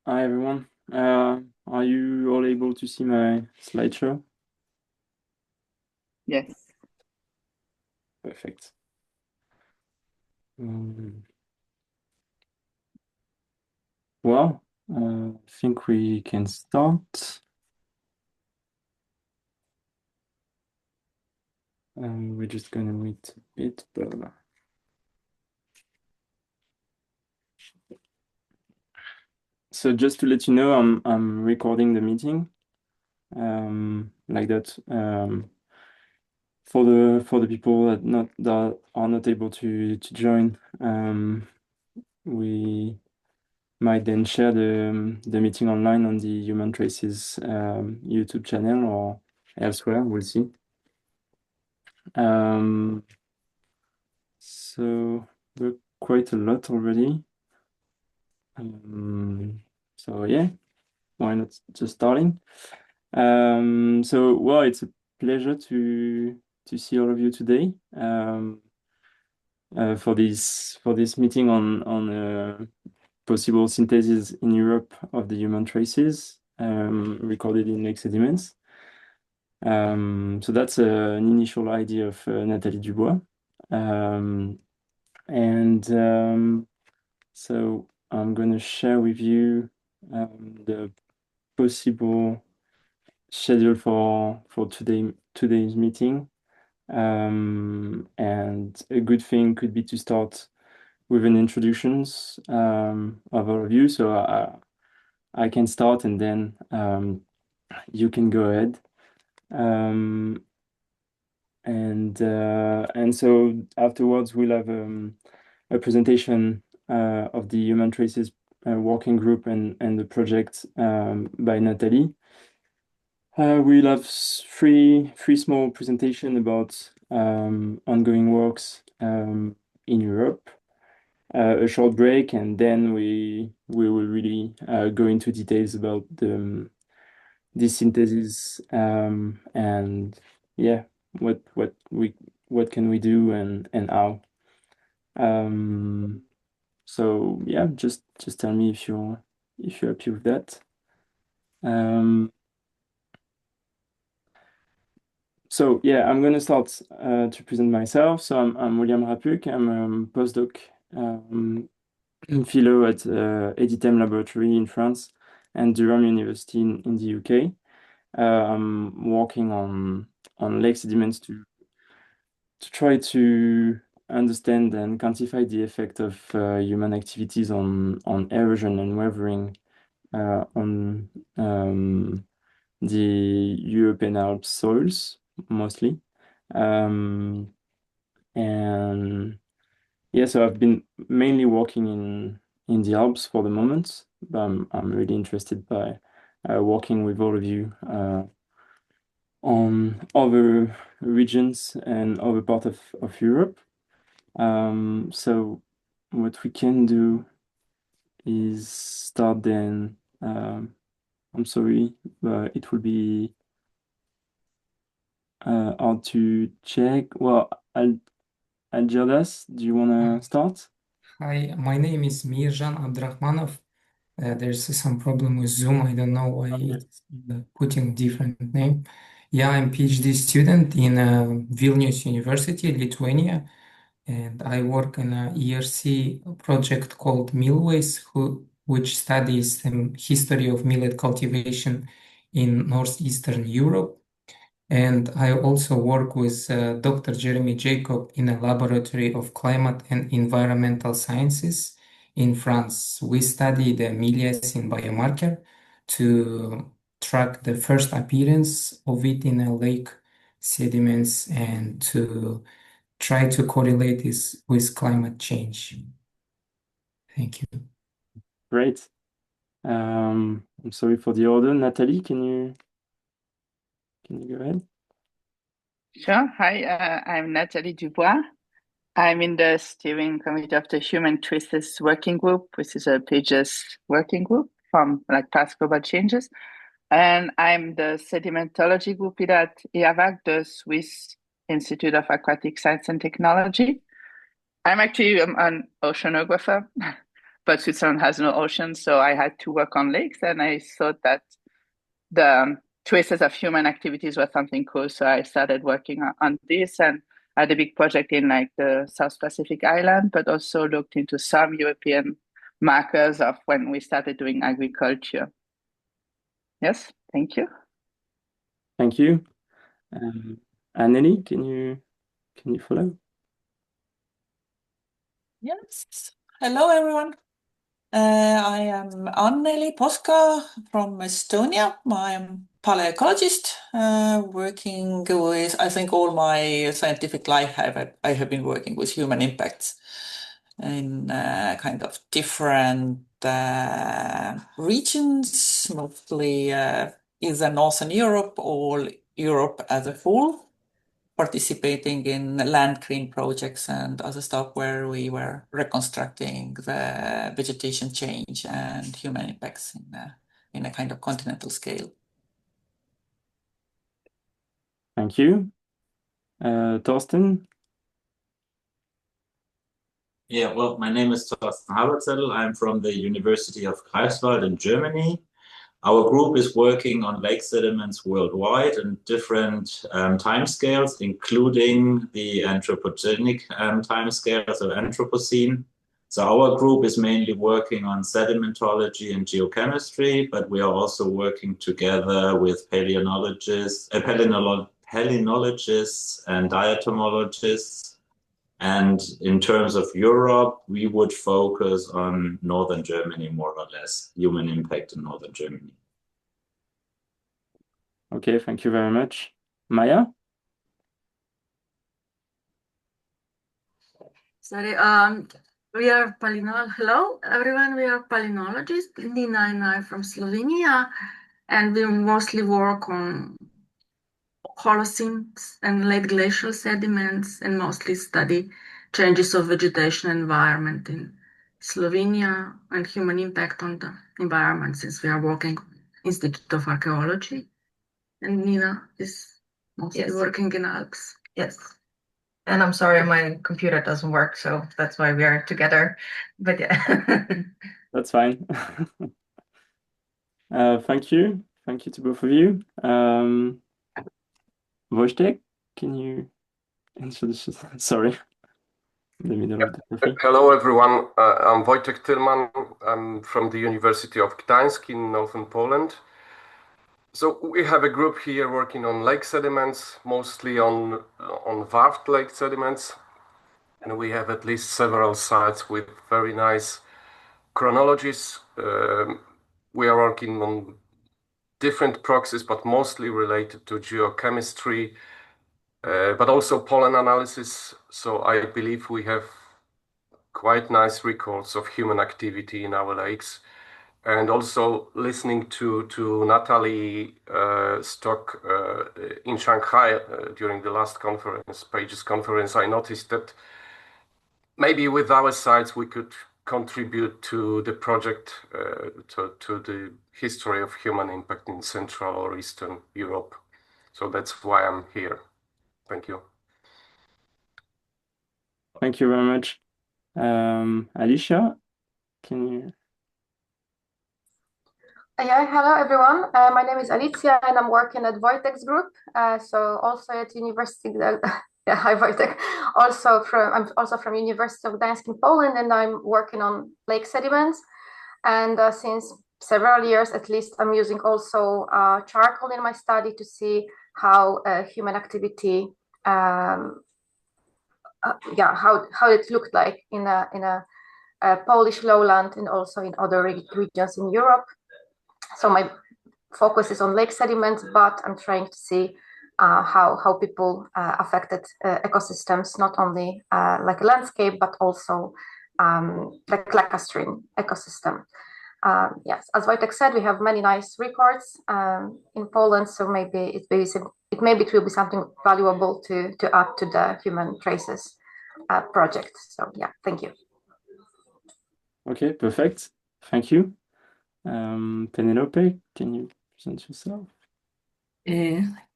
Hi everyone. Are you all able to see my slideshow? Yes. Perfect. Um, I think we can start. We're just gonna wait a bit, but so just to let you know, I'm recording the meeting, like that, for the people that are not able to join. We might then share the meeting online on the Human Traces YouTube channel or elsewhere. We'll see. Um, so we're quite a lot already. So yeah, why not just starting? It's a pleasure to see all of you today. For this meeting on possible synthesis in Europe of the human traces recorded in lake sediments. So that's an initial idea of Nathalie Dubois. Um, and so I'm going to share with you the possible schedule for today's meeting. And a good thing could be to start with an introductions of all of you. So I can start and then you can go ahead. Um, and so afterwards we'll have a presentation of the Human Traces working group and the project by Nathalie. We'll have three small presentation about ongoing works in Europe, a short break, and then we will really go into details about this synthesis and yeah, what can we do and how. Um, so yeah, just tell me if you're happy with that. Um, so yeah, I'm gonna start to present myself. So I'm William Rapuk. I'm a postdoc fellow at Editem Laboratory in France and Durham University in the UK. I'm working on lake sediments to try to understand and quantify the effect of human activities on erosion and weathering on the European Alps soils mostly. Um, and yeah, so I've been mainly working in the Alps for the moment, but I'm really interested by working with all of you on other regions and other part of Europe. So what we can do is start then. I'm sorry, but it will be hard to check. Well, Algirdas, do you want to start? Hi, my name is Mirjan Abdrahmanov. There's some problem with Zoom. I don't know why Okay. it's putting different name. Yeah, I'm PhD student in Vilnius University, Lithuania, and I work in a ERC project called Millways, which studies the history of millet cultivation in northeastern Europe. And I also work with Dr. Jeremy Jacob in a laboratory of climate and environmental sciences in France. We study the meliacin biomarker to track the first appearance of it in a lake sediments and to try to correlate this with climate change. Thank you. Great. I'm sorry for the order. Natalie, can you go ahead? Sure. Hi, I'm Nathalie Dubois. I'm in the steering committee of the Human Traces Working Group, which is a PGS working group from like past global changes. And I'm the sedimentology group leader at IAVAC, the Swiss Institute of Aquatic Science and Technology. I'm actually an oceanographer, but Switzerland has no ocean, so I had to work on lakes, and I thought that the traces of human activities was something cool. So I started working on this, and I had a big project in like the South Pacific island, but also looked into some European markers of when we started doing agriculture. Yes, thank you. Thank you. Anneli, can you follow? Yes. Hello, everyone. I am Anneli Poska from Estonia. I'm paleoecologist, working with, I think all my scientific life I have been working with human impacts in kind of different regions, mostly either Northern Europe or Europe as a whole, participating in land clean projects and other stuff where we were reconstructing the vegetation change and human impacts in a kind of continental scale. Thank you. Thorsten? Yeah, well, my name is Thorsten Haberzettel. I'm from the University of Greifswald in Germany. Our group is working on lake sediments worldwide in different timescales, including the anthropogenic timescales of Anthropocene. So our group is mainly working on sedimentology and geochemistry, but we are also working together with palynologists and diatomologists. And in terms of Europe, we would focus on northern Germany, more or less, human impact in northern Germany. Okay, thank you very much. Maya? Sorry, we are hello everyone, we are palynologists, Nina and I from Slovenia, and we mostly work on Holocenes and late glacial sediments and mostly study changes of vegetation environment in Slovenia and human impact on the environment, since we are working on Institute of Archaeology. And Nina is mostly working in Alps. Yes. And I'm sorry, my computer doesn't work, so that's why we are together. But yeah. That's fine. Thank you. Thank you to both of you. Wojtek, can you introduce yourself? Sorry. In the middle of the coffee. Hello, everyone. I'm Wojtek Tylman. I'm from the University of Gdańsk in northern Poland. So we have a group here working on lake sediments, mostly on varved lake sediments. And we have at least several sites with very nice chronologies. We are working on different proxies, but mostly related to geochemistry, but also pollen analysis. So I believe we have quite nice records of human activity in our lakes. And also listening to Natalie Stock in Shanghai during the last conference, Pages conference, I noticed that maybe with our sites we could contribute to the project, to the history of human impact in Central or Eastern Europe. So that's why I'm here. Thank you. Thank you very much. Alicia, can you? Yeah, hello everyone. My name is Alicia and I'm working at Wojtek's group. So also at University, yeah, hi Wojtek. I'm also from University of Gdańsk in Poland, and I'm working on lake sediments. And since several years, at least, I'm using also charcoal in my study to see how human activity, how it looked like in a Polish lowland and also in other regions in Europe. So my focus is on lake sediments, but I'm trying to see how people affected ecosystems, not only like a landscape, but also like lacustrine ecosystem. Yes, as Wojtek said, we have many nice records in Poland, so maybe it will be something valuable to add to the Human Traces project. So yeah, thank you. Okay, perfect. Thank you. Penelope, can you present yourself?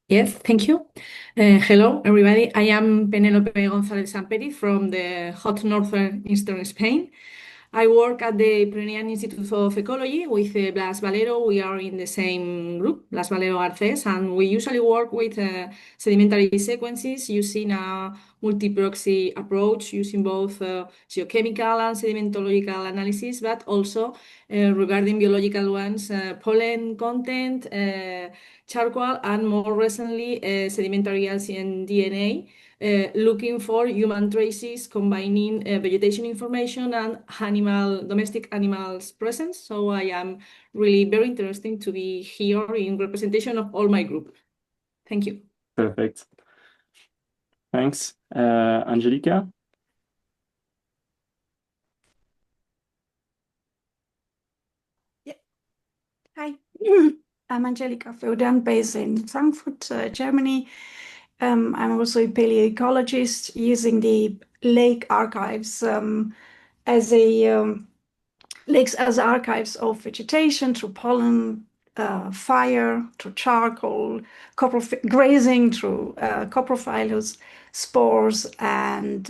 Yes, thank you. Hello, everybody. I am Penelope González Samperi from the hot northern eastern Spain. I work at the Pyrenean Institute of Ecology with Blas Valero. We are in the same group, Blas Valero Arces, and we usually work with sedimentary sequences using a multi-proxy approach, using both geochemical and sedimentological analysis, but also regarding biological ones, pollen content, charcoal, and more recently, sedimentary and DNA. Looking for human traces combining vegetation information and domestic animals presence. So I am really very interested to be here in representation of all my group. Thank you. Perfect. Thanks. Angelica? Hi, I'm Angelika Feudan, based in Frankfurt, Germany. I'm also a paleoecologist using the lake archives as lakes as archives of vegetation through pollen, fire, through charcoal, grazing through coprophilous spores, and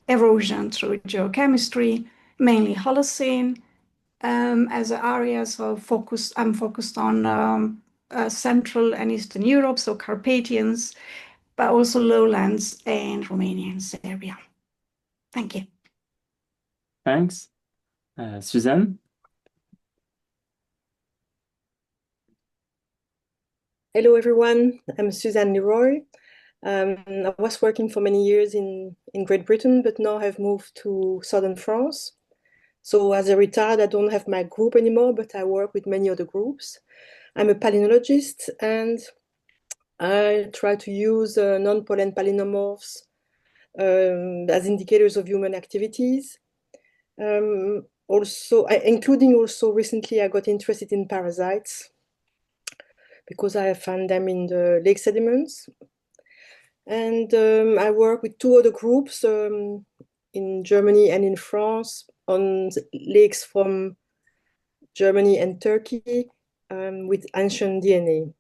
erosion through geochemistry, mainly Holocene. As areas of focus, I'm focused on Central and Eastern Europe, so Carpathians, but also lowlands and Romania and Serbia. Thank you. Thanks. Suzanne? Hello, everyone. I'm Suzanne Leroy. I was working for many years in Great Britain, but now I've moved to southern France. So as a retired, I don't have my group anymore, but I work with many other groups. I'm a palynologist, and I try to use non-pollen palynomorphs as indicators of human activities. Including also recently, I got interested in parasites because I found them in the lake sediments. And I work with two other groups in Germany and in France on lakes from Germany and Turkey with ancient DNA.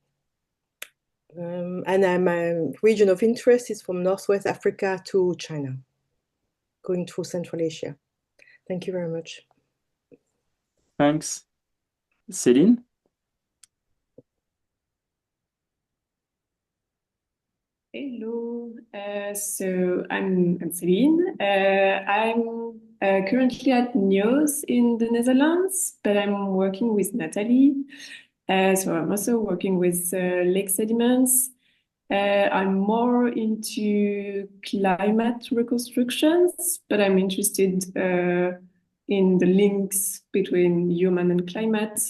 And my region of interest is from Northwest Africa to China, going through Central Asia. Thank you very much. Thanks. Céline? Hello, so I'm Celine. I'm currently at NIOS in the Netherlands, but I'm working with Natalie. So I'm also working with lake sediments. I'm more into climate reconstructions, but I'm interested in the links between human and climate.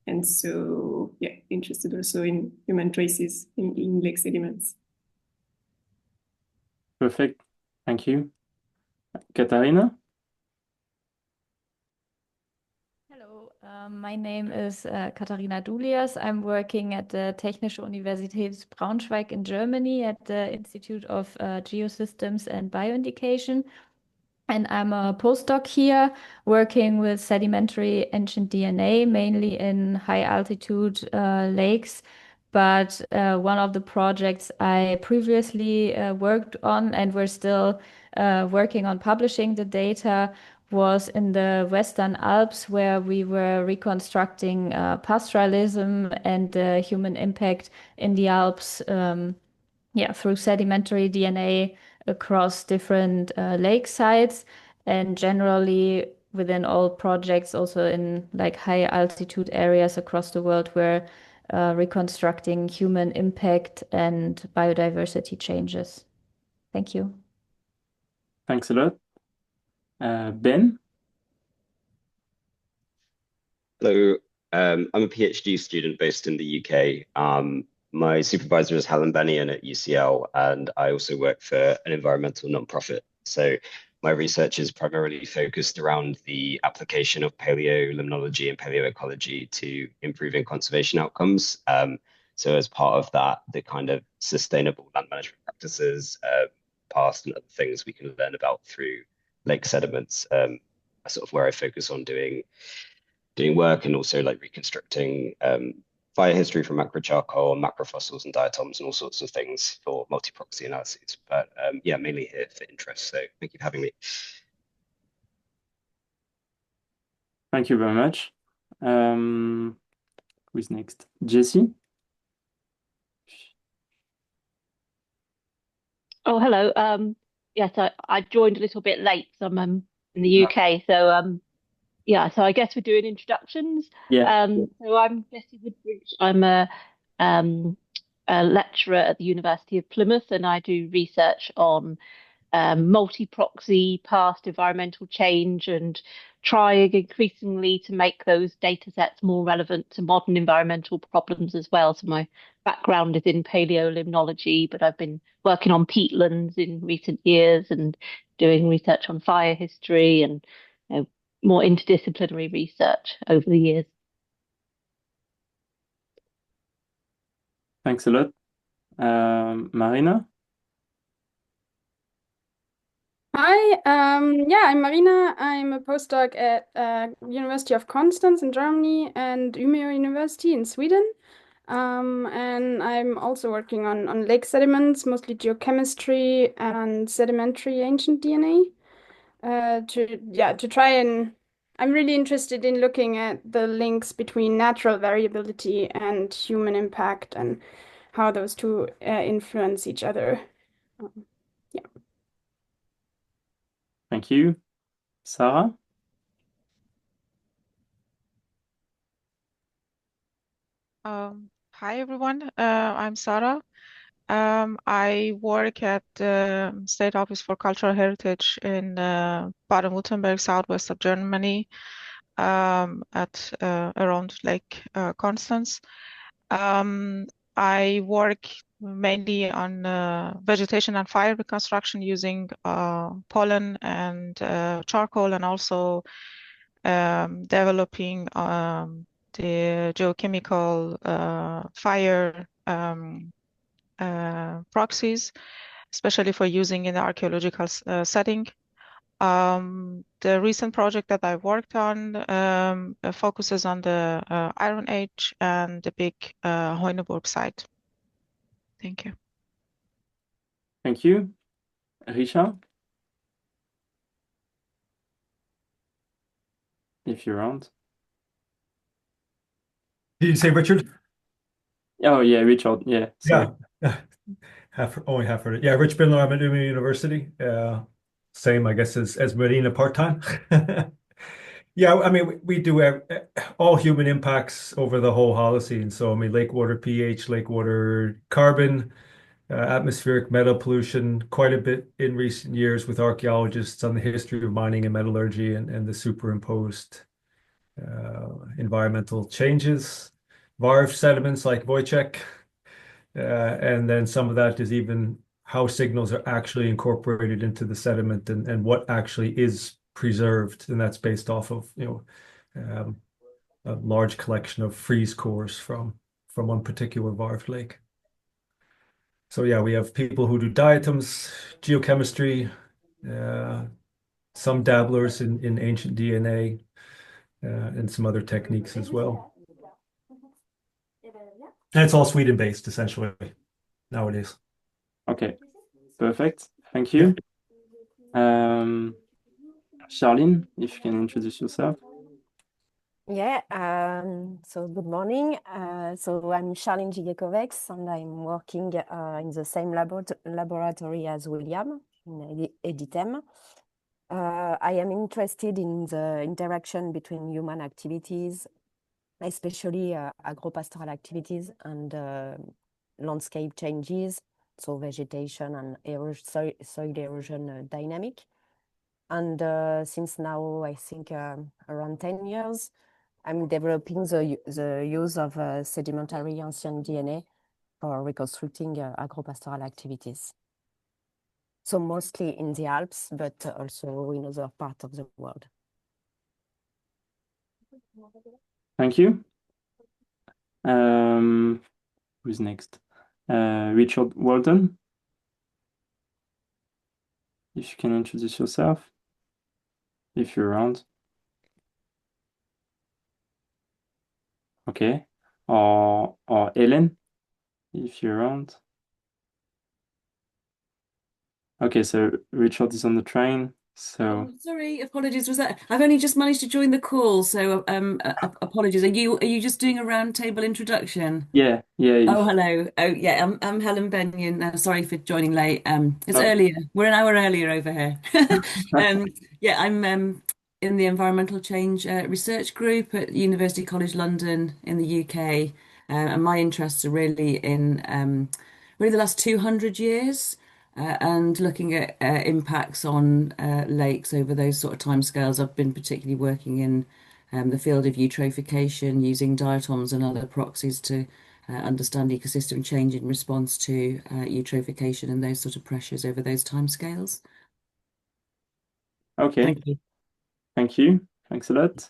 And so, yeah, interested also in human traces in lake sediments. Perfect. Thank you. Katharina? Hello, my name is Katharina Dulias. I'm working at the Technische Universität Braunschweig in Germany at the Institute of Geosystems and Bioindication. And I'm a postdoc here working with sedimentary ancient DNA, mainly in high altitude lakes. But one of the projects I previously worked on, and we're still working on publishing the data, was in the Western Alps, where we were reconstructing pastoralism and the human impact in the Alps through sedimentary DNA across different lake sites, and generally within all projects, also in like high altitude areas across the world, we're reconstructing human impact and biodiversity changes. Thank you. Thanks a lot. Ben? Hello, I'm a PhD student based in the UK. My supervisor is Helen Bennion at UCL, and I also work for an environmental nonprofit. So my research is primarily focused around the application of paleolimnology and paleoecology to improving conservation outcomes. So as part of that, the kind of sustainable land management practices, past and other things we can learn about through lake sediments, sort of where I focus on doing work and also like reconstructing fire history from macro charcoal, macro fossils and diatoms and all sorts of things for multi-proxy analyses. But yeah, mainly here for interest. So thank you for having me. Thank you very much. Who's next? Jessie? Oh, hello. Yes, I joined a little bit late. So I'm in the UK. So yeah, so I guess we're doing introductions. Yeah. So I'm Jessie Woodbridge. I'm a lecturer at the University of Plymouth, and I do research on multi-proxy past environmental change and trying increasingly to make those data sets more relevant to modern environmental problems as well. So my background is in paleolimnology, but I've been working on peatlands in recent years and doing research on fire history and more interdisciplinary research over the years. Thanks a lot. Marina? Hi, yeah, I'm Marina. I'm a postdoc at University of Constance in Germany and Umeå University in Sweden. And I'm also working on lake sediments, mostly geochemistry and sedimentary ancient DNA. To try and I'm really interested in looking at the links between natural variability and human impact and how those two influence each other. Yeah. Thank you. Sarah? Hi everyone, I'm Sarah. I work at the State Office for Cultural Heritage in Baden-Württemberg, southwest of Germany, at around Lake Constance. I work mainly on vegetation and fire reconstruction using pollen and charcoal, and also developing the geochemical fire proxies, especially for using in the archaeological setting. The recent project that I worked on focuses on the Iron Age and the big Heuneburg site. Thank you. Thank you. Richard? If you're around. Did you say Richard? Oh, yeah, Richard. Yeah, sorry. Yeah. Only half heard it. Yeah, Rich Bindler, I'm at Umeå University. Same, I guess, as Marina part-time. Yeah, I mean, we do all human impacts over the whole Holocene. So, I mean, lake water pH, lake water carbon, atmospheric metal pollution, quite a bit in recent years with archaeologists on the history of mining and metallurgy and the superimposed environmental changes. Varf sediments like Wojciech, and then some of that is even how signals are actually incorporated into the sediment and what actually is preserved, and that's based off of a large collection of freeze cores from one particular Varf lake. So yeah, we have people who do diatoms, geochemistry, some dabblers in ancient DNA, and some other techniques as well. And it's all Sweden-based, essentially, nowadays. Okay, perfect. Thank you. Charlene, if you can introduce yourself. Yeah, so good morning. So I'm Charlene Gigekovex, and I'm working in the same laboratory as William in EDITEM. I am interested in the interaction between human activities, especially agropastoral activities and landscape changes, so vegetation and soil erosion dynamic. And since now, I think around 10 years, I'm developing the use of sedimentary ancient DNA for reconstructing agropastoral activities. So mostly in the Alps, but also in other parts of the world. Thank you. Who's next? Richard Walton. If you can introduce yourself, if you're around. Okay. Or Ellen, if you're around. Okay, so Richard is on the train. So Sorry, apologies. Was that I've only just managed to join the call, so apologies. Are you just doing a roundtable introduction? yeah. Oh, hello. Oh, yeah. I'm Helen Benyon. Sorry for joining late. It's Oh. earlier. We're an hour earlier over here. Yeah, I'm in the environmental change research group at University College London in the UK, and my interests are really in really the last 200 years. And looking at impacts on lakes over those sort of timescales. I've been particularly working in the field of eutrophication, using diatoms and other proxies to understand ecosystem change in response to eutrophication and those sort of pressures over those timescales. Okay. Thank you. Thank you. Thanks a lot.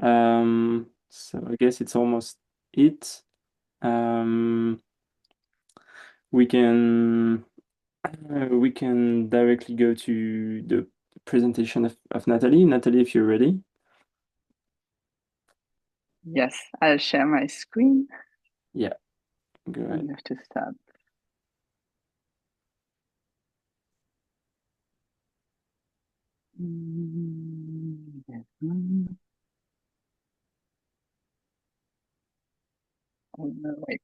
So I guess it's almost it. We can directly go to the presentation of Natalie. Natalie, if you're ready. Yes, I'll share my screen. Yeah, go ahead. I have to start. Wait.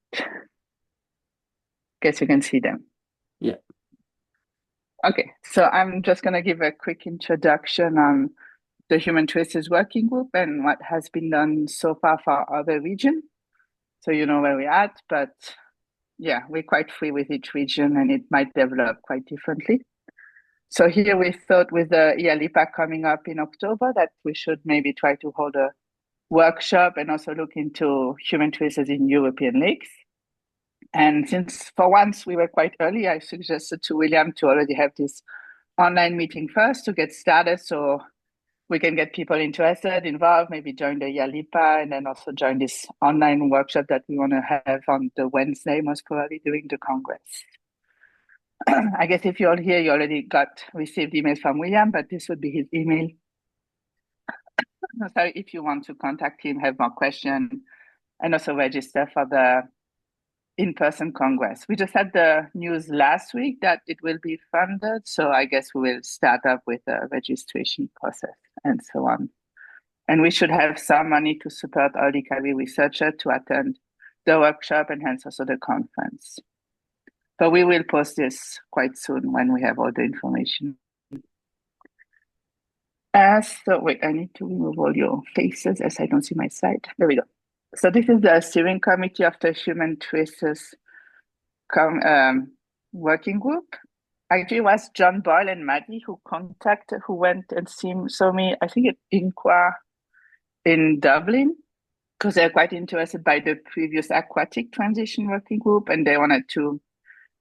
Guess you can see them. Yeah. Okay, so I'm just going to give a quick introduction on the Human Traces Working Group and what has been done so far for other regions. So you know where we're at, but yeah, we're quite free with each region and it might develop quite differently. So here we thought with the IALIPA coming up in October that we should maybe try to hold a workshop and also look into human traces in European lakes. And since for once we were quite early, I suggested to William to already have this online meeting first to get started so we can get people interested, involved, maybe join the IALIPA and then also join this online workshop that we want to have on the Wednesday, most probably during the Congress. I guess if you're all here, you already received emails from William, but this would be his email. Sorry, if you want to contact him, have more questions, and also register for the in-person Congress. We just had the news last week that it will be funded, so I guess we will start up with the registration process and so on. And we should have some money to support all the ICARI researchers to attend the workshop and hence also the conference. But we will post this quite soon when we have all the information. So wait, I need to remove all your faces as I don't see my slide. There we go. So this is the steering committee of the Human Traces working group. Actually, it was John Boyle and Maddie who went and saw me, I think at INQUA in Dublin, because they're quite interested by the previous aquatic transition working group and they wanted to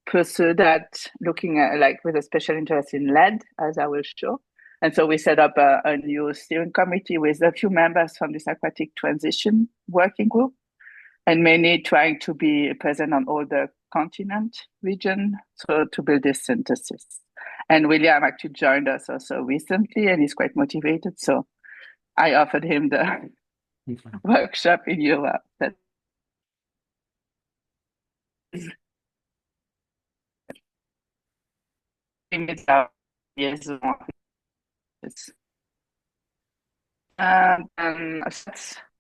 pursue that, looking at with a special interest in lead, as I will show. And so we set up a new steering committee with a few members from this aquatic transition working group, and mainly trying to be present on all the continent region, so to build this synthesis. And William actually joined us also recently, and he's quite motivated. So I offered him the workshop in Europe. That is years long. That's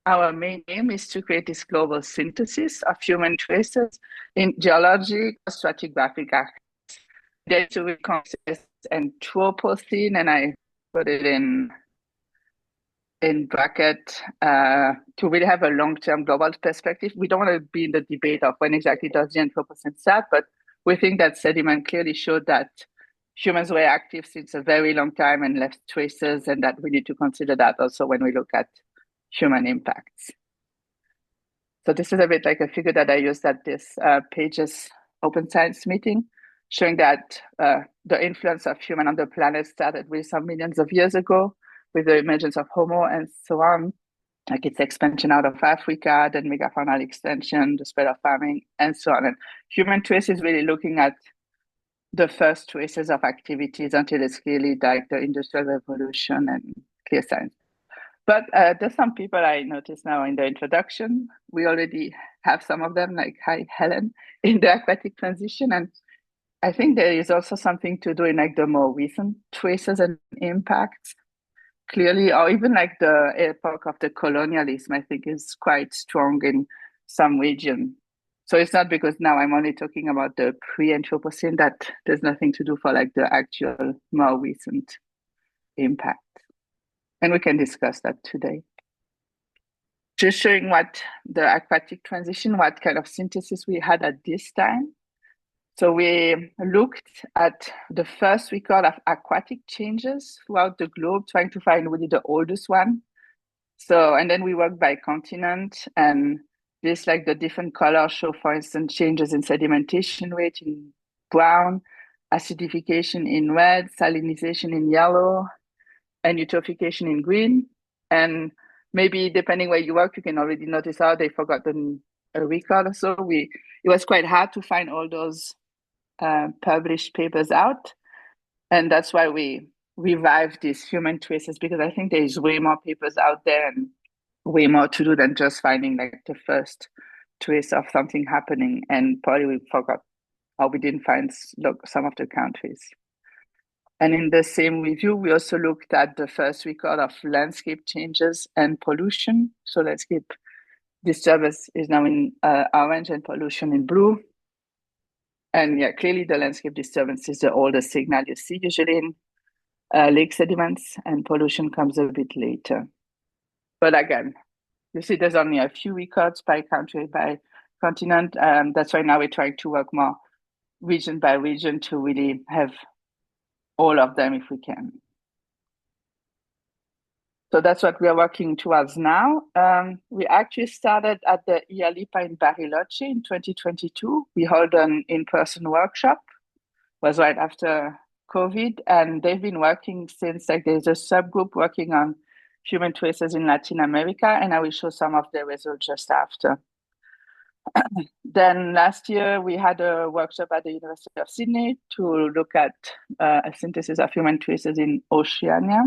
our main aim, is to create this global synthesis of human traces in geology, stratigraphic aspects. Data will consist Anthropocene, and I put it in bracket to really have a long-term global perspective. We don't want to be in the debate of when exactly does the Anthropocene start, but we think that sediment clearly showed that humans were active since a very long time and left traces, and that we need to consider that also when we look at human impacts. So this is a bit like a figure that I used at this Pages Open Science meeting, showing that the influence of human on the planet started with some millions of years ago, with the emergence of Homo and so on, like its expansion out of Africa, then megafaunal extension, the spread of farming, and so on. And human trace is really looking at the first traces of activities until it's clearly like the Industrial Revolution and clear science. But there's some people I noticed now in the introduction. We already have some of them, like hi, Helen, in the aquatic transition. And I think there is also something to do in like the more recent traces and impacts. Clearly, or even like the epoch of the colonialism, I think is quite strong in some region. So it's not because now I'm only talking about the pre-Anthropocene that there's nothing to do for like the actual more recent impact. And we can discuss that today. Just showing what the aquatic transition, what kind of synthesis we had at this time. So we looked at the first record of aquatic changes throughout the globe, trying to find really the oldest one. So, and then we worked by continent, and this, like the different colors show, for instance, changes in sedimentation rate in brown, acidification in red, salinization in yellow, and eutrophication in green. And maybe depending where you work, you can already notice how they forgotten a record or so. It was quite hard to find all those published papers out. And that's why we revived these human traces, because I think there is way more papers out there and way more to do than just finding like the first trace of something happening. And probably we forgot, or we didn't find some of the countries. And in the same review, we also looked at the first record of landscape changes and pollution. So landscape disturbance is now in orange and pollution in blue. And yeah, clearly the landscape disturbance is the oldest signal you see usually in lake sediments, and pollution comes a bit later. But again, you see there's only a few records by country, by continent. That's why now we're trying to work more region by region to really have all of them if we can. So that's what we are working towards now. We actually started at the IALIPA in Bariloche in 2022. We held an in-person workshop. It was right after COVID, and they've been working since. Like there's a subgroup working on human traces in Latin America, and I will show some of the results just after. Then last year we had a workshop at the University of Sydney to look at a synthesis of human traces in Oceania.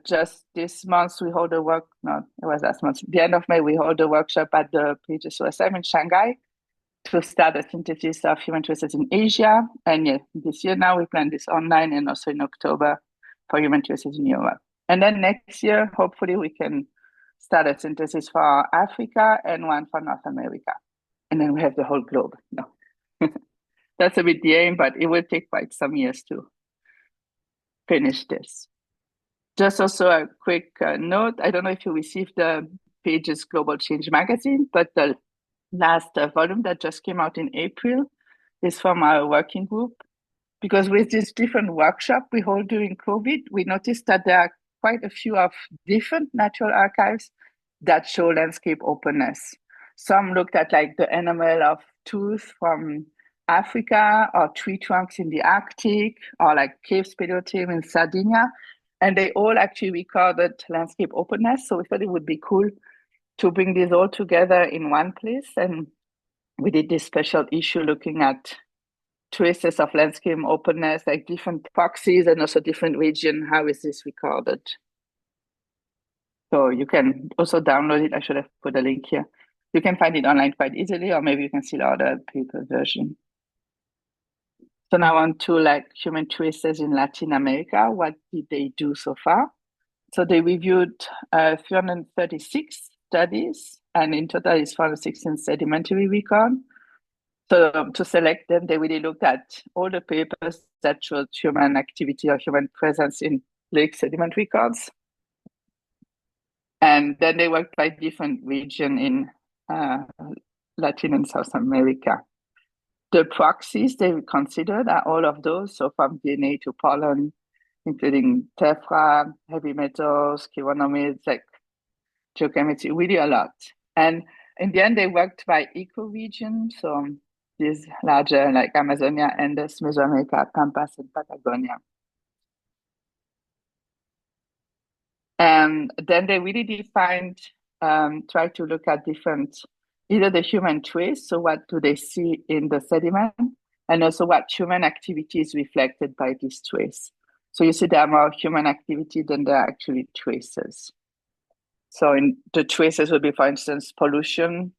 Just this month we hold a last month. The end of May we hold a workshop at the PHSOSM in Shanghai to start a synthesis of human traces in Asia. And yeah, this year now we plan this online, and also in October for human traces in Europe. And then next year, hopefully we can start a synthesis for Africa and one for North America. And then we have the whole globe. No. That's a bit the aim, but it will take quite some years to finish this. Just also a quick note, I don't know if you received the Pages Global Change magazine, but the last volume that just came out in April is from our working group. Because with this different workshop we hold during COVID, we noticed that there are quite a few of different natural archives that show landscape openness. Some looked at like the enamel of tooth from Africa, or tree trunks in the Arctic, or like cave speleothem in Sardinia. And they all actually recorded landscape openness. So we thought it would be cool to bring this all together in one place. And we did this special issue looking at traces of landscape openness, like different proxies and also different region. How is this recorded? So you can also download it. I should have put a link here. You can find it online quite easily, or maybe you can see the other paper version. So now on to like human traces in Latin America. What did they do so far? So they reviewed 336 studies, and in total is 416 sedimentary record. So to select them, they really looked at all the papers that showed human activity or human presence in lake sediment records. And then they worked by different region in Latin and South America. The proxies they considered are all of those, so from DNA to pollen, including tephra, heavy metals, chironomids, like geochemistry, really a lot. And in the end, they worked by ecoregion, so these larger like Amazonia, Andes, Mesoamerica, Pampas, and Patagonia. And then they really defined, try to look at different, either the human trace, so what do they see in the sediment, and also what human activity is reflected by this trace. So you see there are more human activity than there are actually traces. So in the traces would be, for instance, pollution,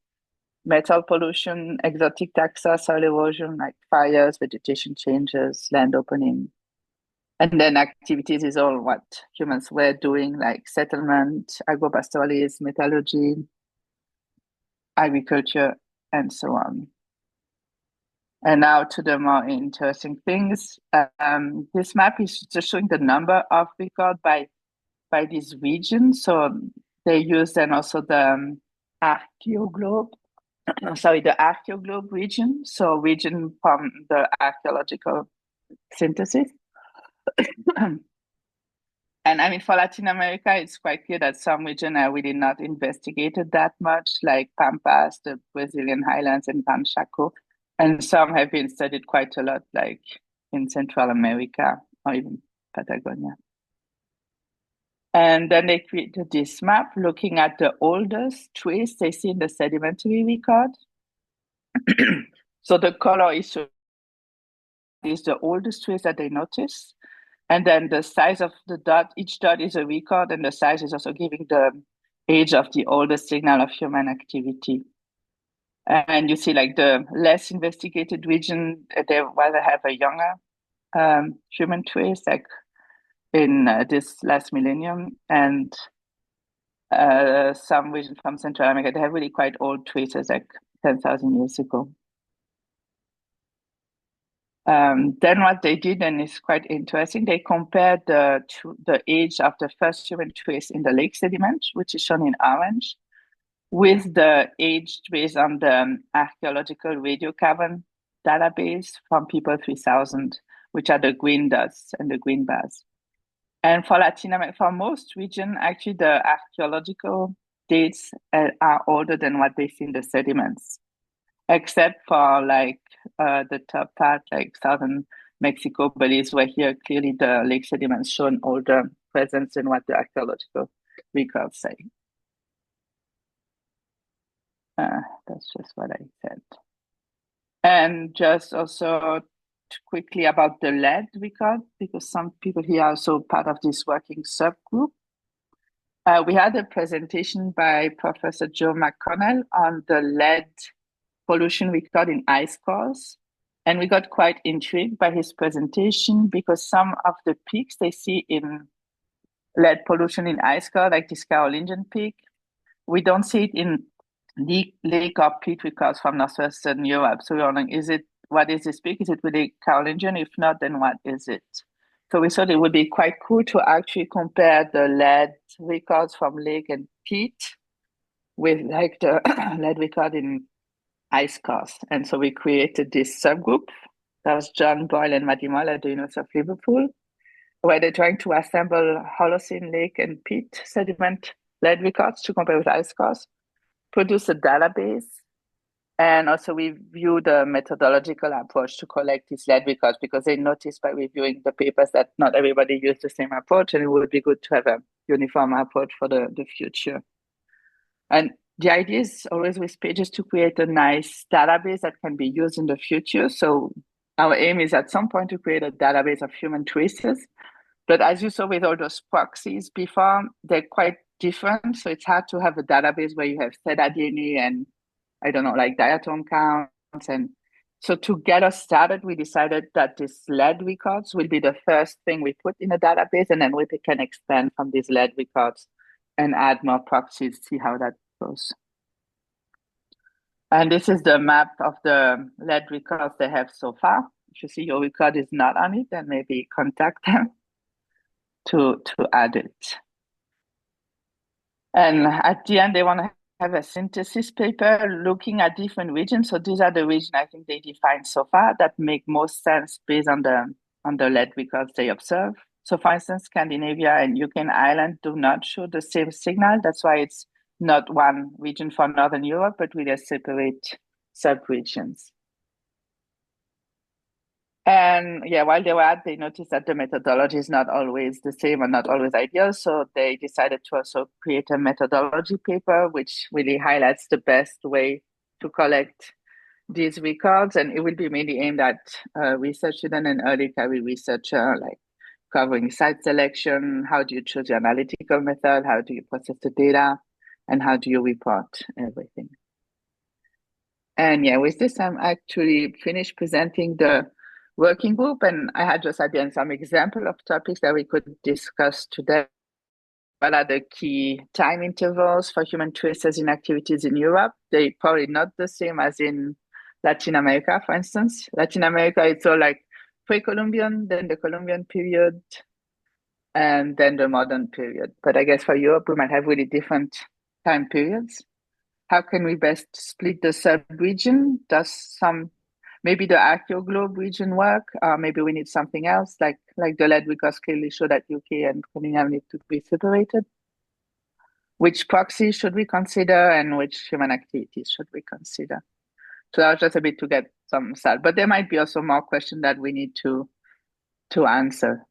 metal pollution, exotic taxa, soil erosion, like fires, vegetation changes, land opening. And then activities is all what humans were doing, like settlement, agropastoralism, metallurgy, agriculture, and so on. And now to the more interesting things. This map is just showing the number of records by this region. So they use then also the archaeoglobe, sorry, the archaeoglobe region. So region from the archaeological synthesis. And I mean, for Latin America, it's quite clear that some regions are really not investigated that much, like Pampas, the Brazilian highlands, and Gran Chaco. And some have been studied quite a lot, like in Central America or even Patagonia. And then they created this map looking at the oldest trace they see in the sedimentary record. So the color is the oldest trace that they notice. And then the size of the dot, each dot is a record, and the size is also giving the age of the oldest signal of human activity. And you see, like the less investigated region, they rather have a younger human trace, like in this last millennium, and some regions from Central America, they have really quite old traces, like 10,000 years ago. Then what they did, and it's quite interesting, they compared the age of the first human trace in the lake sediment, which is shown in orange, with the age based on the archaeological radiocarbon database from People 3000, which are the green dots and the green bars. And for Latin America, for most regions, actually the archaeological dates are older than what they see in the sediments, except for like the top part, like southern Mexico, Belize, where here clearly the lake sediments show an older presence than what the archaeological records say. That's just what I said. And just also quickly about the lead record, because some people here are also part of this working subgroup. We had a presentation by Professor Joe McConnell on the lead pollution record in ice cores. And we got quite intrigued by his presentation because some of the peaks they see in lead pollution in ice core, like this Carolingian peak, we don't see it in lake or peat records from northwestern Europe. So we're wondering, what is this peak? Is it really Carolingian? If not, then what is it? So we thought it would be quite cool to actually compare the lead records from lake and peat with like the lead record in ice cores. And so we created this subgroup. That was John Boyle and Maddie Moyle at the University of Liverpool, where they're trying to assemble Holocene lake and peat sediment lead records to compare with ice cores, produce a database, and also we view the methodological approach to collect these lead records, because they noticed by reviewing the papers that not everybody used the same approach, and it would be good to have a uniform approach for the future. And the idea is always with pages to create a nice database that can be used in the future. So our aim is at some point to create a database of human traces. But as you saw with all those proxies before, they're quite different. So it's hard to have a database where you have cDNA and, I don't know, like diatom counts. And so to get us started, we decided that these lead records will be the first thing we put in a database, and then we can expand from these lead records and add more proxies, see how that goes. And this is the map of the lead records they have so far. If you see your record is not on it, then maybe contact them to add it. And at the end, they want to have a synthesis paper looking at different regions. So these are the regions I think they defined so far that make most sense based on the lead records they observe. So for instance, Scandinavia and UK and Ireland do not show the same signal. That's why it's not one region for Northern Europe, but really a separate sub-regions. And yeah, while they were at, they noticed that the methodology is not always the same and not always ideal. So they decided to also create a methodology paper, which really highlights the best way to collect these records. And it will be mainly aimed at research student and early career researcher, like covering site selection, how do you choose your analytical method, how do you process the data, and how do you report everything. And yeah, with this, I'm actually finished presenting the working group, and I had just at the end some example of topics that we could discuss today. What are the key time intervals for human traces in activities in Europe? They probably not the same as in Latin America, for instance. Latin America, it's all like pre-Columbian, then the Columbian period, and then the modern period. But I guess for Europe, we might have really different time periods. How can we best split the sub-region? Does maybe the archeoglobe region work? Maybe we need something else, like the lead, because clearly show that UK and Cunningham need to be separated. Which proxies should we consider, and which human activities should we consider? So that was just a bit to get some start, but there might be also more questions that we need to answer.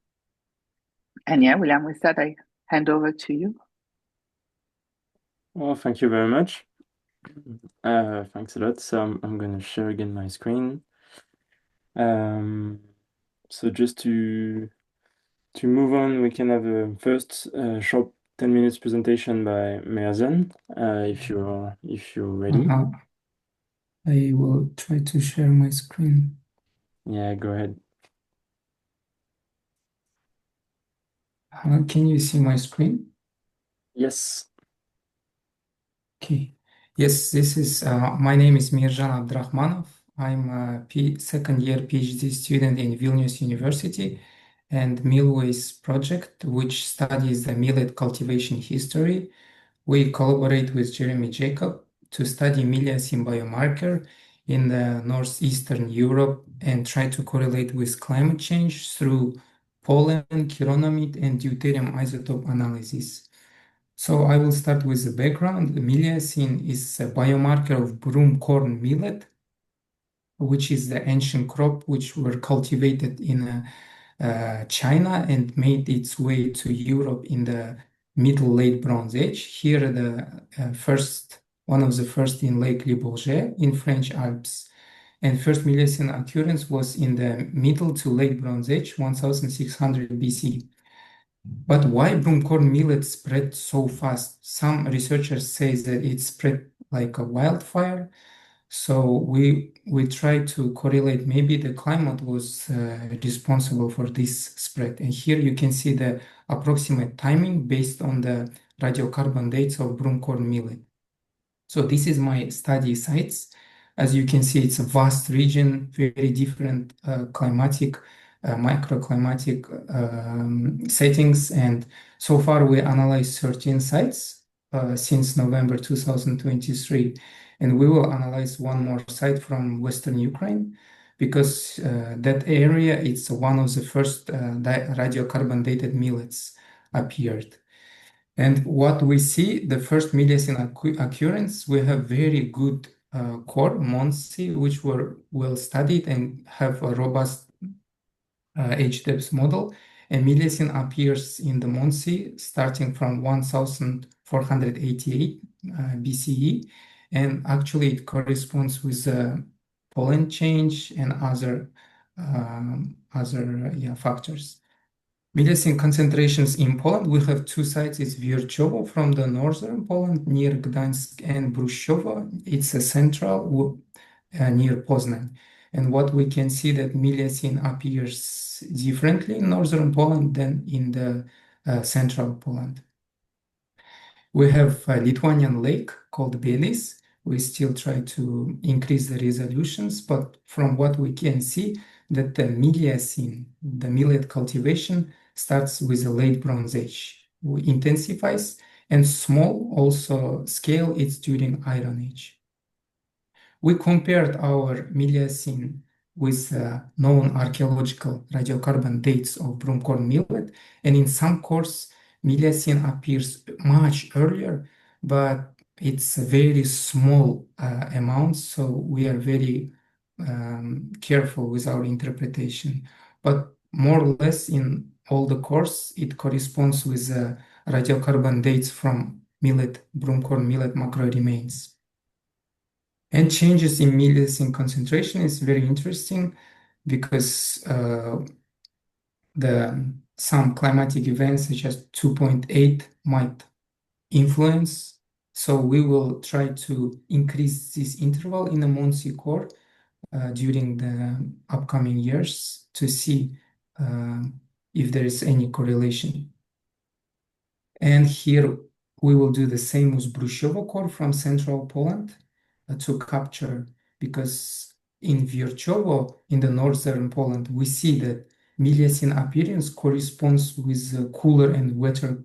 And yeah, William, with that, I hand over to you. Well, thank you very much. Thanks a lot. So I'm going to share again my screen. So just to move on, we can have a first short 10 minutes presentation by Merzan, if you're ready. I will try to share my screen. Yeah, go ahead. Can you see my screen? Yes. Okay. Yes, this is my name is Mirjan Abdrahmanov. I'm a second year PhD student in Vilnius University and Millways project, which studies the millet cultivation history. We collaborate with Jeremy Jacob to study Milliacin biomarker in the northeastern Europe and try to correlate with climate change through pollen, chironomid, and deuterium isotope analysis. So I will start with the background. The Milliacin is a biomarker of broom corn millet, which is the ancient crop which were cultivated in China and made its way to Europe in the Middle Late Bronze Age. Here, one of the first in Lake Le Bourget in French Alps. And first Milliacin occurrence was in the Middle to Late Bronze Age, 1600 BC. But why broomcorn millet spread so fast? Some researchers say that it spread like a wildfire. So we try to correlate. Maybe the climate was responsible for this spread. And here you can see the approximate timing based on the radiocarbon dates of broomcorn millet. So this is my study sites. As you can see, it's a vast region, very different climatic, microclimatic settings. And so far we analyzed 13 sites since November 2023. And we will analyze one more site from Western Ukraine because that area, it's one of the first radiocarbon dated millets appeared. And what we see, the first Milliacin occurrence, we have very good core Monsi, which were well studied and have a robust age depth model. And Milliacin appears in the Monsi starting from 1488 BCE. And actually it corresponds with pollen change and other factors. Milliacin concentrations in Poland, we have two sites. It's Wierczowo from the northern Poland near Gdańsk and Bruszowo. It's a central near Poznań. And what we can see that Milliacin appears differently in northern Poland than in the central Poland. We have a Lithuanian lake called Belis. We still try to increase the resolutions, but from what we can see, that the Milliacin, the millet cultivation, starts with the late Bronze Age, intensifies, and small also scale it's during Iron Age. We compared our Milliacin with known archaeological radiocarbon dates of broomcorn millet, and in some cores, Milliacin appears much earlier, but it's a very small amount, so we are very careful with our interpretation. But more or less in all the cores, it corresponds with radiocarbon dates from broomcorn millet macro remains. And changes in Milliacin concentration is very interesting because some climatic events such as 2.8 might influence So we will try to increase this interval in the Mondsee core during the upcoming years to see if there is any correlation. And here we will do the same with Brushovo core from central Poland to capture, because in Wierchowo, in the northern Poland, we see that Mieliacine appearance corresponds with cooler and wetter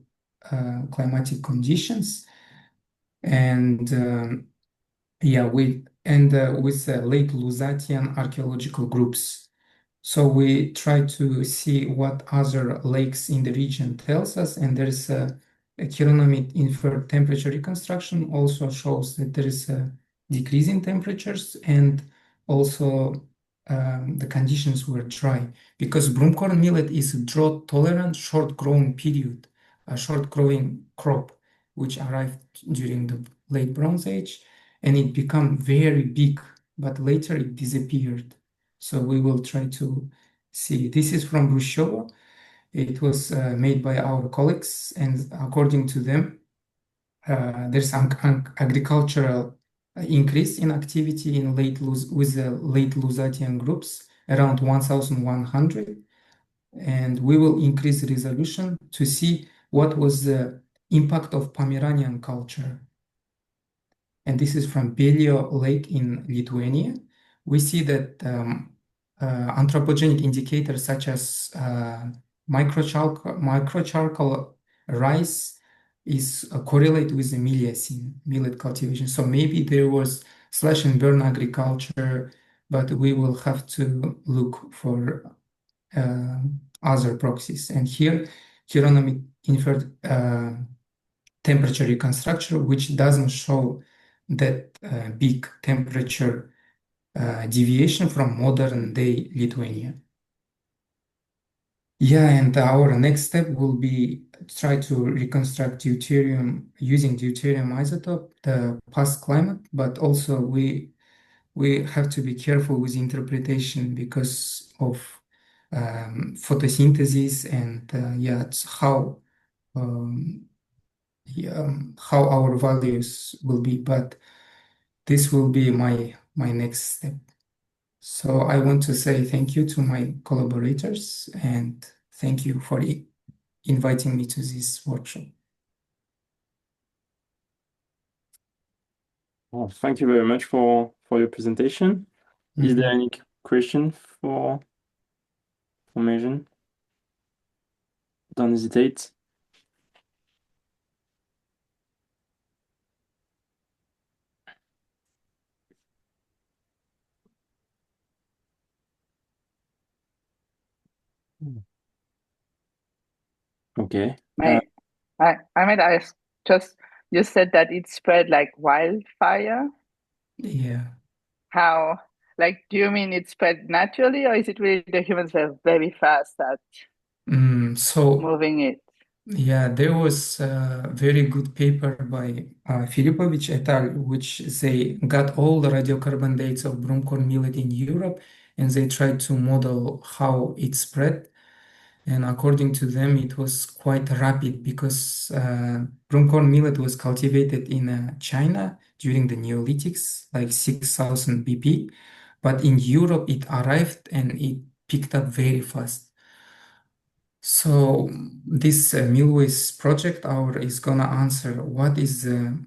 climatic conditions. And yeah, with late Lusatian archaeological groups. So we try to see what other lakes in the region tells us, and there is a chironomic inferred temperature reconstruction also shows that there is a decrease in temperatures, and also the conditions were dry, because broomcorn millet is a drought tolerant short growing period, a short growing crop which arrived during the late Bronze Age, and it became very big, but later it disappeared. So we will try to see. This is from Brushovo. It was made by our colleagues, and according to them, there's an agricultural increase in activity in with the late Lusatian groups around 1100, and we will increase resolution to see what was the impact of Pomeranian culture. And this is from Belio Lake in Lithuania. We see that anthropogenic indicators such as microcharcoal rise is correlate with the Mieliacine millet cultivation. So maybe there was slash and burn agriculture, but we will have to look for other proxies. And here, chironomic inferred temperature reconstruction, which doesn't show that big temperature deviation from modern day Lithuania. Yeah, and our next step will be try to reconstruct deuterium using deuterium isotope, the past climate, but also we have to be careful with interpretation because of photosynthesis and yeah, it's how how our values will be, but this will be my next step. So I want to say thank you to my collaborators and thank you for inviting me to this workshop. Well, thank you very much for your presentation. Is there any question for Megan? Don't hesitate. Okay. I might ask, just you said that it spread like wildfire. Yeah. How, like, do you mean it spread naturally, or is it really the humans were very fast at moving it? Yeah, there was a very good paper by Filipovic et al., which they got all the radiocarbon dates of broomcorn millet in Europe, and they tried to model how it spread. And according to them, it was quite rapid because broomcorn millet was cultivated in China during the Neolithics, like 6000 BP. But in Europe, it arrived and it picked up very fast. So this Milways project is gonna answer what is the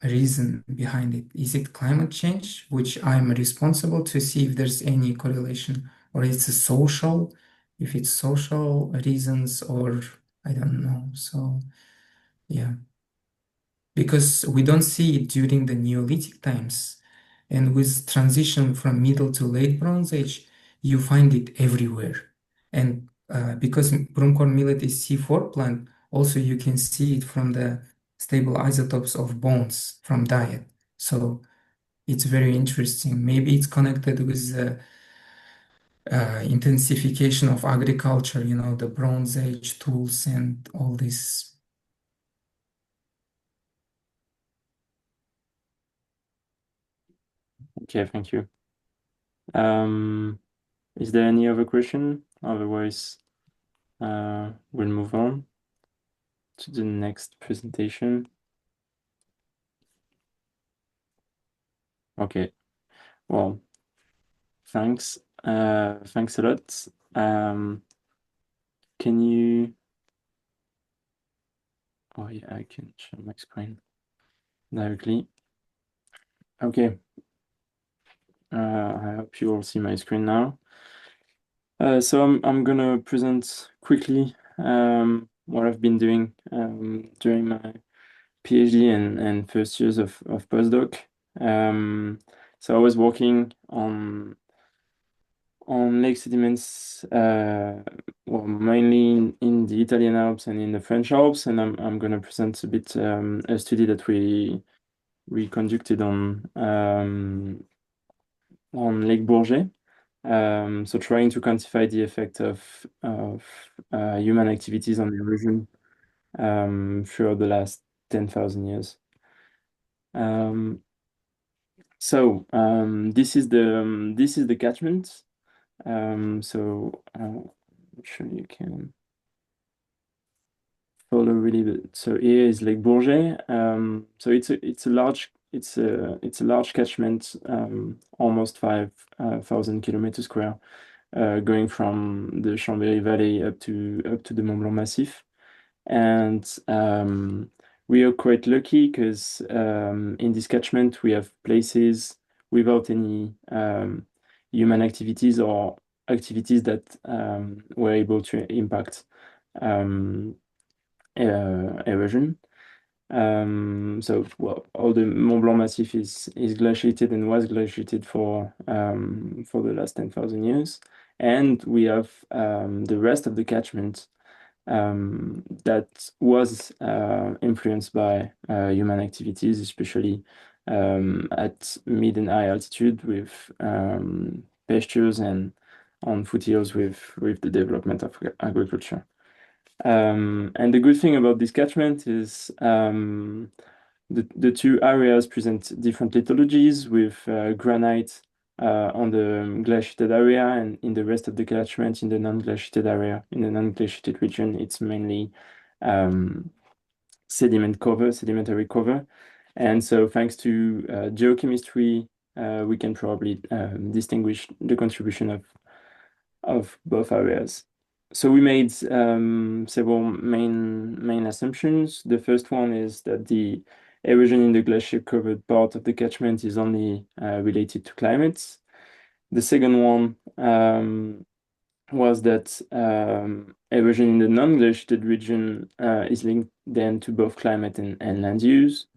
reason behind it. Is it climate change, which I'm responsible to see if there's any correlation, or it's a social, if it's social reasons, or I don't know. So yeah, because we don't see it during the Neolithic times, and with transition from Middle to Late Bronze Age, you find it everywhere. And because broomcorn millet is C4 plant, also you can see it from the stable isotopes of bones from diet. So it's very interesting. Maybe it's connected with the intensification of agriculture, you know, the Bronze Age tools and all this. Okay, thank you. Is there any other question? Otherwise, we'll move on to the next presentation. Okay. Well, thanks. Thanks a lot. Can you? Oh yeah, I can share my screen directly. Okay. I hope you all see my screen now. So I'm gonna present quickly what I've been doing during my PhD and first years of postdoc. So I was working on lake sediments, well, mainly in the Italian Alps and in the French Alps, and I'm gonna present a bit a study that we conducted on Lake Bourget. So trying to quantify the effect of human activities on erosion throughout the last 10,000 years. So this is the catchment. So I'm sure you can follow really. So here is Lake Bourget. So it's a large catchment, almost 5,000 kilometers square, going from the Chambéry Valley up to the Mont Blanc Massif. And we are quite lucky because in this catchment we have places without any human activities or activities that were able to impact erosion. So well, all the Mont Blanc Massif is glaciated and was glaciated for the last 10,000 years, and we have the rest of the catchment that was influenced by human activities, especially at mid and high altitude with pastures and on foothills with the development of agriculture. And the good thing about this catchment is the two areas present different lithologies with granite on the glaciated area, and in the rest of the catchment in the non-glaciated area, in the non-glaciated region, it's mainly sedimentary cover. And so thanks to geochemistry, we can probably distinguish the contribution of both areas. So we made several main assumptions. The first one is that the erosion in the glacier-covered part of the catchment is only related to climate. The second one was that erosion in the non-glaciated region is linked then to both climate and land use.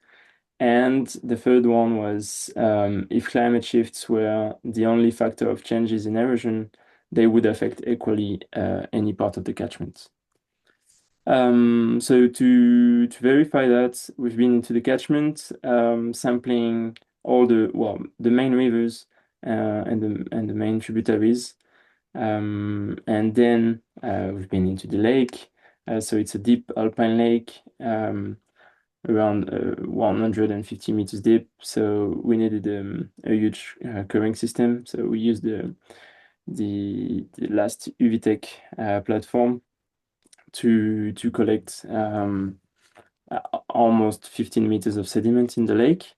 And the third one was if climate shifts were the only factor of changes in erosion, they would affect equally any part of the catchment. So to verify that, we've been into the catchment, sampling all the main rivers and the main tributaries, and then we've been into the lake. So it's a deep alpine lake, around 150 meters deep. So we needed a huge current system. So we used the last UVTech platform to collect almost 15 meters of sediment in the lake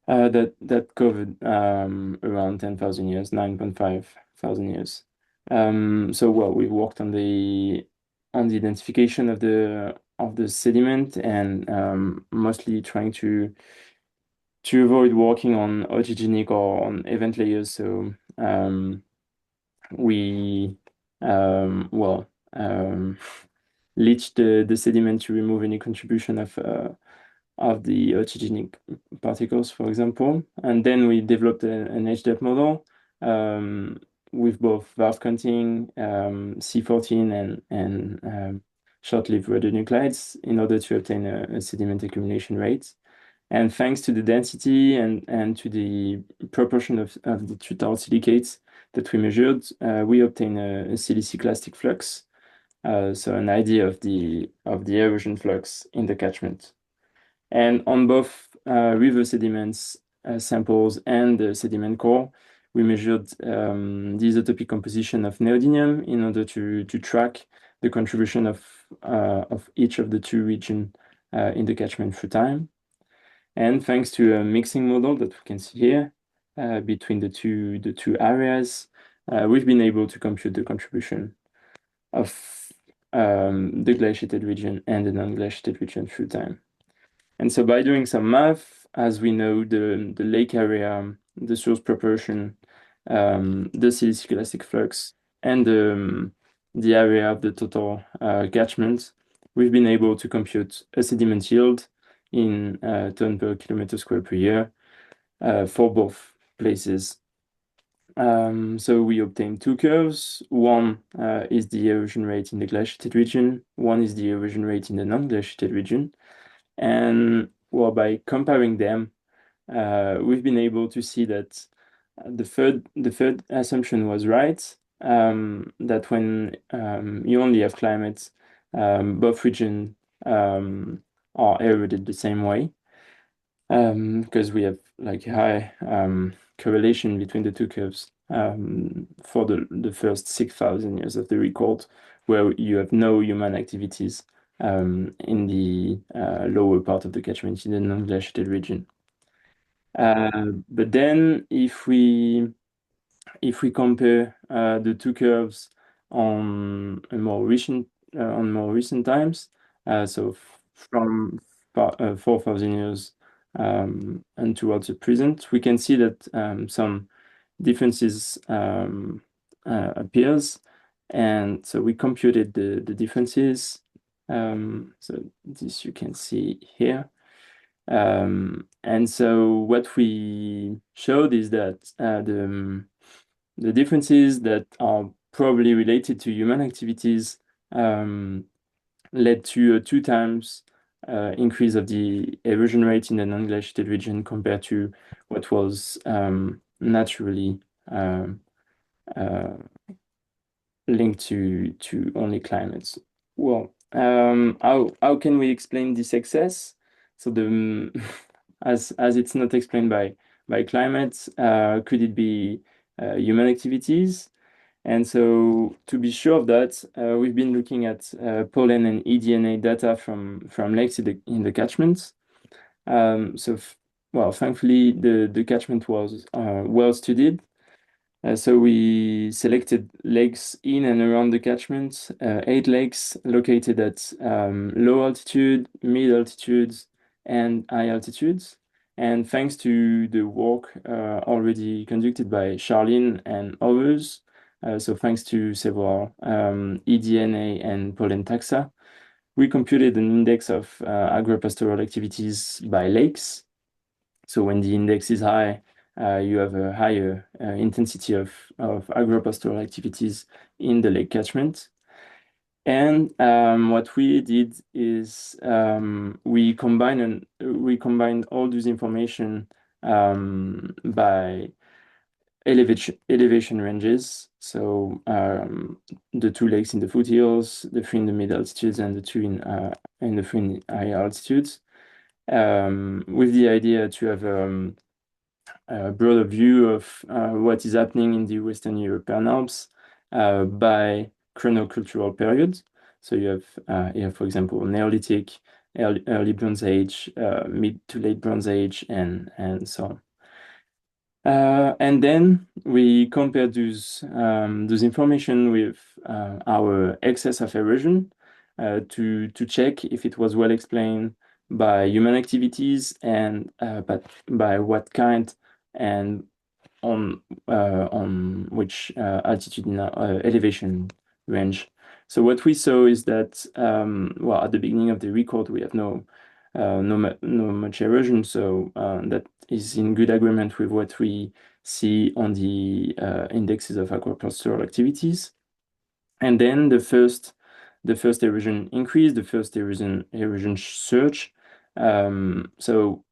that covered around 10,000 years, 9.5 thousand years. So well, we worked on the identification of the sediment and mostly trying to avoid working on orogenic or on event layers. So we leached the sediment to remove any contribution of the orogenic particles, for example. And then we developed an HDEP model with both varf counting, C14 and short-lived radionuclides in order to obtain a sediment accumulation rate. And thanks to the density and to the proportion of the trital silicates that we measured, we obtained a siliciclastic flux, so an idea of the erosion flux in the catchment. And on both river sediments samples and the sediment core, we measured the isotopic composition of neodymium in order to track the contribution of each of the two regions in the catchment through time. And thanks to a mixing model that we can see here between the two areas, we've been able to compute the contribution of the glaciated region and the non-glaciated region through time. And so by doing some math, as we know, the lake area, the source proportion, the silicic elastic flux, and the area of the total catchment, we've been able to compute a sediment yield in ton per kilometer square per year for both places. So we obtained two curves. One is the erosion rate in the glaciated region. One is the erosion rate in the non-glaciated region. And well, by comparing them, we've been able to see that the third assumption was right. That when you only have climates, both regions are eroded the same way, because we have like high correlation between the two curves for the first 6,000 years of the record, where you have no human activities in the lower part of the catchment in the non-glaciated region. But then if we compare the two curves on more recent times, so from 4,000 years and towards the present, we can see that some differences appears, and so we computed the differences. So this you can see here. And so what we showed is that the differences that are probably related to human activities led to a 2 times increase of the erosion rate in the non-glaciated region compared to what was naturally linked to only climates. Well, how can we explain this excess? So as it's not explained by climate, could it be human activities? And so to be sure of that, we've been looking at pollen and eDNA data from lakes in the catchments. So thankfully the catchment was well studied. So we selected lakes in and around the catchment, 8 lakes located at low altitude, mid altitudes, and high altitudes. And thanks to the work already conducted by Charlene and others, so thanks to several eDNA and pollen taxa, we computed an index of agropastoral activities by lakes. So when the index is high, you have a higher intensity of agropastoral activities in the lake catchment. And what we did is we combined all this information by elevation ranges. So the 2 lakes in the foothills, the 3 in the mid altitudes, and the 2 in the 3 in high altitudes, with the idea to have a broader view of what is happening in the Western European Alps by chronocultural periods. So you have, for example, Neolithic, early Bronze Age, mid to late Bronze Age, and so on. And then we compared those information with our excess of erosion to check if it was well explained by human activities, and but by what kind and on which altitude and elevation range. So what we saw is that at the beginning of the record we have no much erosion, so that is in good agreement with what we see on the indexes of agropastoral activities. And then the first erosion increase, the first erosion surge. So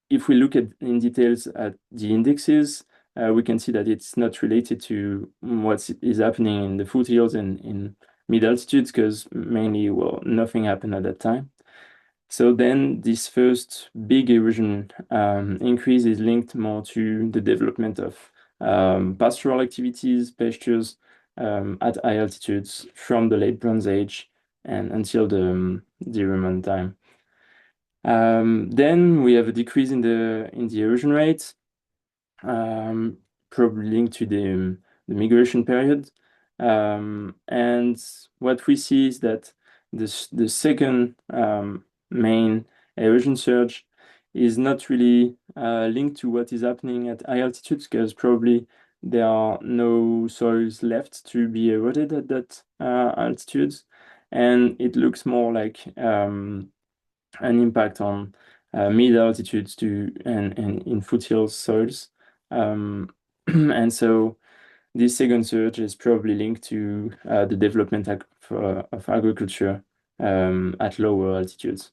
if we look at in details at the indexes, we can see that it's not related to what is happening in the foothills and in mid altitudes, because mainly, nothing happened at that time. So then this first big erosion increase is linked more to the development of pastoral activities, pastures at high altitudes from the late Bronze Age and until the Roman time. Then we have a decrease in the erosion rate, probably linked to the migration period. And what we see is that the second main erosion surge is not really linked to what is happening at high altitudes, because probably there are no soils left to be eroded at that altitudes, and it looks more like an impact on mid altitudes and in foothills soils. And so this second surge is probably linked to the development of agriculture at lower altitudes.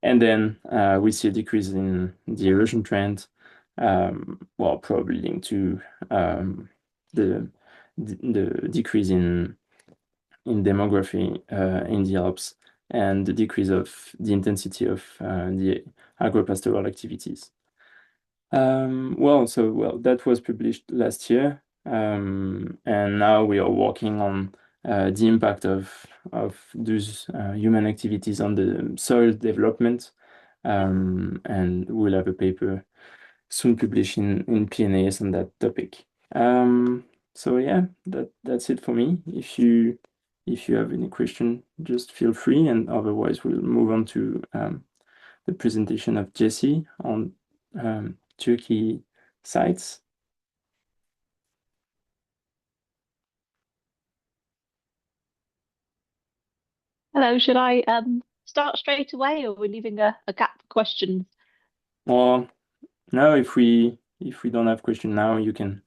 And then we see a decrease in the erosion trend, well, probably linked to the decrease in demography in the Alps and the decrease of the intensity of the agropastoral activities. That was published last year, and now we are working on the impact of those human activities on the soil development, and we'll have a paper soon published in PNAS on that topic. So yeah, that's it for me. If you have any question, just feel free, and otherwise we'll move on to the presentation of Jesse on Turkey sites. Hello, should I start straight away, or are we leaving a gap for questions? Or no, if we don't have question now, you can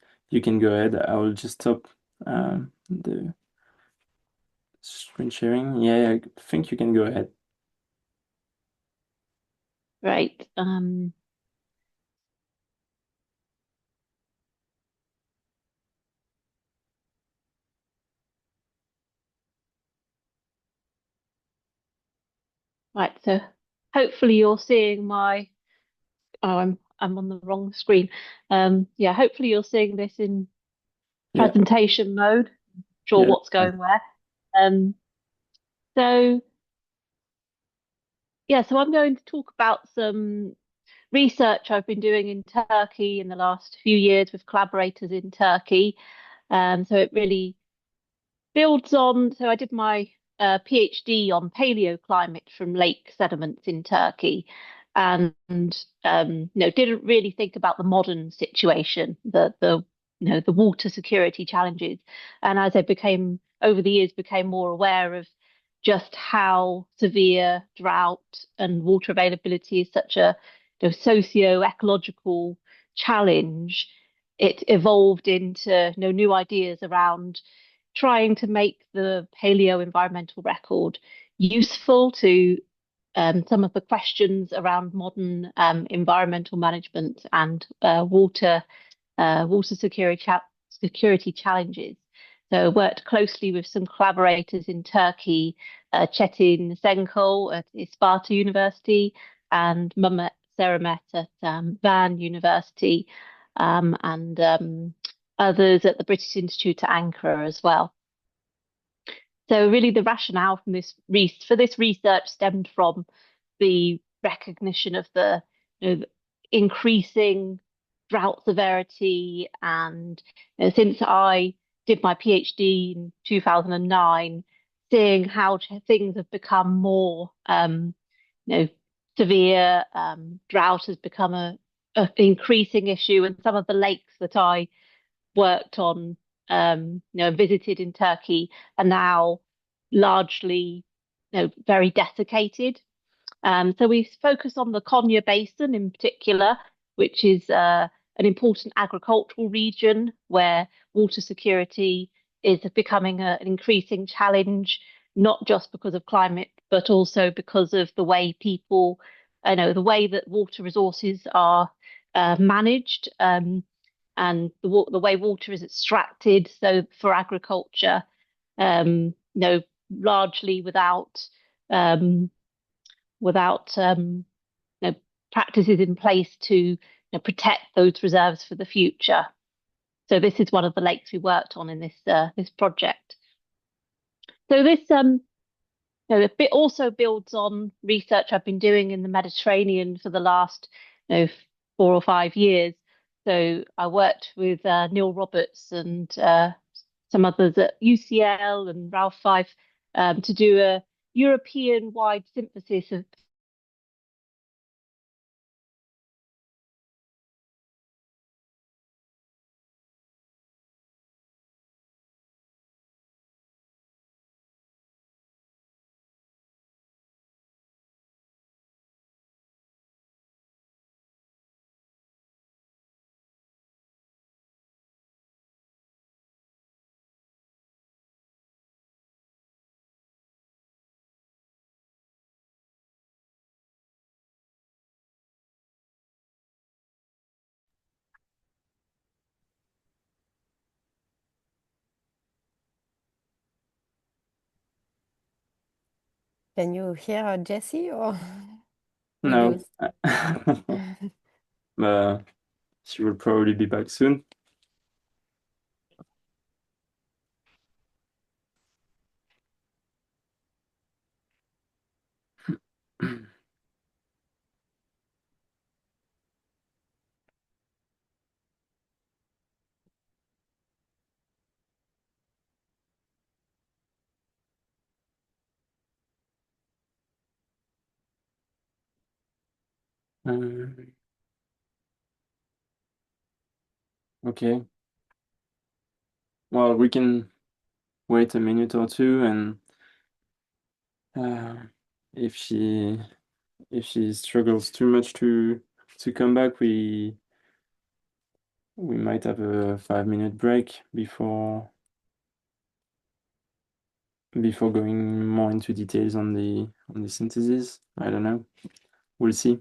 go ahead. I will just stop the screen sharing. Yeah, I think you can go ahead. Right. Right, so hopefully you're seeing my, I'm on the wrong screen. Yeah, hopefully you're seeing this in presentation mode. Sure what's going where. So yeah, so I'm going to talk about some research I've been doing in Turkey in the last few years with collaborators in Turkey. So it really builds on, so I did my PhD on paleoclimate from lake sediments in Turkey, and didn't really think about the modern situation, the water security challenges. And as I became over the years became more aware of just how severe drought and water availability is such a socio-ecological challenge, it evolved into new ideas around trying to make the paleo environmental record useful to some of the questions around modern environmental management and water security challenges. So I worked closely with some collaborators in Turkey, Çetin Senkol at Isparta University and Mehmet Seramet at Van University, and others at the British Institute at Ankara as well. So really the rationale from this research stemmed from the recognition of the increasing drought severity, and since I did my PhD in 2009, seeing how things have become more severe, drought has become an increasing issue, and some of the lakes that I worked on, visited in Turkey are now largely, very desiccated. So we focus on the Konya Basin in particular, which is an important agricultural region where water security is becoming an increasing challenge, not just because of climate, but also because of the way people, the way that water resources are managed, and the way water is extracted. So for agriculture, largely without practices in place to protect those reserves for the future. So this is one of the lakes we worked on in this project. So this it also builds on research I've been doing in the Mediterranean for the last 4 or 5 years. So I worked with Neil Roberts and some others at UCL and Ralph Fife to do a European-wide synthesis of Can you hear Jessie or we No. lose? She will probably be back soon. Okay. Well, we can wait a minute or two, and if she struggles too much to come back, we might have a 5-minute break before going more into details on the synthesis. I don't know. We'll see.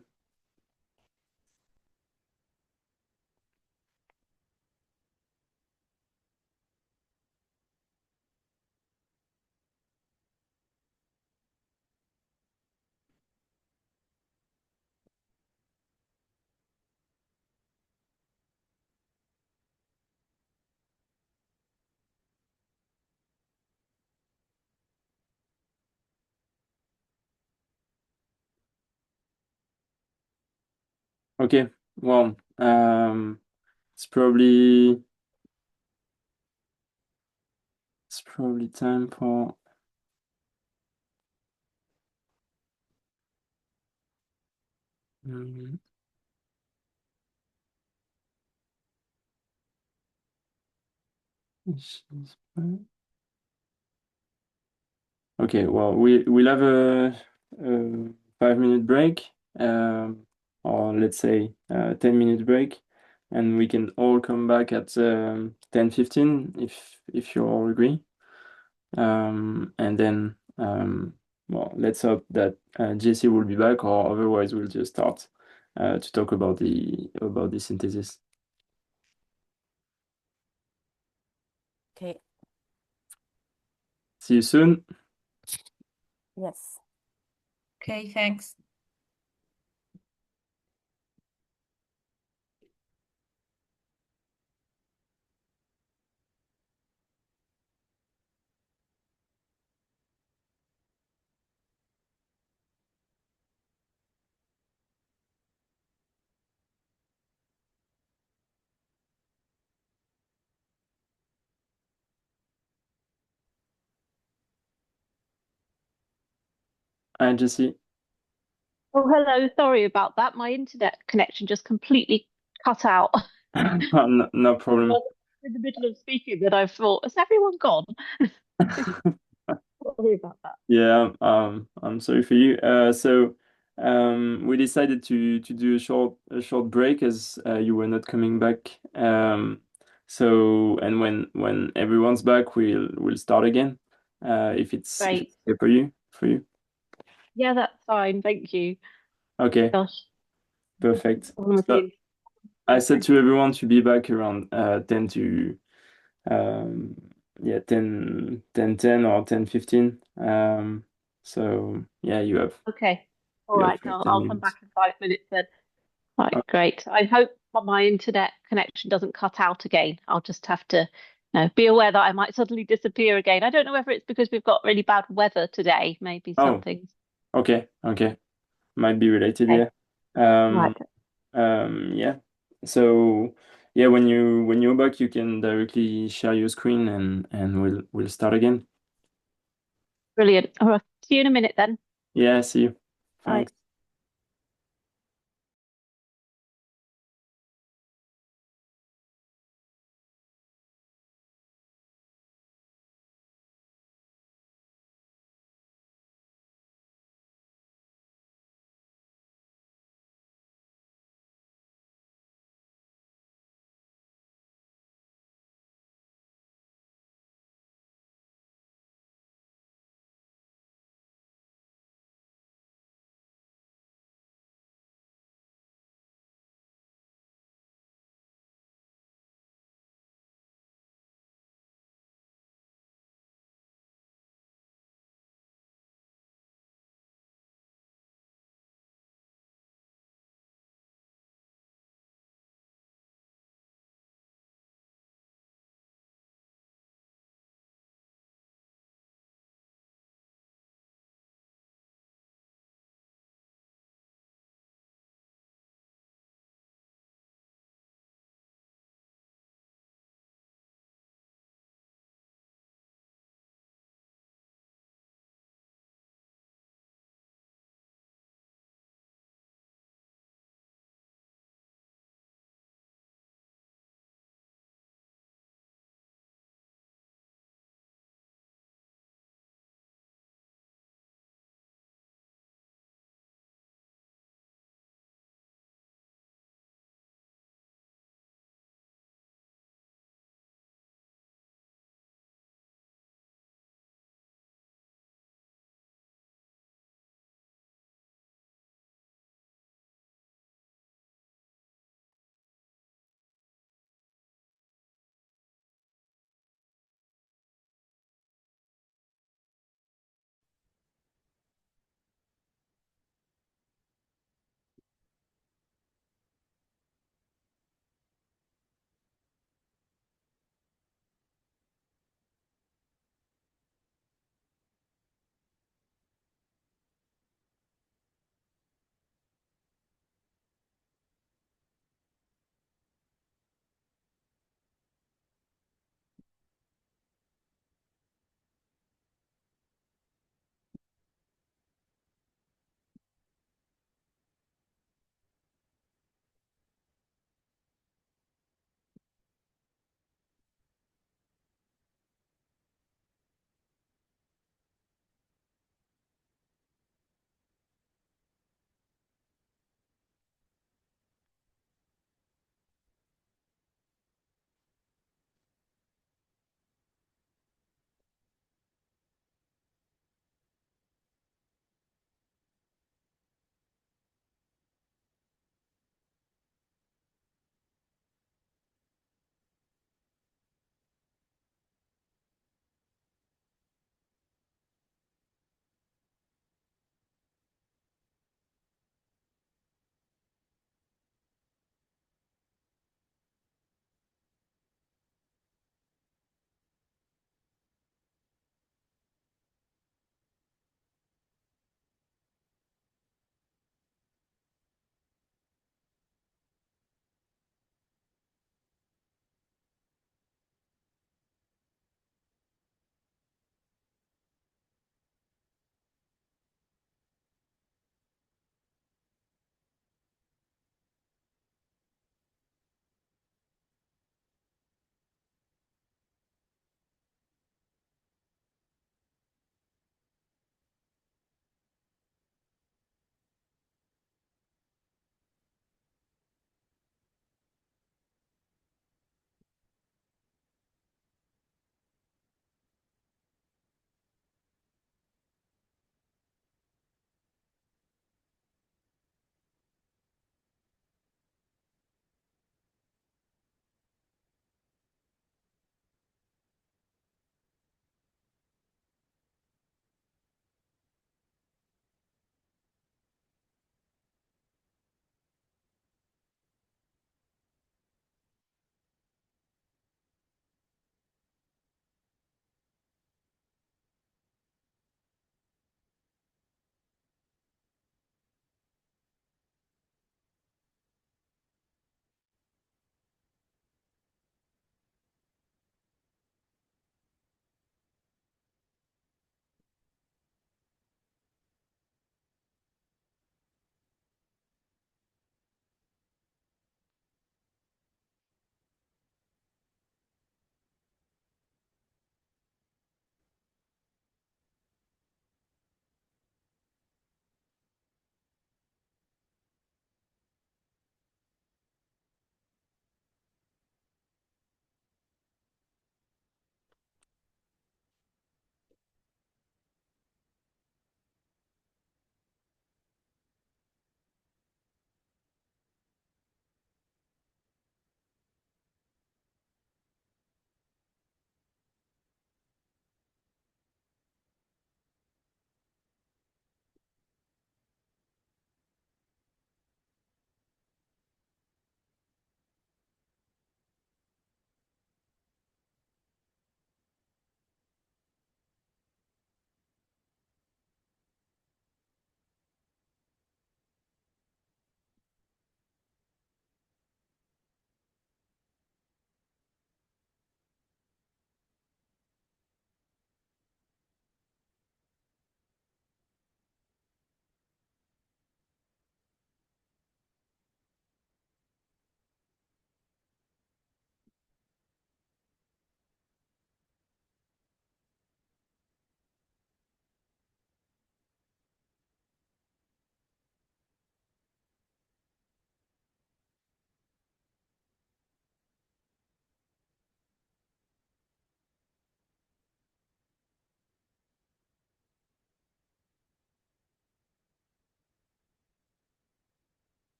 Okay. Well, it's probably time for Okay, well, we'll have a 5-minute break, or let's say 10-minute break, and we can all come back at 10:15 if you all agree. And then, well, let's hope that Jesse will be back, or otherwise we'll just start to talk about the synthesis. Okay. See you soon. Yes. Okay, thanks. Hi, Jesse. Oh, hello. Sorry about that. My internet connection just completely cut out. No problem. In the middle of speaking that I thought, has everyone gone? Sorry about that. Yeah, I'm sorry for you. So we decided to do a short break as you were not coming back. So and when everyone's back, we'll start again. If it's Great. okay for you. Yeah, that's fine. Thank you. Okay, Gosh, perfect. all of So you. I said to everyone to be back around 10 to um yeah 10:10 or 10:15. So yeah, Okay. All you have right. 10 I'll come minutes. back in 5 minutes then. Right, great. I hope my internet connection doesn't cut out again. I'll just have to No, be aware that I might suddenly disappear again. I don't know whether it's because we've got really bad weather today. Maybe Oh, something. okay, okay. Might be related, Okay. yeah. Right. Yeah. So yeah, when you're back, you can directly share your screen and we'll start again. Brilliant. All right. See you in a minute then. Yeah, see you. Bye. Thanks.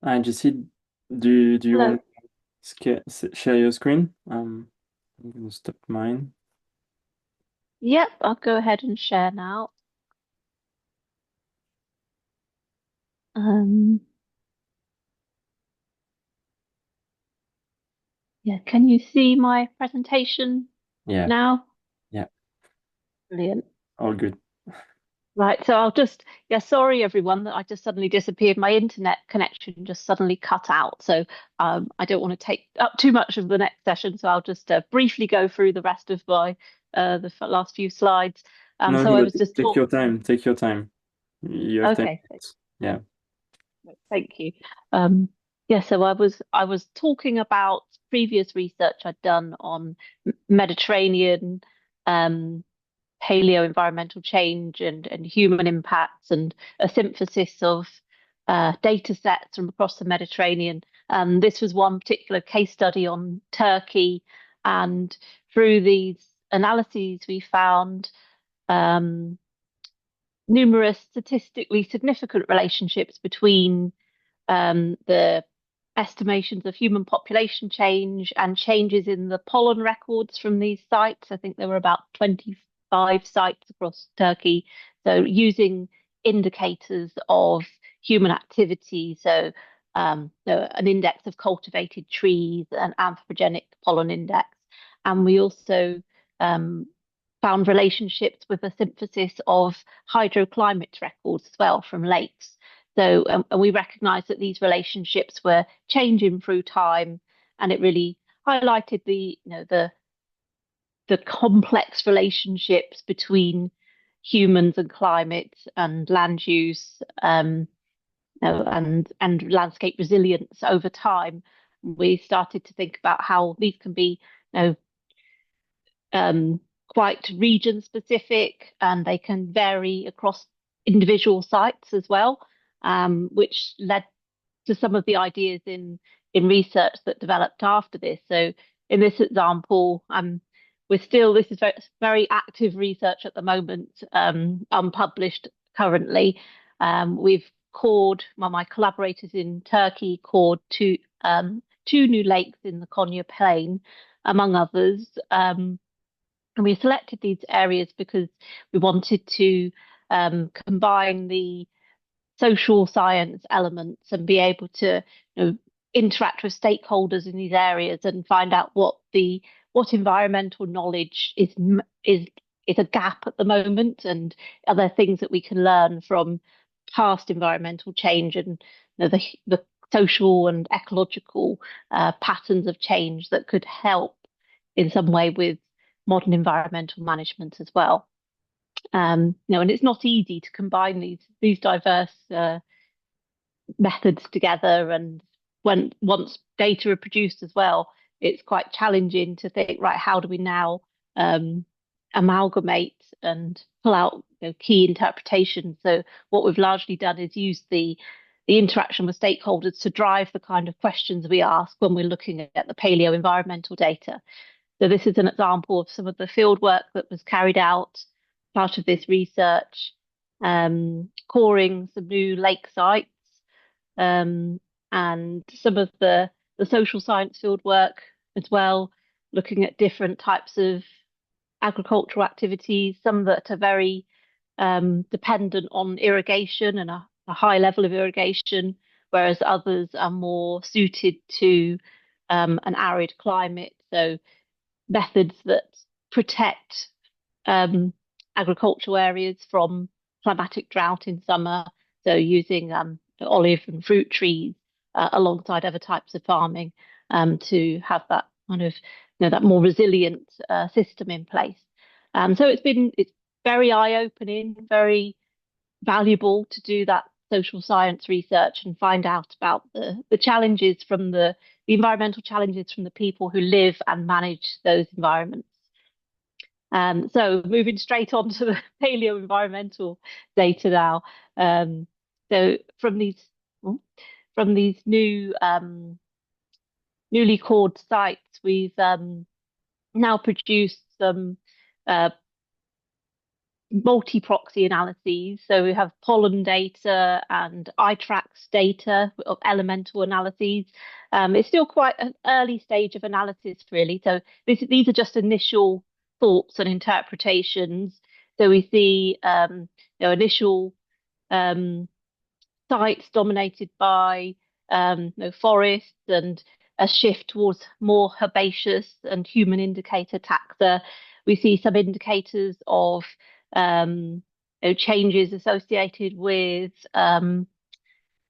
Hi, Jessie, do you Hello. want to share your screen? I'm gonna stop mine. Yep, I'll go ahead and share now. Yeah, can you see my presentation Yeah, now? yeah, Brilliant. all good. Right, so sorry everyone that I just suddenly disappeared. My internet connection just suddenly cut out. So I don't want to take up too much of the next session. So I'll just briefly go through the rest of my last few slides. No, So I no, was just take your talking. time. Take your time. You have 10 Okay, minutes. Yeah. thank you. So I was talking about previous research I'd done on Mediterranean paleo environmental change and human impacts, and a synthesis of data sets from across the Mediterranean. This was one particular case study on Turkey, and through these analyses, we found numerous statistically significant relationships between the estimations of human population change and changes in the pollen records from these sites. I think there were about 25 sites across Turkey. So using indicators of human activity, an index of cultivated trees, an anthropogenic pollen index. And we also found relationships with a synthesis of hydroclimate records as well from lakes. So, and we recognized that these relationships were changing through time, and it really highlighted the complex relationships between humans and climate and land use, and landscape resilience over time. We started to think about how these can be, you know, quite region specific, and they can vary across individual sites as well, which led to some of the ideas in research that developed after this. So in this example, this is very active research at the moment, unpublished currently. My collaborators in Turkey cored two new lakes in the Konya Plain, among others. And we selected these areas because we wanted to combine the social science elements and be able to, interact with stakeholders in these areas and find out what environmental knowledge is a gap at the moment, and are there things that we can learn from past environmental change, and the social and ecological patterns of change that could help in some way with modern environmental management as well. And it's not easy to combine these diverse methods together, and once data are produced as well, it's quite challenging to think, right, how do we now amalgamate and pull out key interpretations? So what we've largely done is use the interaction with stakeholders to drive the kind of questions we ask when we're looking at the paleo environmental data. So this is an example of some of the field work that was carried out, part of this research, coring some new lake sites, and some of the social science field work as well, looking at different types of agricultural activities, some that are very dependent on irrigation and a high level of irrigation, whereas others are more suited to an arid climate. So methods that protect agricultural areas from climatic drought in summer. So using olive and fruit trees alongside other types of farming to have that kind of that more resilient system in place. So it's very eye-opening, very valuable to do that social science research and find out about the challenges from the environmental challenges from the people who live and manage those environments. So moving straight on to the paleo environmental data now. So from these new newly cored sites, we've now produced some multi-proxy analyses. So we have pollen data and iTrax data of elemental analyses. It's still quite an early stage of analysis, really. So these are just initial thoughts and interpretations. So we see initial sites dominated by forests and a shift towards more herbaceous and human indicator taxa. We see some indicators of changes associated with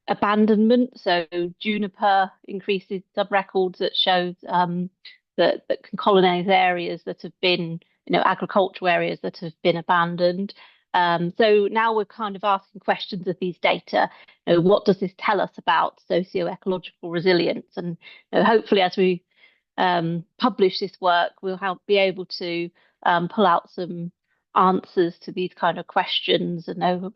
abandonment. So juniper increases some records that shows that can colonize areas that have been, agricultural areas that have been abandoned. So now we're kind of asking questions of these data. What does this tell us about socio-ecological resilience? And hopefully, as we publish this work, we'll be able to pull out some answers to these kind of questions, and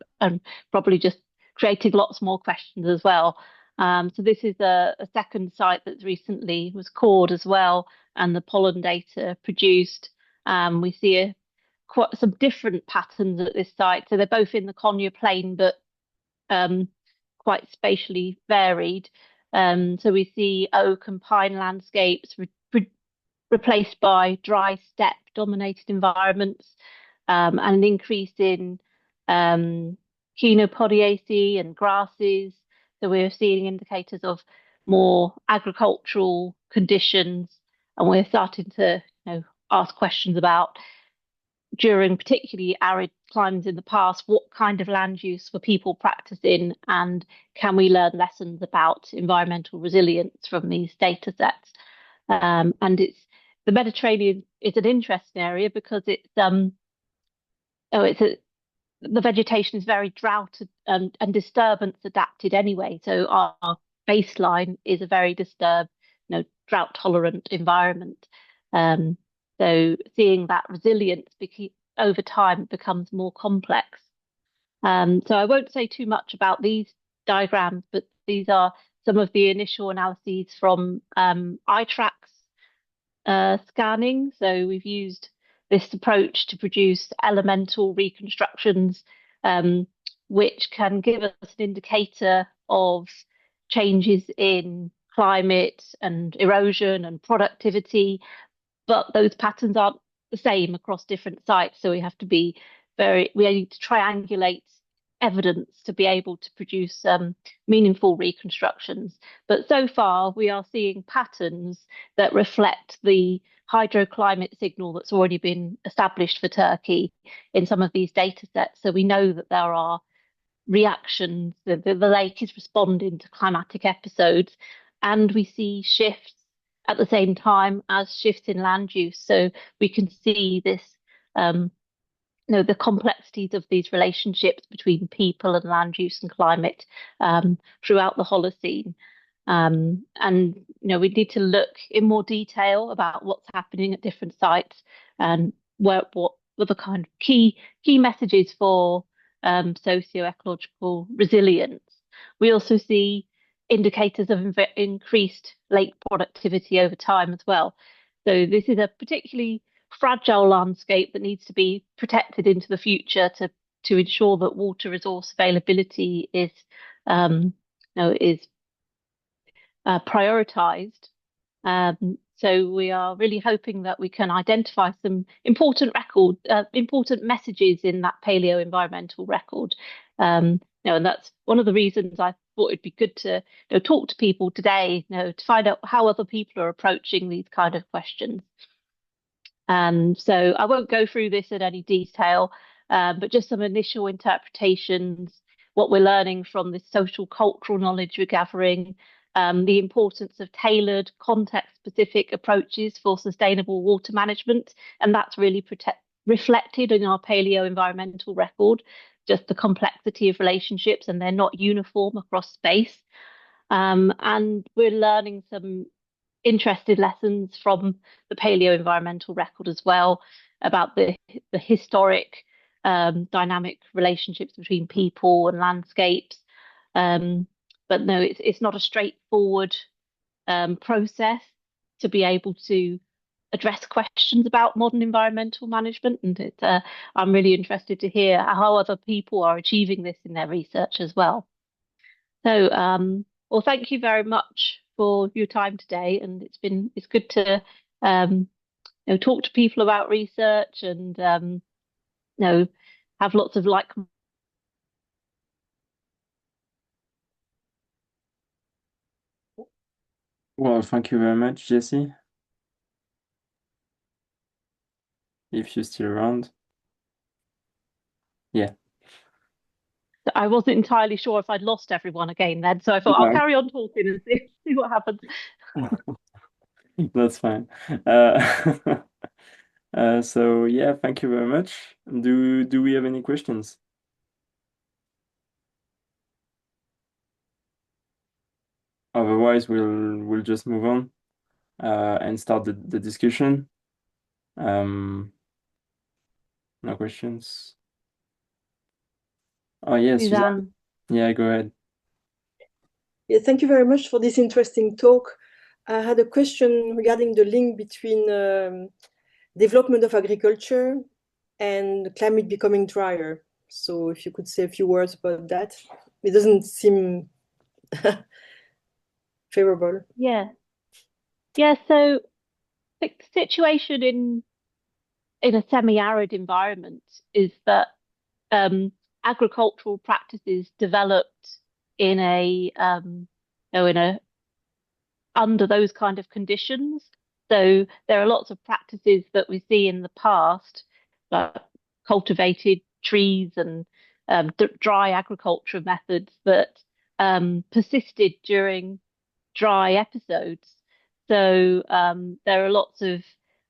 probably just created lots more questions as well. So this is a second site that recently was cored as well, and the pollen data produced. We see quite some different patterns at this site. So they're both in the Konya Plain, but quite spatially varied. So we see oak and pine landscapes replaced by dry steppe dominated environments, and an increase in chenopodiaceae and grasses. So we're seeing indicators of more agricultural conditions, and we're starting to ask questions about, during particularly arid climates in the past, what kind of land use were people practicing, and can we learn lessons about environmental resilience from these data sets? And the Mediterranean is an interesting area because the vegetation is very drought and disturbance adapted anyway. So our baseline is a very disturbed, drought tolerant environment. So seeing that resilience over time becomes more complex. So I won't say too much about these diagrams, but these are some of the initial analyses from iTrax scanning. So we've used this approach to produce elemental reconstructions, which can give us an indicator of changes in climate and erosion and productivity, but those patterns aren't the same across different sites. So we have to be we need to triangulate evidence to be able to produce meaningful reconstructions. But so far, we are seeing patterns that reflect the hydroclimate signal that's already been established for Turkey in some of these data sets. So we know that there are reactions, the lake is responding to climatic episodes, and we see shifts at the same time as shifts in land use. So we can see this the complexities of these relationships between people and land use and climate throughout the Holocene. And we need to look in more detail about what's happening at different sites and what were the kind of key messages for socio-ecological resilience. We also see indicators of increased lake productivity over time as well. So this is a particularly fragile landscape that needs to be protected into the future to ensure that water resource availability is prioritized. So we are really hoping that we can identify some important messages in that paleo environmental record. And that's one of the reasons I thought it'd be good to talk to people today, to find out how other people are approaching these kind of questions. So I won't go through this in any detail, but just some initial interpretations, what we're learning from this social cultural knowledge we're gathering, the importance of tailored context-specific approaches for sustainable water management, and that's really reflected in our paleo environmental record, just the complexity of relationships, and they're not uniform across space. And we're learning some interested lessons from the paleo environmental record as well about the historic dynamic relationships between people and landscapes. But no, it's not a straightforward process to be able to address questions about modern environmental management. And I'm really interested to hear how other people are achieving this in their research as well. So, well, thank you very much for your time today, and it's good to talk to people about research and have lots of like. Well, thank you very much, Jesse. If you're still around. Yeah. I wasn't entirely sure if I'd lost everyone again then, so I thought I'll carry on talking and see what happens. That's fine. So yeah, thank you very much. Do we have any questions? Otherwise, we'll just move on and start the discussion. No questions. Oh yes, Suzanne. Yeah, go ahead. Yeah, thank you very much for this interesting talk. I had a question regarding the link between development of agriculture and climate becoming drier. So if you could say a few words about that. It doesn't seem favorable. Yeah. So the situation in a semi-arid environment is that agricultural practices developed in a under those kind of conditions. So there are lots of practices that we see in the past, like cultivated trees and dry agriculture methods that persisted during dry episodes. So there are lots of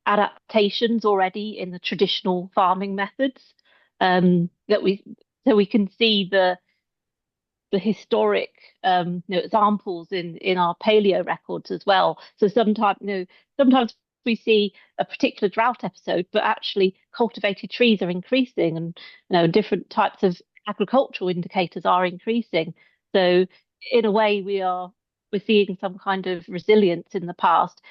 adaptations already in the traditional farming methods that we can see the historic examples in our paleo records as well. So sometimes we see a particular drought episode, but actually cultivated trees are increasing, and different types of agricultural indicators are increasing. So in a way, we're seeing some kind of resilience in the past,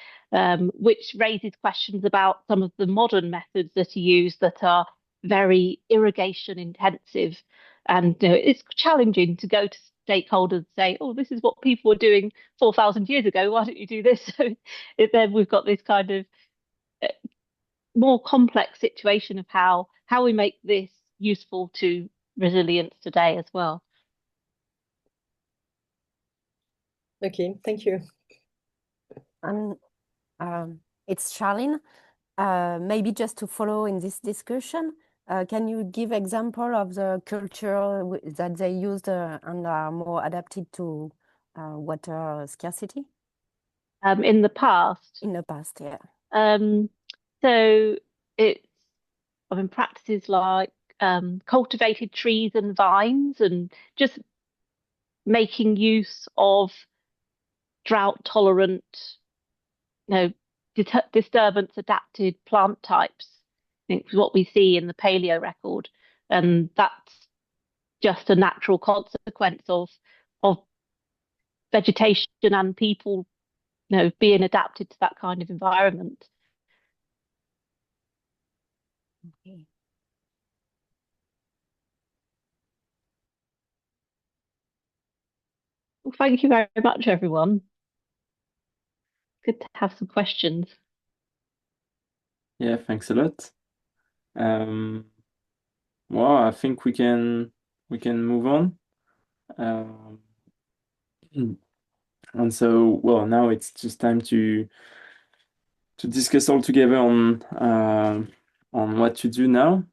which raises questions about some of the modern methods that are used that are very irrigation intensive. And it's challenging to go to stakeholders and say, "Oh, this is what people were doing 4,000 years ago. Why don't you do this?" So then we've got this kind of more complex situation of how we make this useful to resilience today as well. Okay, thank you. It's Charlene. Maybe just to follow in this discussion, can you give example of the culture that they used and are more adapted to water scarcity? In the past? In the past, yeah. So it's, practices like cultivated trees and vines and just making use of drought tolerant, disturbance adapted plant types. I think is what we see in the paleo record, and that's just a natural consequence of vegetation and people, being adapted to that kind of environment. Okay. Well, thank you very much, everyone. Good to have some questions. Yeah, thanks a lot. Well, I think we can move on. And so, well, now it's just time to discuss all together on what to do now.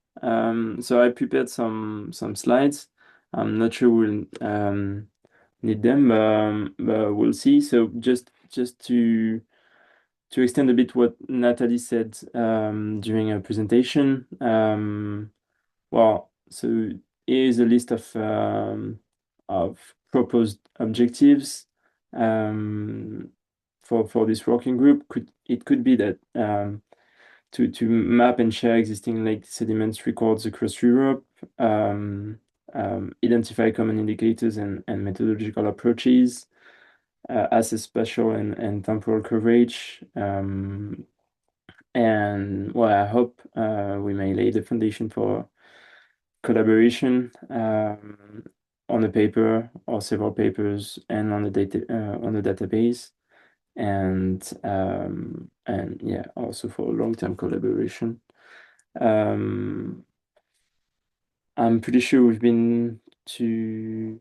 So I prepared some slides. I'm not sure we'll need them, but we'll see. So just to extend a bit what Natalie said during her presentation. Well, so here is a list of proposed objectives for this working group. It could be that to map and share existing lake sediments records across Europe, identify common indicators and methodological approaches, assess spatial and temporal coverage, And well, I hope we may lay the foundation for collaboration on a paper or several papers and on the data on the database, and yeah, also for long-term collaboration. I'm pretty sure we've been to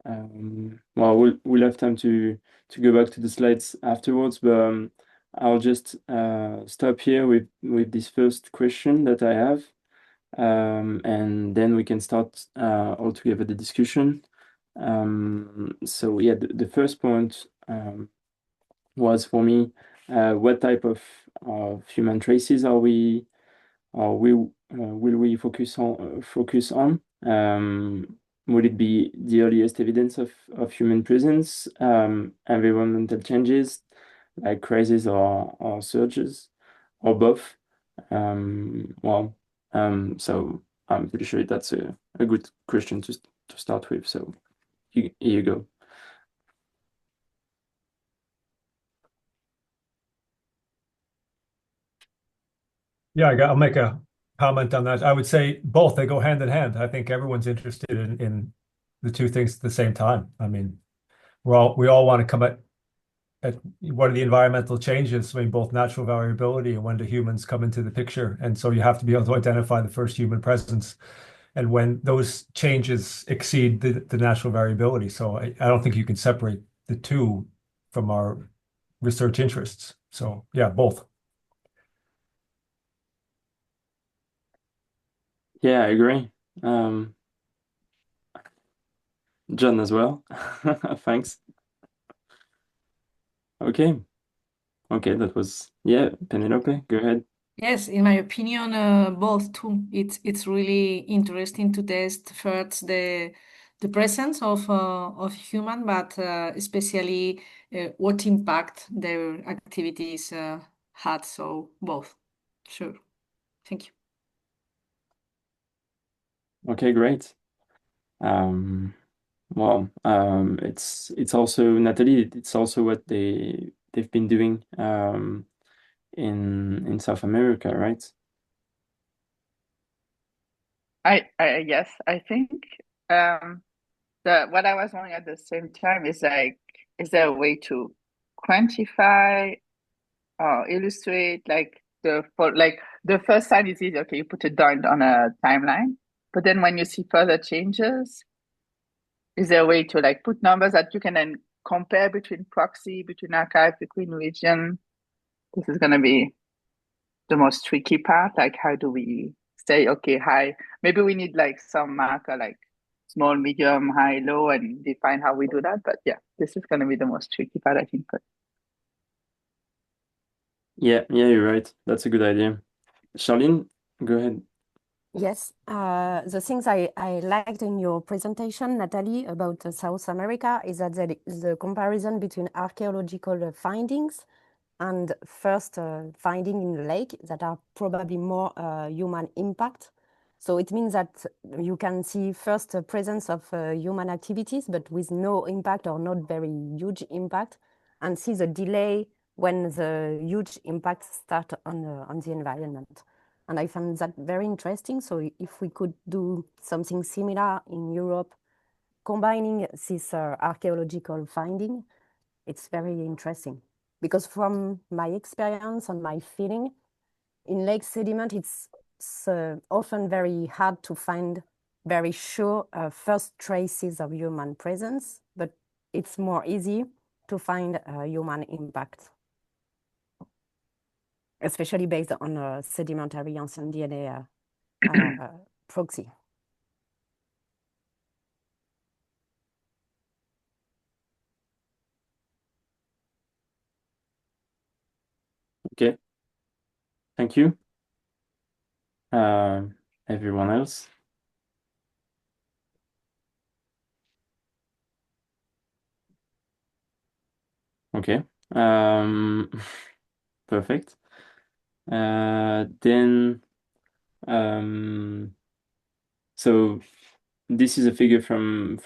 well, we'll have time to go back to the slides afterwards, but I'll just stop here with this first question that I have, and then we can start all together the discussion. So yeah, the first point was for me, what type of human traces are we, or will we focus on? Would it be the earliest evidence of human presence, environmental changes like crises or surges, or both? So I'm pretty sure that's a good question to start with. So here you go. Yeah, I'll make a comment on that. I would say both, they go hand in hand. I think everyone's interested in the two things at the same time. I mean, we all want to come at what are the environmental changes, I mean, both natural variability and when do humans come into the picture. And so you have to be able to identify the first human presence and when those changes exceed the natural variability. So I don't think you can separate the two from our research interests. So yeah, both. Yeah, I agree. John as well. Thanks. Okay. Okay, that was, yeah, Penelope, go ahead. Yes, in my opinion, both too. It's really interesting to test first the presence of human, but especially what impact their activities had. So both, sure. Thank you. Okay, great. Well, it's also Natalie. It's also what they've been doing in South America, right? I yes, I think what I was wondering at the same time is like, is there a way to quantify or illustrate like the first sign is easy, okay, you put it down on a timeline, but then when you see further changes, is there a way to like put numbers that you can then compare between proxy, between archive, between region? This is gonna be the most tricky part. Like, how do we say, okay, high? Maybe we need like some marker, like small, medium, high, low, and define how we do that. But yeah, this is gonna be the most tricky part, I think. But Yeah, you're right. That's a good idea. Charlene, go ahead. Yes, the things I liked in your presentation, Natalie, about South America is that the comparison between archaeological findings and first finding in the lake that are probably more human impact. So it means that you can see first presence of human activities, but with no impact or not very huge impact, and see the delay when the huge impacts start on the environment. And I found that very interesting. So if we could do something similar in Europe, combining this archaeological finding, it's very interesting. Because from my experience and my feeling, in lake sediment, it's often very hard to find very sure first traces of human presence, but it's more easy to find human impact, especially based on sedimentary ancient DNA proxy. Okay. Thank you. Everyone else? Okay. Perfect. Then, so this is a figure from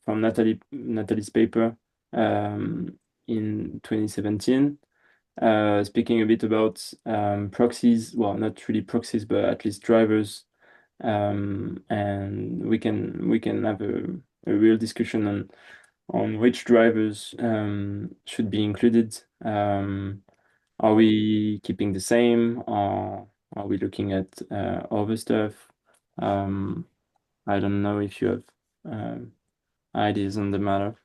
Natalie's paper in 2017. speaking a bit about proxies. Well, not really proxies, but at least drivers. And we can have a real discussion on which drivers should be included. Are we keeping the same, or are we looking at other stuff? I don't know if you have ideas on the matter.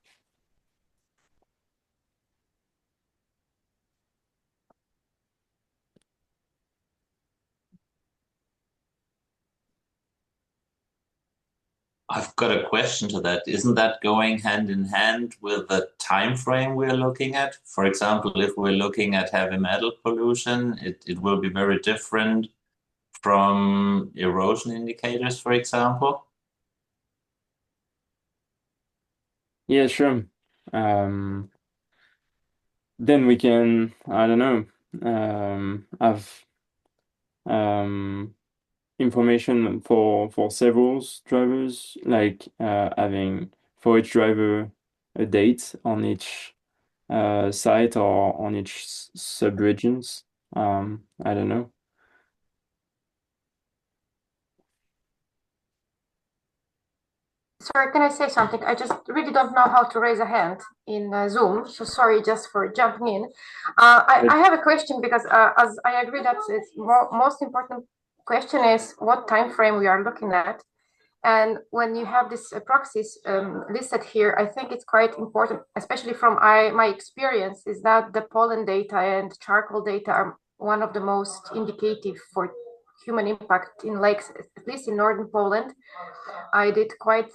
I've got a question to that. Isn't that going hand in hand with the time frame we're looking at? For example, if we're looking at heavy metal pollution, it will be very different from erosion indicators, for example. Yeah, sure. Then we can, I don't know, have information for several drivers, like having for each driver a date on each site or on each sub-regions. I don't know. Sorry, can I say something? I just really don't know how to raise a hand in Zoom, so sorry just for jumping in. I have a question because as I agree that it's most important question is what time frame we are looking at. And when you have this proxies listed here, I think it's quite important, especially from my experience, is that the pollen data and charcoal data are one of the most indicative for human impact in lakes, at least in northern Poland. I did quite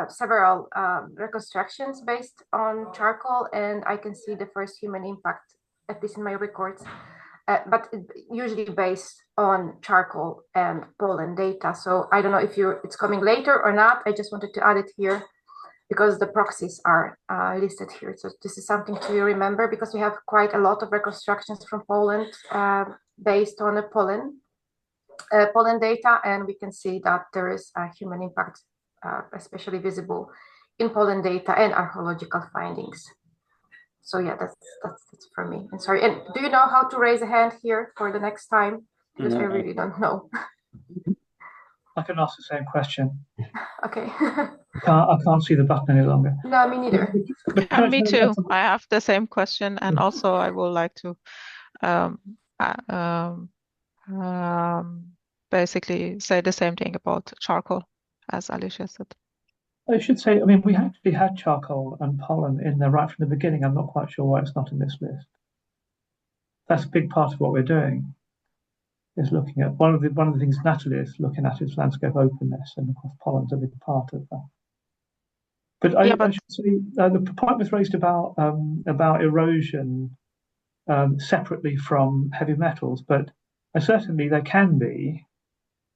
several reconstructions based on charcoal, and I can see the first human impact, at least in my records, but usually based on charcoal and pollen data. So I don't know if it's coming later or not. I just wanted to add it here because the proxies are listed here. So this is something to remember because we have quite a lot of reconstructions from Poland based on the pollen data, and we can see that there is a human impact, especially visible in pollen data and archaeological findings. So yeah, that's for me. And sorry, and do you know how to raise a hand here for the next time? Because I really don't know. I can ask the same question. Okay. I can't see the button any longer. No, me neither. Me too. I have the same question, and also I would like to basically say the same thing about charcoal, as Alicia said. I should say, I mean, we actually had charcoal and pollen in there right from the beginning. I'm not quite sure why it's not in this list. That's a big part of what we're doing, is looking at one of the things Natalie is looking at is landscape openness, and of course pollen's a big part of that. But I should say the point was raised about erosion separately from heavy metals, but certainly there can be.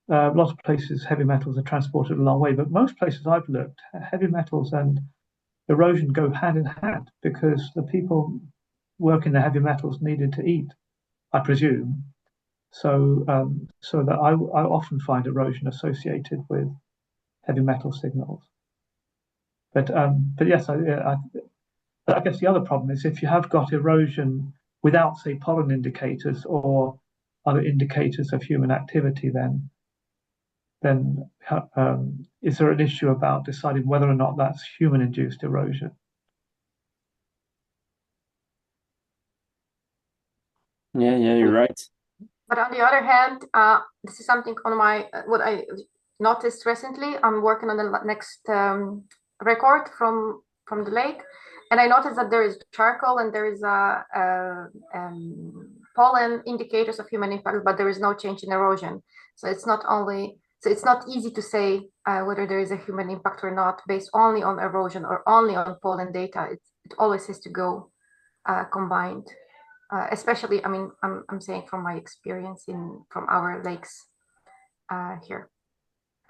A lot of places heavy metals are transported a long way, but most places I've looked, heavy metals and erosion go hand in hand because the people working the heavy metals needed to eat, I presume. So that I often find erosion associated with heavy metal signals. But yes, I guess the other problem is if you have got erosion without, say, pollen indicators or other indicators of human activity, then is there an issue about deciding whether or not that's human-induced erosion? Yeah, you're right. But on the other hand, this is something on what I noticed recently. I'm working on the next record from the lake, and I noticed that there is charcoal and there is pollen indicators of human impact, but there is no change in erosion. So it's not easy to say whether there is a human impact or not based only on erosion or only on pollen data. It always has to go combined. Especially, I mean, I'm saying from my experience from our lakes here.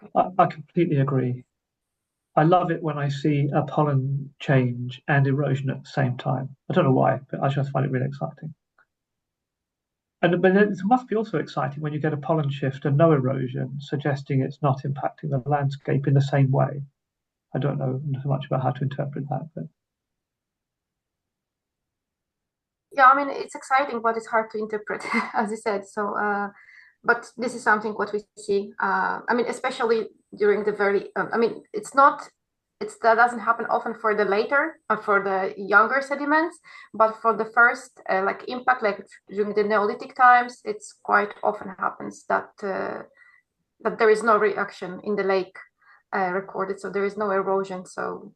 Okay. I completely agree. I love it when I see a pollen change and erosion at the same time. I don't know why, but I just find it really exciting. But it must be also exciting when you get a pollen shift and no erosion, suggesting it's not impacting the landscape in the same way. I don't know so much about how to interpret that, but yeah, I mean, it's exciting, but it's hard to interpret, as you said. So, but this is something what we see. I mean, especially during the very, I mean, that doesn't happen often for the later, for the younger sediments, but for the first, like impact, like during the Neolithic times, it's quite often happens that that there is no reaction in the lake recorded, so there is no erosion. So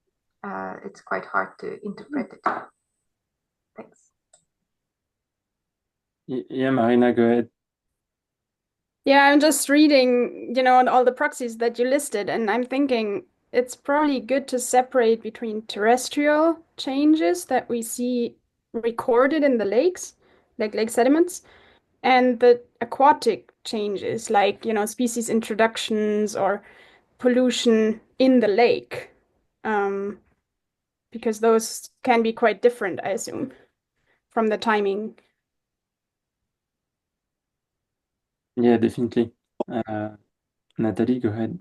it's quite hard to interpret it. Thanks. Yeah, Marina, go ahead. Yeah, I'm just reading, all the proxies that you listed, and I'm thinking it's probably good to separate between terrestrial changes that we see recorded in the lakes, like lake sediments, and the aquatic changes, like, species introductions or pollution in the lake. Because those can be quite different, I assume, from the timing. Yeah, definitely. Natalie, go ahead.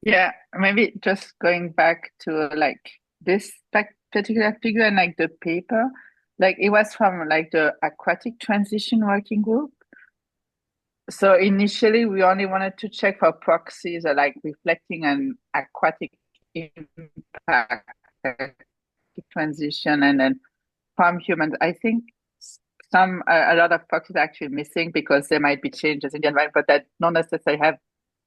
Yeah, maybe just going back to like this particular figure and like the paper, like it was from like the aquatic transition working group. So initially we only wanted to check for proxies or like reflecting an aquatic impact transition and then from humans. I think a lot of proxies are actually missing because there might be changes in the environment, but that don't necessarily have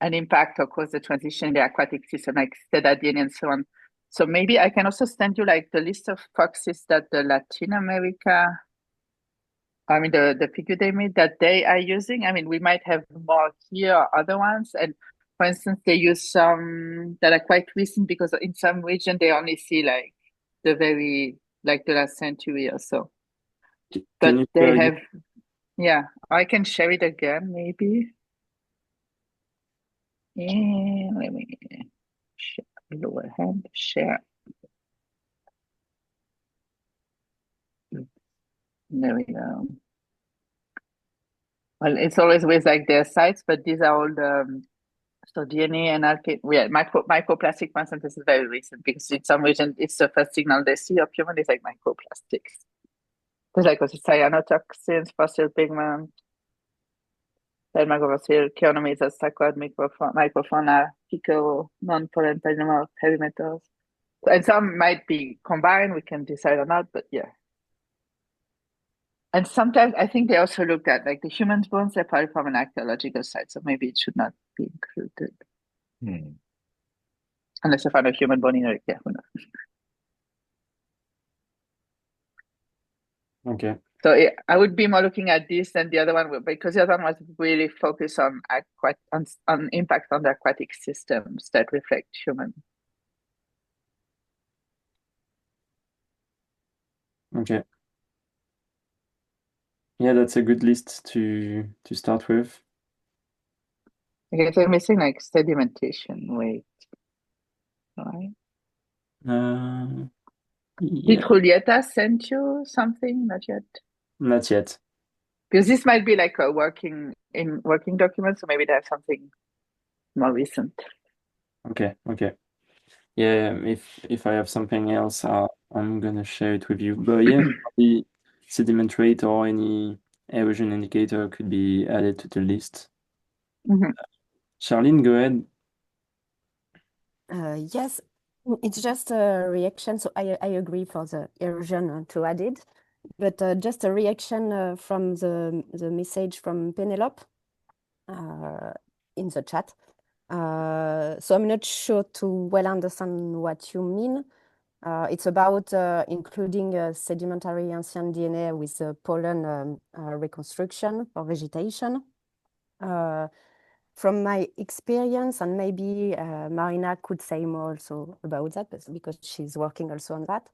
an impact or cause the transition in the aquatic system, like cedar DNA and so on. So maybe I can also send you like the list of proxies that the Latin America, the figure they made that they are using. I mean, we might have more here or other ones. And for instance, they use some that are quite recent because in some region they only see like the last century or so. But they have, yeah, I can share it again, maybe. Yeah, let me share, lower hand, share. There we go. Well, it's always with like their sites, but these are all the so DNA and microplastic, for instance, this is very recent because in some region it's the first signal they see of human is like microplastics. There's like also cyanotoxins, fossil pigment, microfossil, chianometers, sacred microfauna, fecal, non-pollen animal, heavy metals. And some might be combined, we can decide or not, but yeah. And sometimes I think they also looked at like the human bones, they're probably from an archaeological site, so maybe it should not be included. Unless I find a human bone in it, yeah, who knows? Okay. So I would be more looking at this than the other one because the other one was really focused on impact on the aquatic systems that reflect human. Okay. Yeah, that's a good list to start with. Okay, so I'm missing like sedimentation. Wait. Right. Did Yeah, Julieta send you something? Not yet. not yet. Because this might be like a working document, so maybe they have something more recent. Okay. Yeah, if I have something else, I'm gonna share it with you. But yeah, the sediment rate or any erosion indicator could be added to the list. Charlene, go ahead. Yes, it's just a reaction. So I agree for the erosion to add it, but just a reaction from the message from Penelope in the chat. So I'm not sure to well understand what you mean. It's about including sedimentary ancient DNA with pollen reconstruction for vegetation. From my experience, and maybe Marina could say more also about that, because she's working also on that.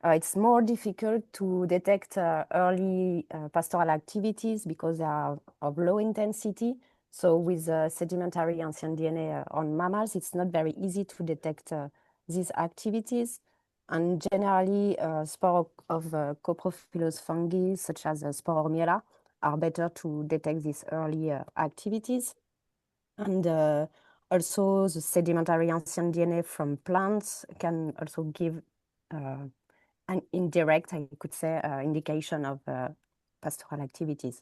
It's more difficult to detect early pastoral activities because they are of low intensity. So with sedimentary ancient DNA on mammals, it's not very easy to detect these activities. And generally, spores of coprophilous fungi, such as Sporomiella, are better to detect these early activities. And also the sedimentary ancient DNA from plants can also give an indirect, I could say, indication of pastoral activities.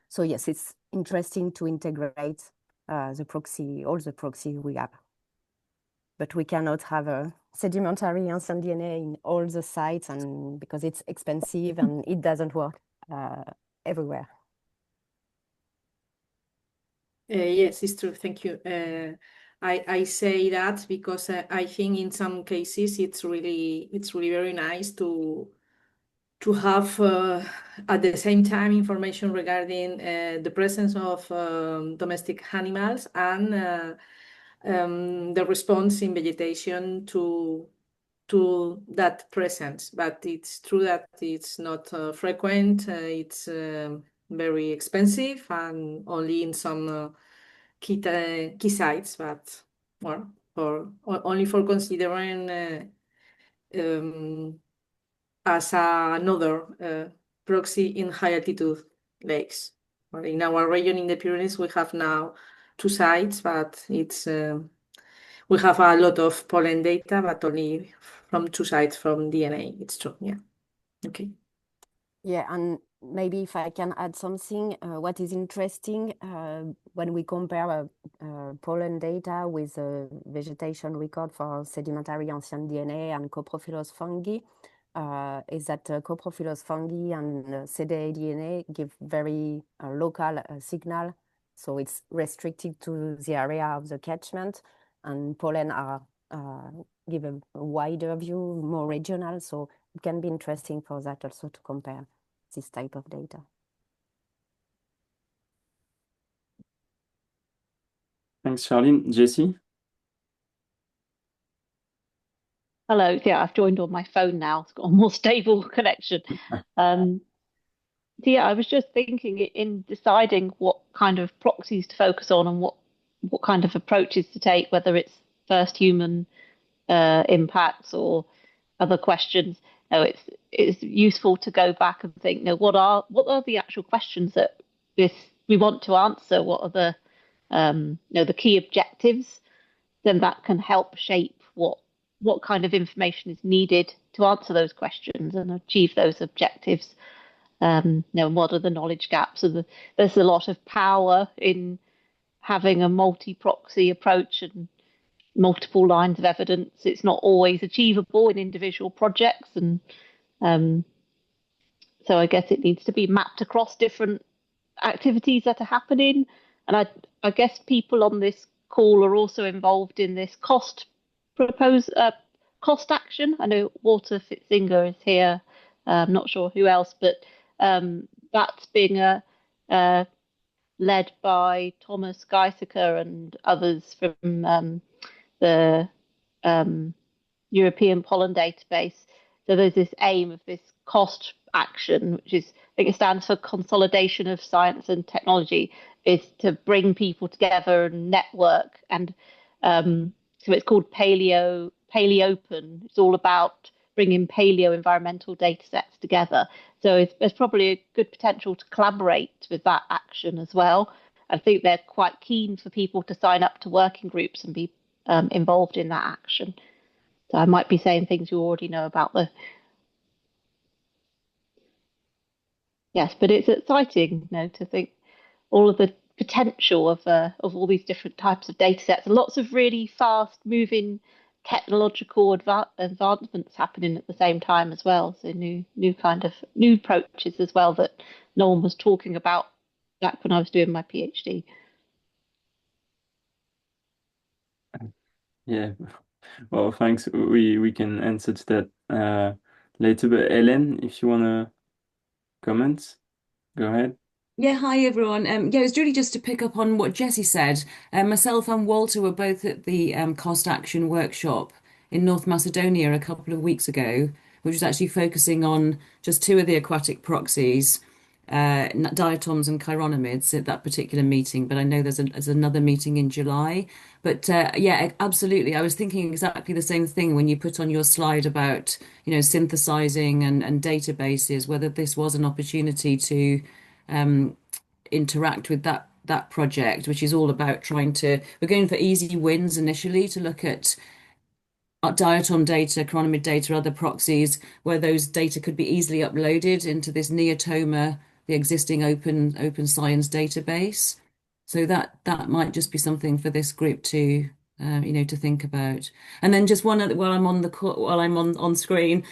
So yes, it's interesting to integrate the proxy, all the proxies we have. But we cannot have a sedimentary ancient DNA in all the sites, and because it's expensive and it doesn't work everywhere. Yes, it's true. Thank you. I say that because I think in some cases it's really very nice to have at the same time information regarding the presence of domestic animals and the response in vegetation to that presence. But it's true that it's not frequent. It's very expensive and only in some key sites, but well, only for considering as another proxy in high altitude lakes. Well, in our region in the Pyrenees, we have now 2 sites, but it's we have a lot of pollen data, but only from 2 sites from DNA. It's true. Yeah. Okay. Yeah, and maybe if I can add something, what is interesting when we compare pollen data with vegetation record for sedimentary ancient DNA and coprophilous fungi, is that coprophilous fungi and cDNA give very local signal. So it's restricted to the area of the catchment, and pollen are give a wider view, more regional. So it can be interesting for that also to compare this type of data. Thanks, Charlene. Jessie? Hello, yeah, I've joined on my phone now. It's got a more stable connection. So yeah, I was just thinking in deciding what kind of proxies to focus on and what kind of approaches to take, whether it's first human impacts or other questions. No, it's useful to go back and think, what are the actual questions that we want to answer? What are the the key objectives? Then that can help shape what kind of information is needed to answer those questions and achieve those objectives. What are the knowledge gaps? There's a lot of power in having a multi-proxy approach and multiple lines of evidence. It's not always achievable in individual projects, and so I guess it needs to be mapped across different activities that are happening. And I guess people on this call are also involved in this cost action. I know Walter Fitzinger is here. I'm not sure who else, but that's being led by Thomas Geisiker and others from the European Pollen Database. So there's this aim of this cost action, which is, I think it stands for Consolidation of Science and Technology, is to bring people together and network. And so it's called Paleopen. It's all about bringing paleo environmental data sets together. So there's probably a good potential to collaborate with that action as well. I think they're quite keen for people to sign up to working groups and be involved in that action. So I might be saying things you already know about yes, but it's exciting, to think all of the potential of all these different types of data sets and lots of really fast moving technological advancements happening at the same time as well. So new approaches as well that no one was talking about back when I was doing my PhD. Yeah, well, thanks. We can answer to that later. But Hélène, if you want to comment, go ahead. Yeah, hi everyone. Yeah, it's really just to pick up on what Jessie said. Myself and Walter were both at the Cost Action workshop in North Macedonia a couple of weeks ago, which was actually focusing on just 2 of the aquatic proxies, diatoms and chironomids at that particular meeting. But I know there's another meeting in July. But yeah, absolutely. I was thinking exactly the same thing when you put on your slide about, synthesizing and databases, whether this was an opportunity to interact with that project, which is all about we're going for easy wins initially to look at diatom data, chironomid data, other proxies, where those data could be easily uploaded into this Neotoma, the existing open science database. So that might just be something for this group to to think about. And then just one other, while I'm on screen,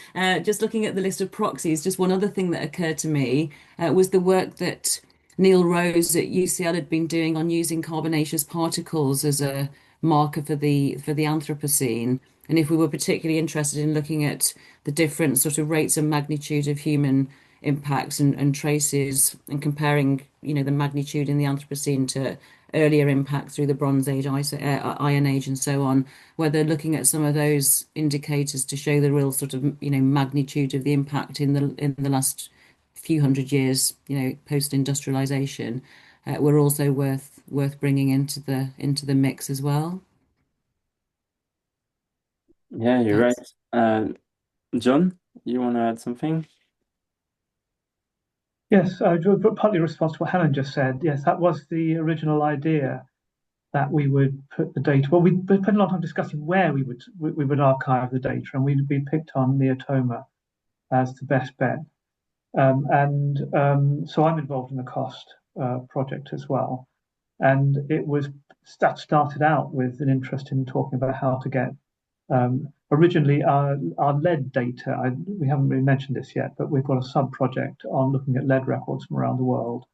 just looking at the list of proxies, just one other thing that occurred to me was the work that Neil Rose at UCL had been doing on using carbonaceous particles as a marker for the Anthropocene. And if we were particularly interested in looking at the different sort of rates and magnitude of human impacts and traces and comparing, the magnitude in the Anthropocene to earlier impact through the Bronze Age, Iron Age, and so on, whether looking at some of those indicators to show the real sort of, magnitude of the impact in the last few hundred years, post-industrialization, were also worth bringing into the mix as well. Yeah, you're right. John, you want to add something? Yes, partly in response to what Helen just said. Yes, that was the original idea, that we would put the data. Well, we spent a lot of time discussing where we would archive the data, and we picked on Neotoma as the best bet. So I'm involved in the COST project as well, and that started out with an interest in talking about how to get originally our lead data. We haven't really mentioned this yet, but we've got a sub project on looking at lead records from around the world,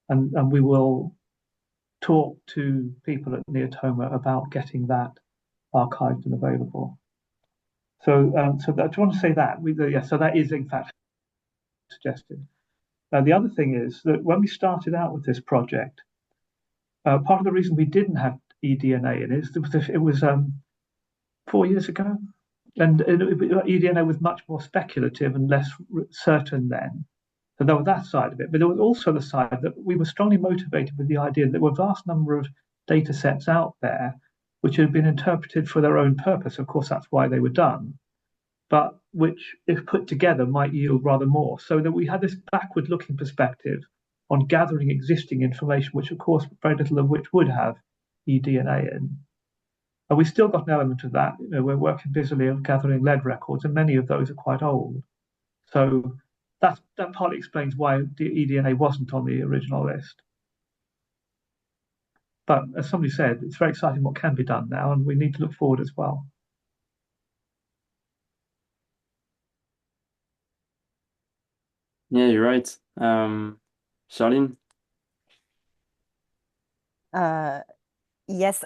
and we will talk to people at Neotoma about getting that archived and available. So I just want to say that so that is in fact suggested. The other thing is that when we started out with this project, part of the reason we didn't have eDNA in it was 4 years ago, and eDNA was much more speculative and less certain then. So there was that side of it, but there was also the side that we were strongly motivated with the idea that there were a vast number of data sets out there which had been interpreted for their own purpose. Of course, that's why they were done, but which, if put together, might yield rather more. So that we had this backward-looking perspective on gathering existing information, which, of course, very little of which would have eDNA in. And we still got an element of that. We're working busily on gathering lead records, and many of those are quite old. So that partly explains why the eDNA wasn't on the original list. But as somebody said, it's very exciting what can be done now, and we need to look forward as well. Yeah, you're right. Charlene? Yes,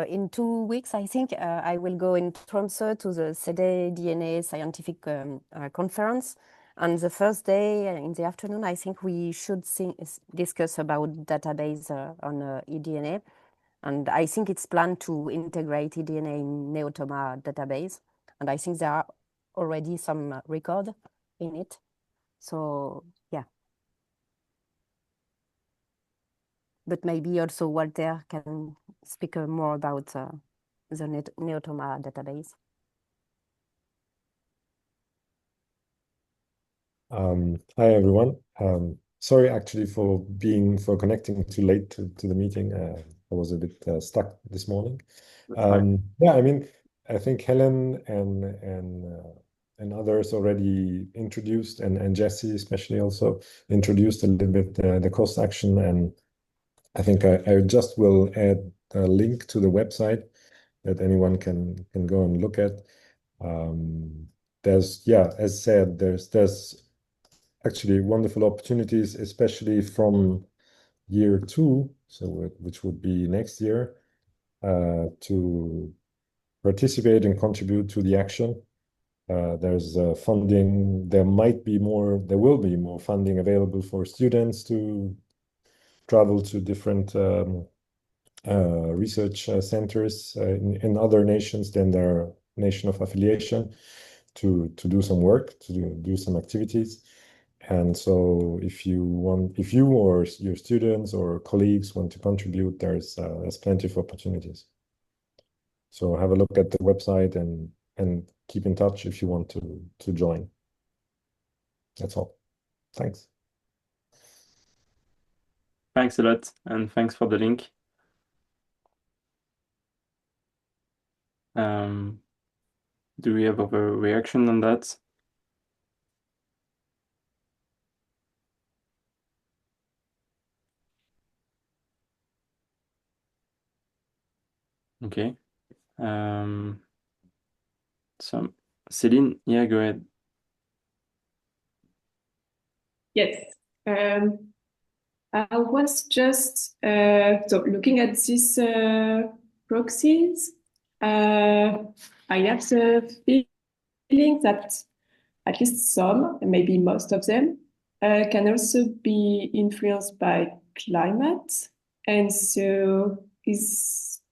in 2 weeks, I think, I will go in Tromsø to the cdDNA scientific conference. And the first day in the afternoon, I think we should discuss about database on eDNA. And I think it's planned to integrate eDNA in Neotoma database. And I think there are already some record in it. So, yeah. But maybe also Walter can speak more about the Neotoma database. Hi everyone. Sorry actually for connecting too late to the meeting. I was a bit stuck this morning. Yeah, I mean, I think Helen and others already introduced, and Jesse especially also introduced a little bit the cost action, and I think I just will add a link to the website that anyone can go and look at. As said, there's actually wonderful opportunities, especially from year 2, which would be next year, to participate and contribute to the action. There's funding. There will be more funding available for students to travel to different research centers in other nations than their nation of affiliation to do some work, to do some activities. And so if you or your students or colleagues want to contribute, there's plenty of opportunities. So have a look at the website and keep in touch if you want to join. That's all. Thanks. Thanks a lot, and thanks for the link. Do we have a reaction on that? Okay. So Céline, yeah, go ahead. Yes. I was just so looking at these proxies. I have the feeling that at least some, and maybe most of them, can also be influenced by climate. And so,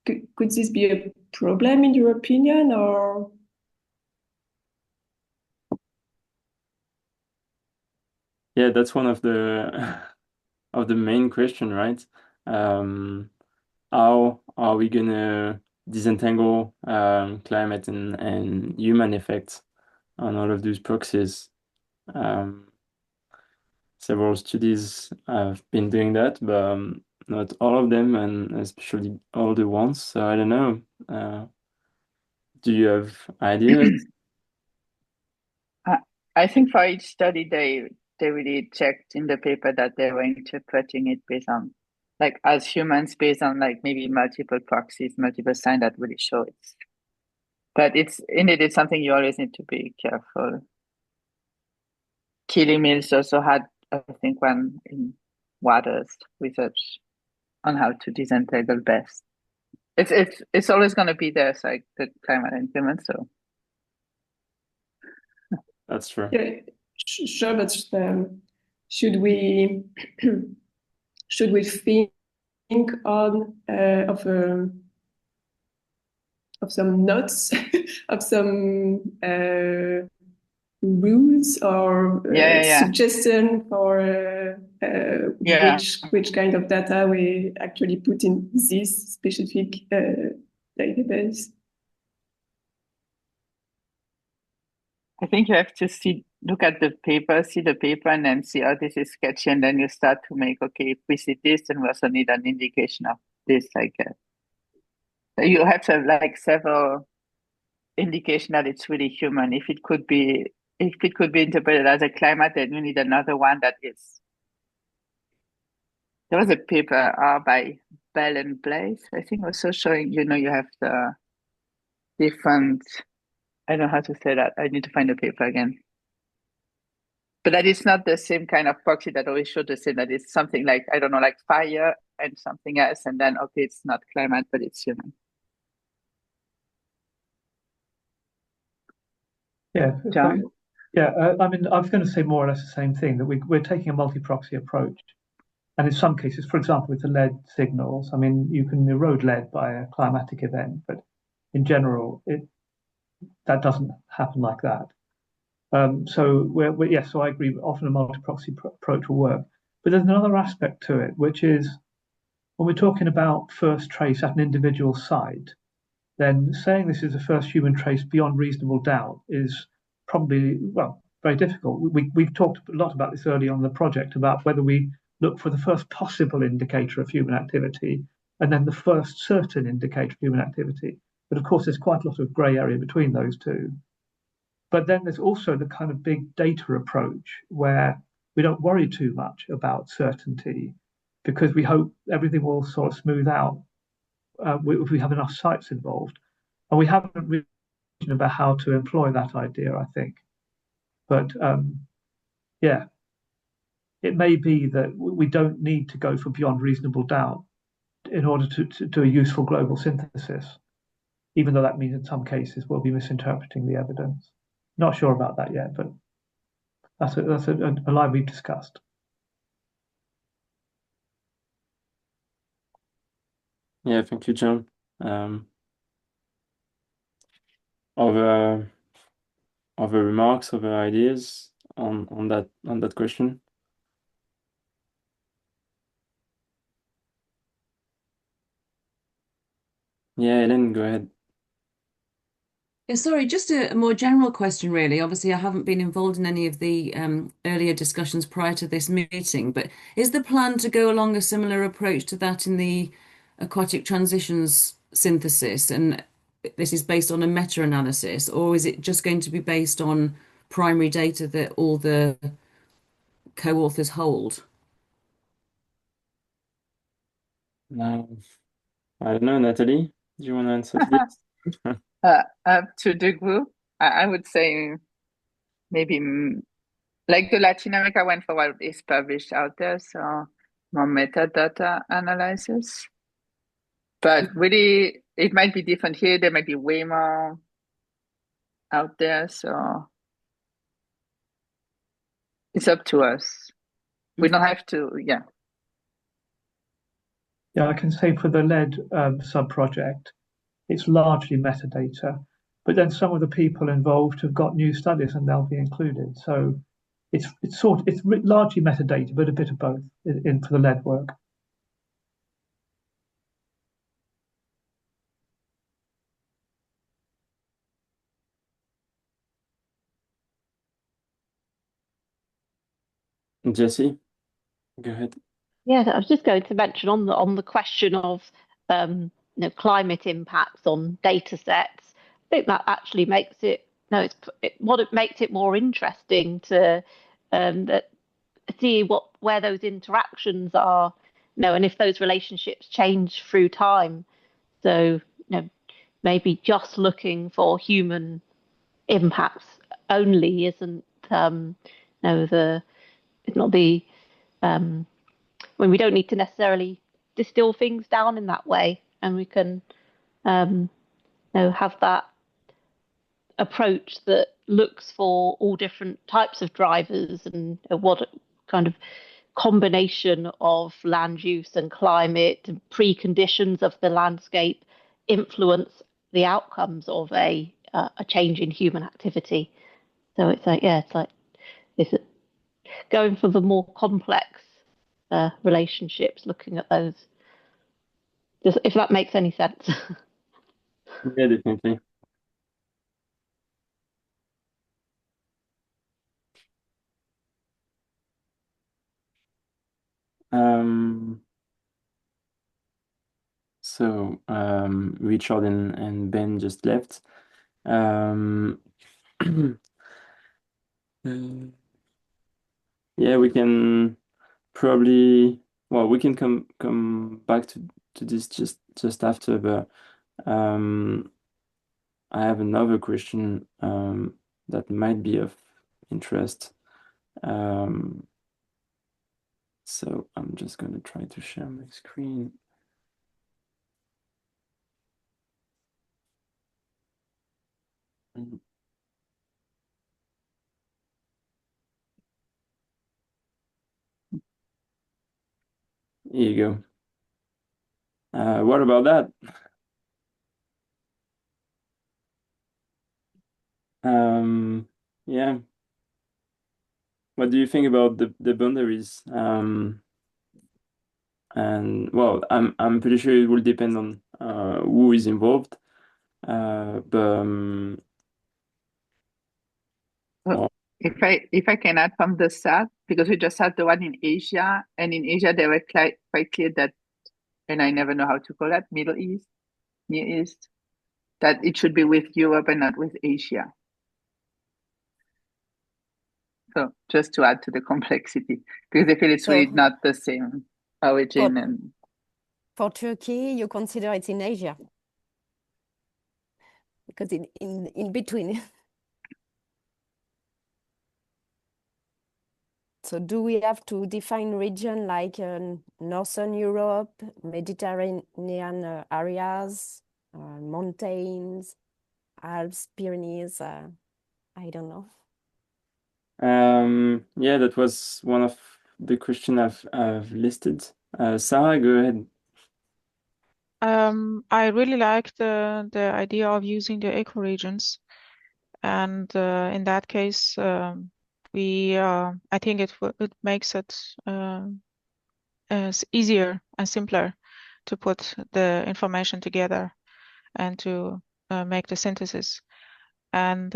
could this be a problem in your opinion, or? Yeah, that's one of the of the main question, right? How are we gonna disentangle climate and human effects on all of those proxies? Several studies have been doing that, but not all of them, and especially all the ones. So I don't know. Do you have ideas? I think for each study, they really checked in the paper that they were interpreting it based on, like as humans, based on like maybe multiple proxies, multiple signs that really show it. But it's something you always need to be careful. Keely Mills also had, I think, one in waters research on how to disentangle best. It's always going to be there, it's like the climate and human. So That's true. Yeah, sure, but should we should we think on of some notes of some rules or Yeah. suggestion for Yeah. which kind of data we actually put in this specific database? I think you have to look at the paper, see the paper, and then see, oh, this is sketchy, and then you start to make, okay, if we see this, then we also need an indication of this. You have to have like several indication that it's really human. If it could be interpreted as a climate, then you need another one that is. There was a paper by Bell and Blaze, I think, also showing, you have the different. I don't know how to say that. I need to find the paper again. But that is not the same kind of proxy that always show the same. That is something like, I don't know, like fire and something else, and then okay, it's not climate, but it's human. Yeah. John? I mean, I was going to say more or less the same thing, that we're taking a multi-proxy approach. And in some cases, for example, with the lead signals, I mean, you can erode lead by a climatic event, but in general, that doesn't happen like that. So so I agree. Often a multi-proxy approach will work, but there's another aspect to it, which is when we're talking about first trace at an individual site, then saying this is the first human trace beyond reasonable doubt is probably, well, very difficult. We've talked a lot about this early on in the project, about whether we look for the first possible indicator of human activity and then the first certain indicator of human activity. But of course, there's quite a lot of grey area between those two. But then there's also the kind of big data approach where we don't worry too much about certainty because we hope everything will sort of smooth out if we have enough sites involved. And we haven't really about how to employ that idea, I think. But yeah, it may be that we don't need to go for beyond reasonable doubt in order to do a useful global synthesis, even though that means in some cases we'll be misinterpreting the evidence. Not sure about that yet, but that's a line we've discussed. Yeah, thank you, John. Other remarks, other ideas on that question? Yeah, Ellen, go ahead. Yeah, sorry, just a more general question, really. Obviously, I haven't been involved in any of the earlier discussions prior to this meeting, but is the plan to go along a similar approach to that in the aquatic transitions synthesis? And this is based on a meta-analysis, or is it just going to be based on primary data that all the co-authors hold? Now, I don't know, Natalie, do you want to answer to this? Up to the group, I would say maybe like the Latin America one for what is published out there, so more metadata analysis. But really, it might be different here. There might be way more out there, so it's up to us. We don't have to, yeah. Yeah, I can say for the lead sub-project, it's largely metadata, but then some of the people involved have got new studies and they'll be included. So it's largely metadata, but a bit of both in for the lead work. Jesse, go ahead. Yeah, I was just going to mention on the question of climate impacts on data sets. I think that actually makes it what it makes it more interesting to see where those interactions are, and if those relationships change through time. So maybe just looking for human impacts only isn't it's not the when we don't need to necessarily distill things down in that way, and we can have that approach that looks for all different types of drivers and what kind of combination of land use and climate and preconditions of the landscape influence the outcomes of a change in human activity. So it's going for the more complex relationships, looking at those. Just if that makes any sense. Yeah, definitely. So Richard and Ben just left. Yeah, we can probably, well, we can come back to this just after, but I have another question that might be of interest. So I'm just going to try to share my screen. Here you go. What about that? Yeah. What do you think about the boundaries? And well, I'm pretty sure it will depend on who is involved. But well, If I can add from the start, because we just had the one in Asia, and in Asia they were quite clear that, and I never know how to call that, Middle East, Near East, that it should be with Europe and not with Asia. So just to add to the complexity, because they feel it's really not the same origin. And for Turkey, you consider it's in Asia, because in between. So do we have to define region like Northern Europe, Mediterranean areas, mountains, Alps, Pyrenees? I don't know. Yeah, that was one of the questions I've listed. Sarah, go ahead. I really like the idea of using the ecoregions, and in that case, I think it makes it easier and simpler to put the information together and to make the synthesis. And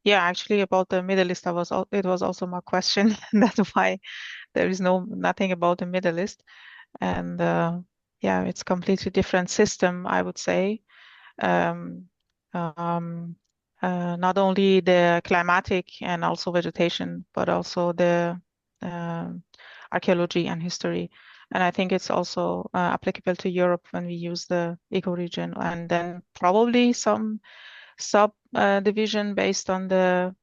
yeah, actually about the Middle East, it was also my question. That's why there is nothing about the Middle East. And yeah, it's completely different system, I would say. um, not only the climatic and also vegetation, but also the archaeology and history. And I think it's also applicable to Europe when we use the ecoregion, and then probably some subdivision based on the,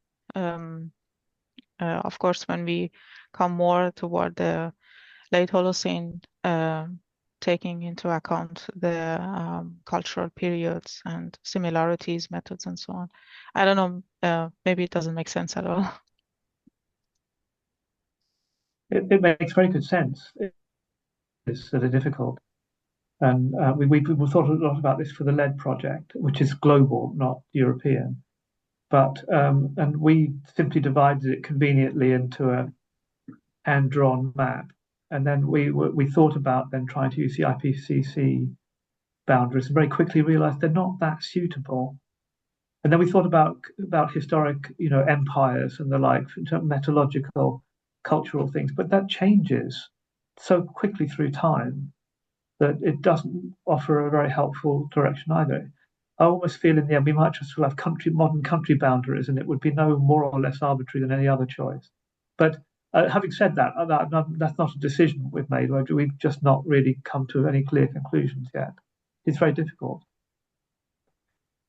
of course, when we come more toward the late Holocene, taking into account the cultural periods and similarities, methods, and so on. I don't know, maybe it doesn't make sense at all. It makes very good sense. It's sort of difficult. And we thought a lot about this for the lead project, which is global, not European. But and we simply divided it conveniently into a hand-drawn map. And then we thought about then trying to use the IPCC boundaries and very quickly realized they're not that suitable. And then we thought about historic, empires and the like, in terms of metallurgical, cultural things, but that changes so quickly through time that it doesn't offer a very helpful direction either. I almost feel in the end we might just have modern country boundaries, and it would be no more or less arbitrary than any other choice. But having said that, that's not a decision we've made. We've just not really come to any clear conclusions yet. It's very difficult.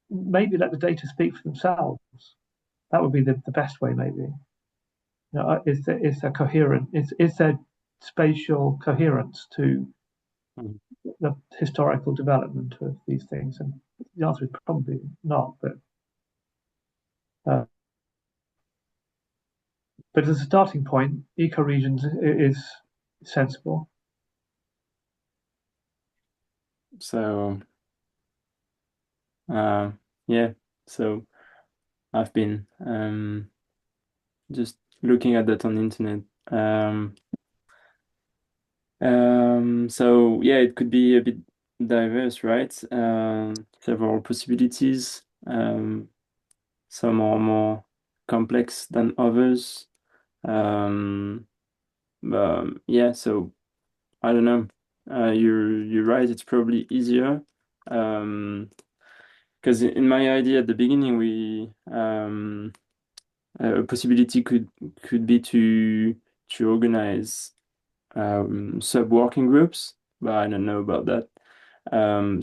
Maybe let the data speak for themselves. That would be the best way, maybe. Is there coherent? Is there spatial coherence to the historical development of these things? And the answer is probably not. But as a starting point, ecoregions is sensible. So yeah, so I've been just looking at that on the internet. So yeah, it could be a bit diverse, right? Several possibilities. Some are more complex than others. Yeah, so I don't know. You're right. It's probably easier. Because in my idea at the beginning, a possibility could be to organize sub-working groups, but I don't know about that.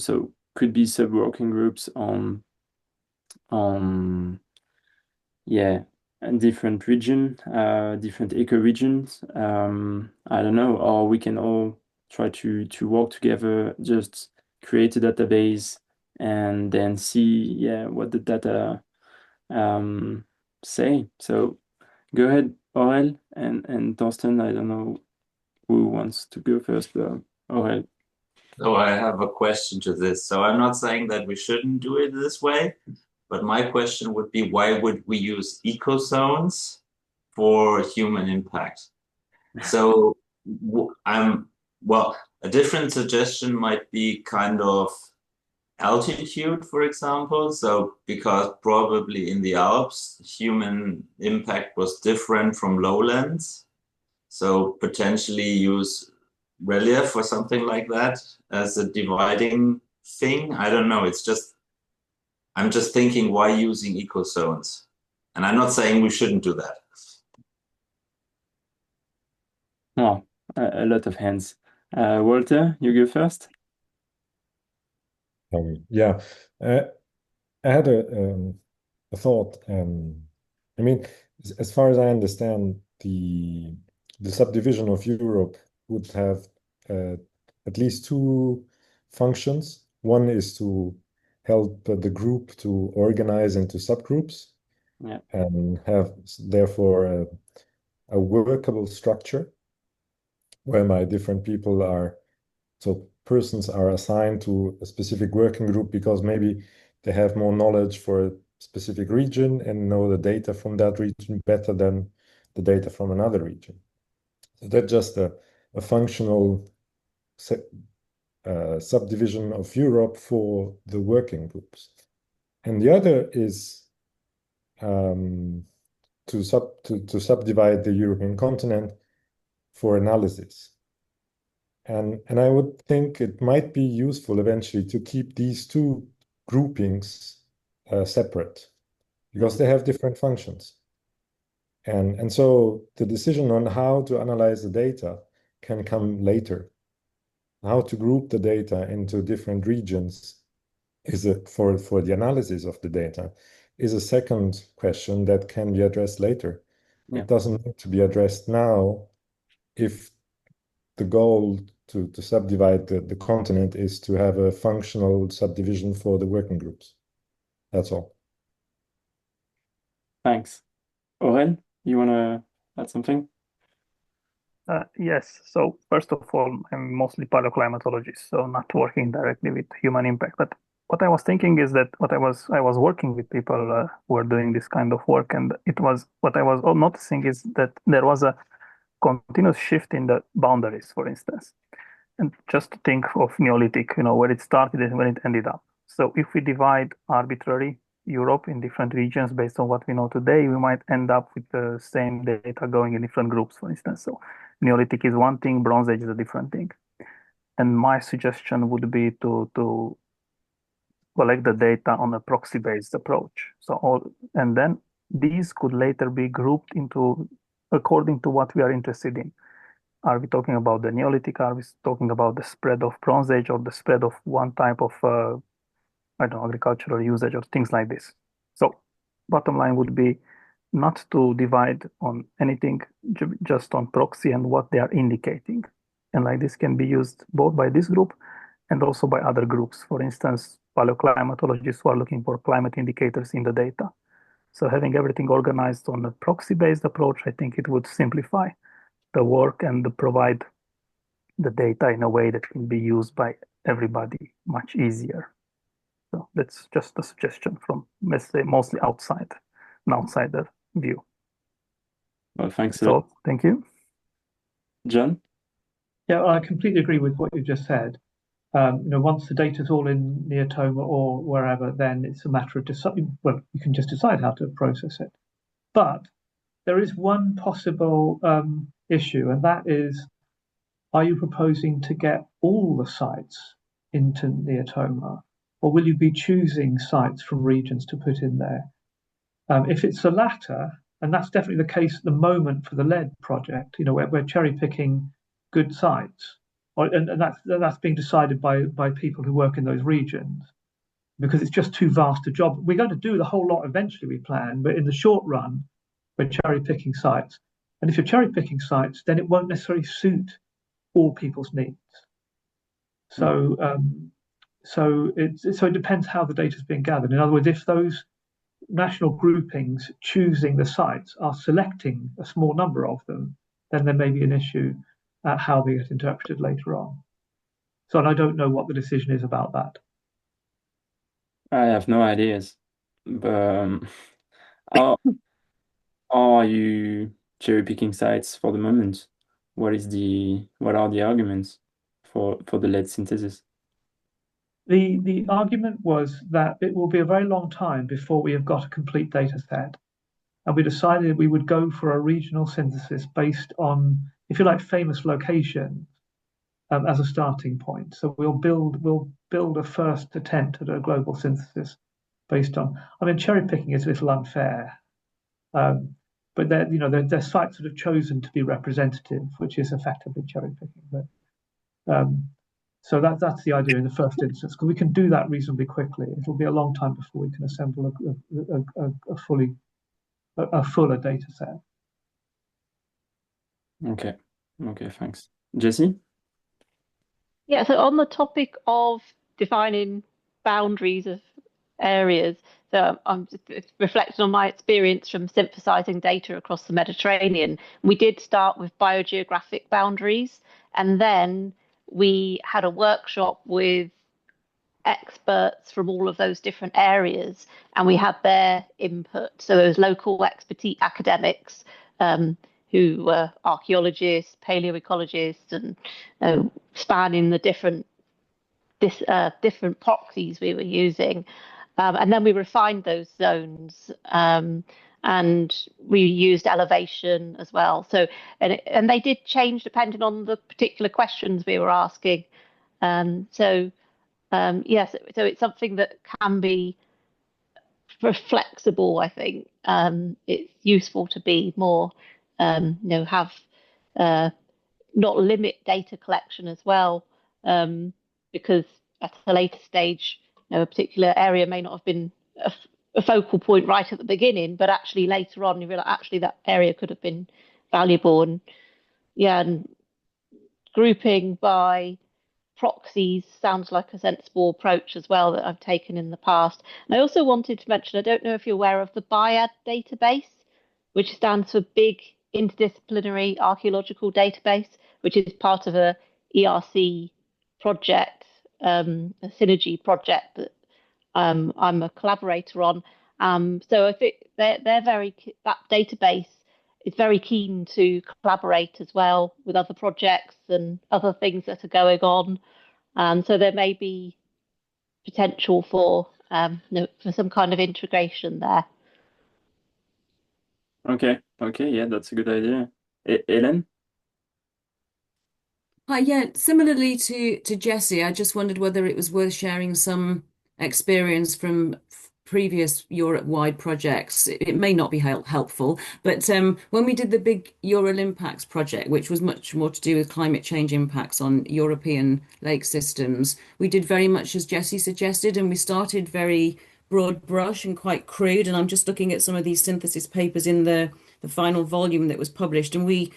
So could be sub-working groups on yeah, a different region, different ecoregions. I don't know, or we can all try to work together, just create a database and then see what the data say. So go ahead, Aurel and Thorsten. I don't know who wants to go first, but Aurel. So I have a question to this. So I'm not saying that we shouldn't do it this way, but my question would be, why would we use ecozones for human impact? So a different suggestion might be kind of altitude, for example. So because probably in the Alps, human impact was different from lowlands. So potentially use relief or something like that as a dividing thing. I don't know. I'm just thinking, why using ecozones? And I'm not saying we shouldn't do that. Oh, a lot of hands. Walter, you go first. Yeah, I had a thought. I mean, as far as I understand, the subdivision of Europe would have at least two functions. One is to help the group to organize into subgroups Yeah. and have therefore a workable structure whereby different people persons are assigned to a specific working group because maybe they have more knowledge for a specific region and know the data from that region better than the data from another region. So that's just a functional subdivision of Europe for the working groups. And the other is to subdivide the European continent for analysis. And I would think it might be useful eventually to keep these two groupings separate because they have different functions. And so the decision on how to analyze the data can come later. How to group the data into different regions for the analysis of the data is a second question that can be addressed later. Yeah. It doesn't need to be addressed now if the goal to subdivide the continent is to have a functional subdivision for the working groups. That's all. Thanks. Oren, you want to add something? Yes. So first of all, I'm mostly paleoclimatologist, so not working directly with human impact. But what I was thinking is that I was working with people who were doing this kind of work, and it was what I was noticing is that there was a continuous shift in the boundaries, for instance. And just to think of Neolithic, where it started and where it ended up. So if we divide arbitrary Europe in different regions based on what we know today, we might end up with the same data going in different groups, for instance. So Neolithic is one thing, Bronze Age is a different thing. And my suggestion would be to collect the data on a proxy-based approach. And then these could later be grouped into according to what we are interested in. Are we talking about the Neolithic? Are we talking about the spread of Bronze Age or the spread of one type of, agricultural usage or things like this? So bottom line would be not to divide on anything, just on proxy and what they are indicating. And like this can be used both by this group and also by other groups. For instance, paleoclimatologists who are looking for climate indicators in the data. So having everything organized on a proxy-based approach, I think it would simplify the work and provide the data in a way that can be used by everybody much easier. So that's just a suggestion from, let's say, mostly an outsider view. Well, thanks a So lot. thank you. John? Yeah, I completely agree with what you just said. Once the data's all in Neotoma or wherever, then it's a matter of deciding. Well, you can just decide how to process it. But there is one possible issue, and that is: are you proposing to get all the sites into Neotoma, or will you be choosing sites from regions to put in there? If it's the latter, and that's definitely the case at the moment for the lead project, we're cherry picking good sites, and that's being decided by people who work in those regions, because it's just too vast a job. We're going to do the whole lot eventually, we plan, but in the short run, we're cherry picking sites. And if you're cherry picking sites, then it won't necessarily suit all people's needs. So it depends how the data is being gathered. In other words, if those national groupings choosing the sites are selecting a small number of them, then there may be an issue at how they get interpreted later on. So, and I don't know what the decision is about that. I have no ideas. But how are you cherry picking sites for the moment? What are the arguments for the lead synthesis? The argument was that it will be a very long time before we have got a complete data set. And we decided we would go for a regional synthesis based on, if you like, famous locations as a starting point. So we'll build a first attempt at a global synthesis based on. I mean, cherry picking is a little unfair, but they're sites that have chosen to be representative, which is effectively cherry picking. But so that's the idea in the first instance, because we can do that reasonably quickly. It'll be a long time before we can assemble a fuller data set. Okay, thanks. Jesse? Yeah, so on the topic of defining boundaries of areas, so I'm just reflecting on my experience from synthesizing data across the Mediterranean. We did start with biogeographic boundaries, and then we had a workshop with experts from all of those different areas, and we had their input. So those local expertise academics who were archaeologists, paleoecologists, and spanning the different proxies we were using. And then we refined those zones, and we used elevation as well. So, and they did change depending on the particular questions we were asking. So Yes, so it's something that can be flexible, I think. It's useful to be more, have not limit data collection as well, because at a later stage, a particular area may not have been a focal point right at the beginning, but actually later on you realize actually that area could have been valuable. And yeah, and grouping by proxies sounds like a sensible approach as well that I've taken in the past. And I also wanted to mention, I don't know if you're aware of the BIAD database, which stands for Big Interdisciplinary Archaeological Database, which is part of a ERC project, a synergy project that I'm a collaborator on. So I think they're very, that database is very keen to collaborate as well with other projects and other things that are going on. And so there may be potential for for some kind of integration there. Okay, yeah, that's a good idea. Ellen? Hi, yeah, similarly to Jessie, I just wondered whether it was worth sharing some experience from previous Europe-wide projects. It may not be helpful, but when we did the big Euro-Limpacs project, which was much more to do with climate change impacts on European lake systems, we did very much as Jessie suggested, and we started very broad brush and quite crude. And I'm just looking at some of these synthesis papers in the final volume that was published, and we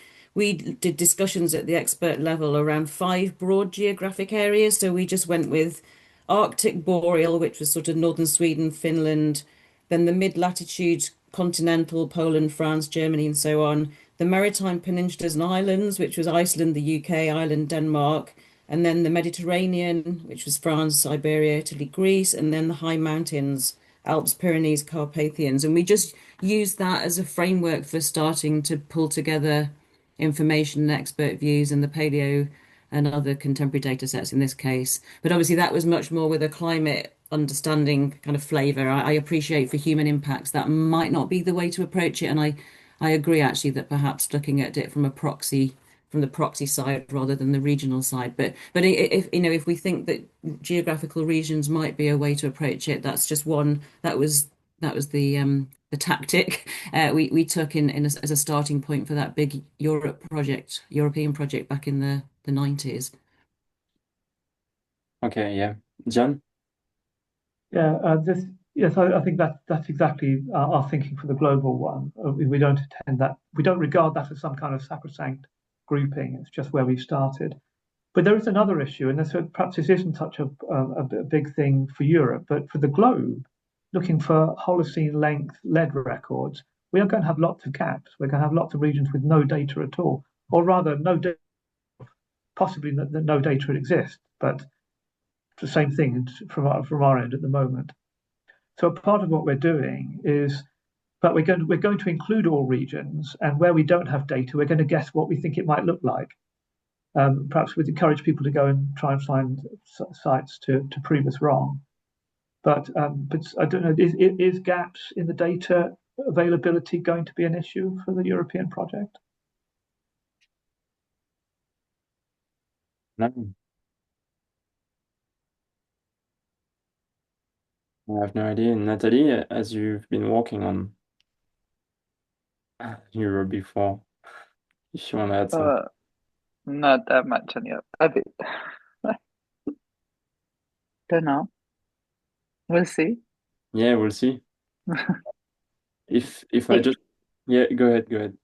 did discussions at the expert level around 5 broad geographic areas. So we just went with Arctic Boreal, which was sort of northern Sweden, Finland, then the mid-latitude continental, Poland, France, Germany, and so on. The maritime peninsulas and islands, which was Iceland, the UK, Ireland, Denmark, and then the Mediterranean, which was France, Iberia, Italy, Greece, and then the high mountains, Alps, Pyrenees, Carpathians. And we just used that as a framework for starting to pull together information and expert views and the paleo and other contemporary data sets in this case. But obviously that was much more with a climate understanding kind of flavor. I appreciate for human impacts that might not be the way to approach it. And I agree actually that perhaps looking at it from the proxy side rather than the regional side. But if we think that geographical regions might be a way to approach it, that's just one. That was the tactic we took as a starting point for that big European project back in the 90s. Okay, yeah. John? Yeah, yes, I think that's exactly our thinking for the global one. We don't attend that. We don't regard that as some kind of sacrosanct grouping. It's just where we started. But there is another issue, and perhaps this isn't such a big thing for Europe, but for the globe, looking for Holocene length lead records, we are going to have lots of gaps. We're going to have lots of regions with no data at all, or rather, no data, possibly that no data exists, but the same thing from our end at the moment. So part of what we're doing is, but we're going to include all regions, and where we don't have data, we're going to guess what we think it might look like. Perhaps we'd encourage people to go and try and find sites to prove us wrong. But I don't know, is gaps in the data availability going to be an issue for the European project? No. I have no idea. Natalie, as you've been working on Europe before, if you want to add something. Not that much on Europe. A bit. Don't know. We'll see. Yeah, we'll see. If I just yeah, go ahead.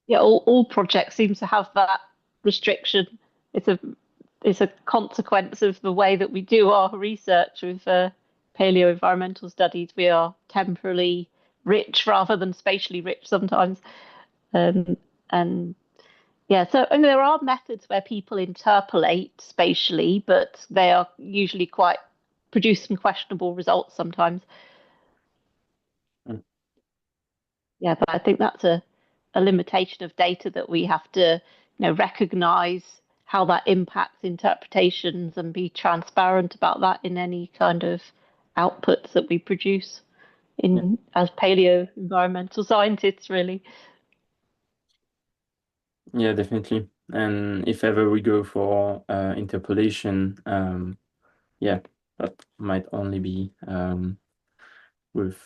Yeah, all projects seem to have that restriction. It's a consequence of the way that we do our research with paleo environmental studies. We are temporally rich rather than spatially rich sometimes. And yeah, and there are methods where people interpolate spatially, but they are usually produce some questionable results sometimes. Yeah, but I think that's a limitation of data that we have to recognize how that impacts interpretations and be transparent about that in any kind of outputs that we produce as paleo environmental scientists, really. Yeah, definitely. And if ever we go for interpolation, yeah, that might only be with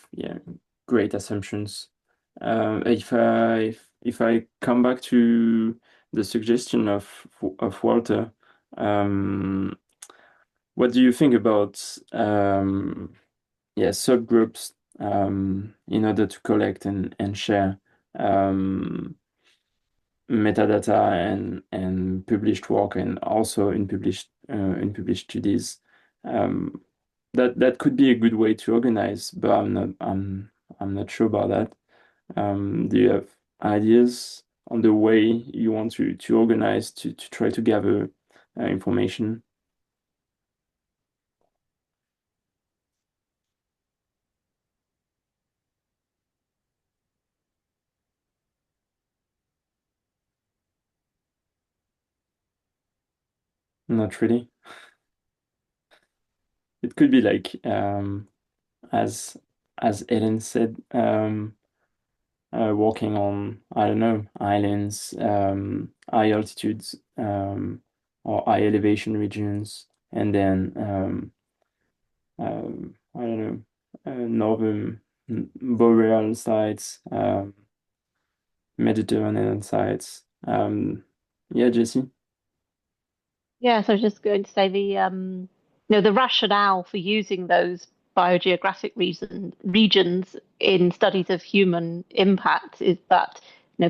great assumptions. If I come back to the suggestion of Walter, what do you think about subgroups in order to collect and share metadata and published work, and also in published studies? That could be a good way to organize, but I'm not sure about that. Do you have ideas on the way you want to organize to try to gather information? Not really. It could be like as Ellen said, walking on, I don't know, islands, high altitudes, or high elevation regions, and then I don't know, northern boreal sites, Mediterranean sites. Yeah, Jesse. Yeah, so I was just going to say the rationale for using those biogeographic regions in studies of human impact is that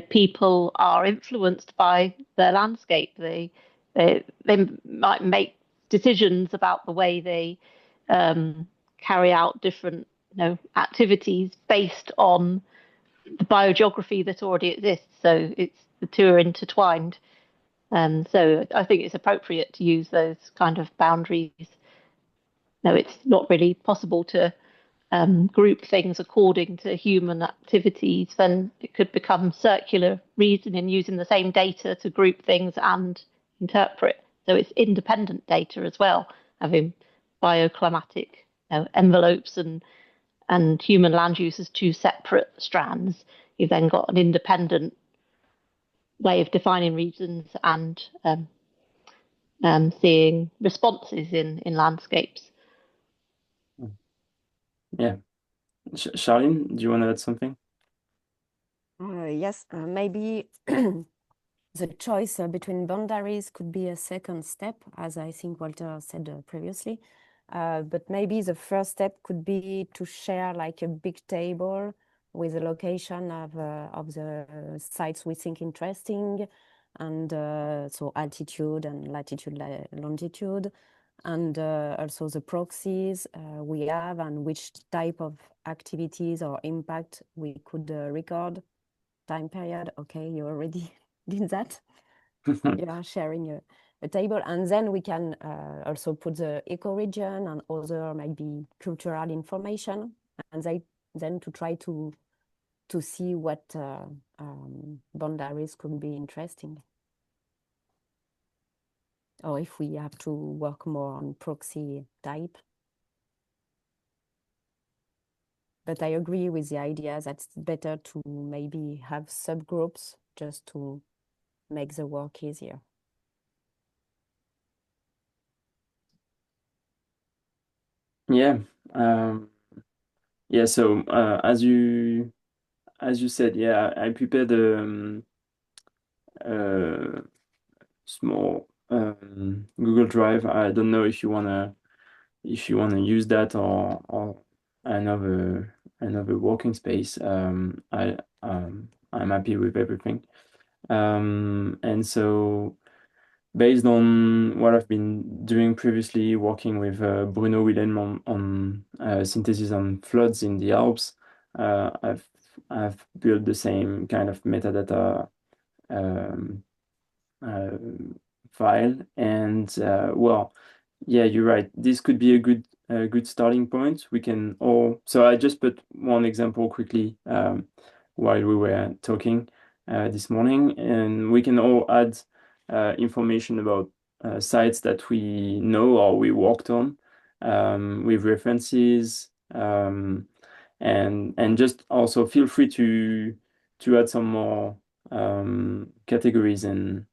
people are influenced by their landscape. They might make decisions about the way they carry out different activities based on the biogeography that already exists. So the two are intertwined. So I think it's appropriate to use those kind of boundaries. No, it's not really possible to group things according to human activities. Then it could become circular reasoning using the same data to group things and interpret. So it's independent data as well, having bioclimatic envelopes and human land use as two separate strands. You've then got an independent way of defining regions and seeing responses in landscapes. Yeah. Charlene, do you want to add something? Yes, maybe the choice between boundaries could be a second step, as I think Walter said previously. But maybe the first step could be to share like a big table with the location of the sites we think interesting, and so altitude and latitude, longitude, and also the proxies we have and which type of activities or impact we could record. Time period, okay, you already did that. You are sharing a table, and then we can also put the ecoregion and other maybe cultural information, and then to try to see what boundaries could be interesting, or if we have to work more on proxy type. But I agree with the idea that it's better to maybe have subgroups just to make the work easier. Yeah. Yeah, so as you said, yeah, I prepared a small Google Drive. I don't know if you wanna use that or another working space. I'm happy with everything. And so based on what I've been doing previously, working with Bruno Willem on synthesis on floods in the Alps, I've built the same kind of metadata um, uh, file, and well, yeah, you're right. This could be a good starting point. We can all. So I just put one example quickly while we were talking this morning, and we can all add information about sites that we know or we worked on with references, and just also feel free to add some more categories and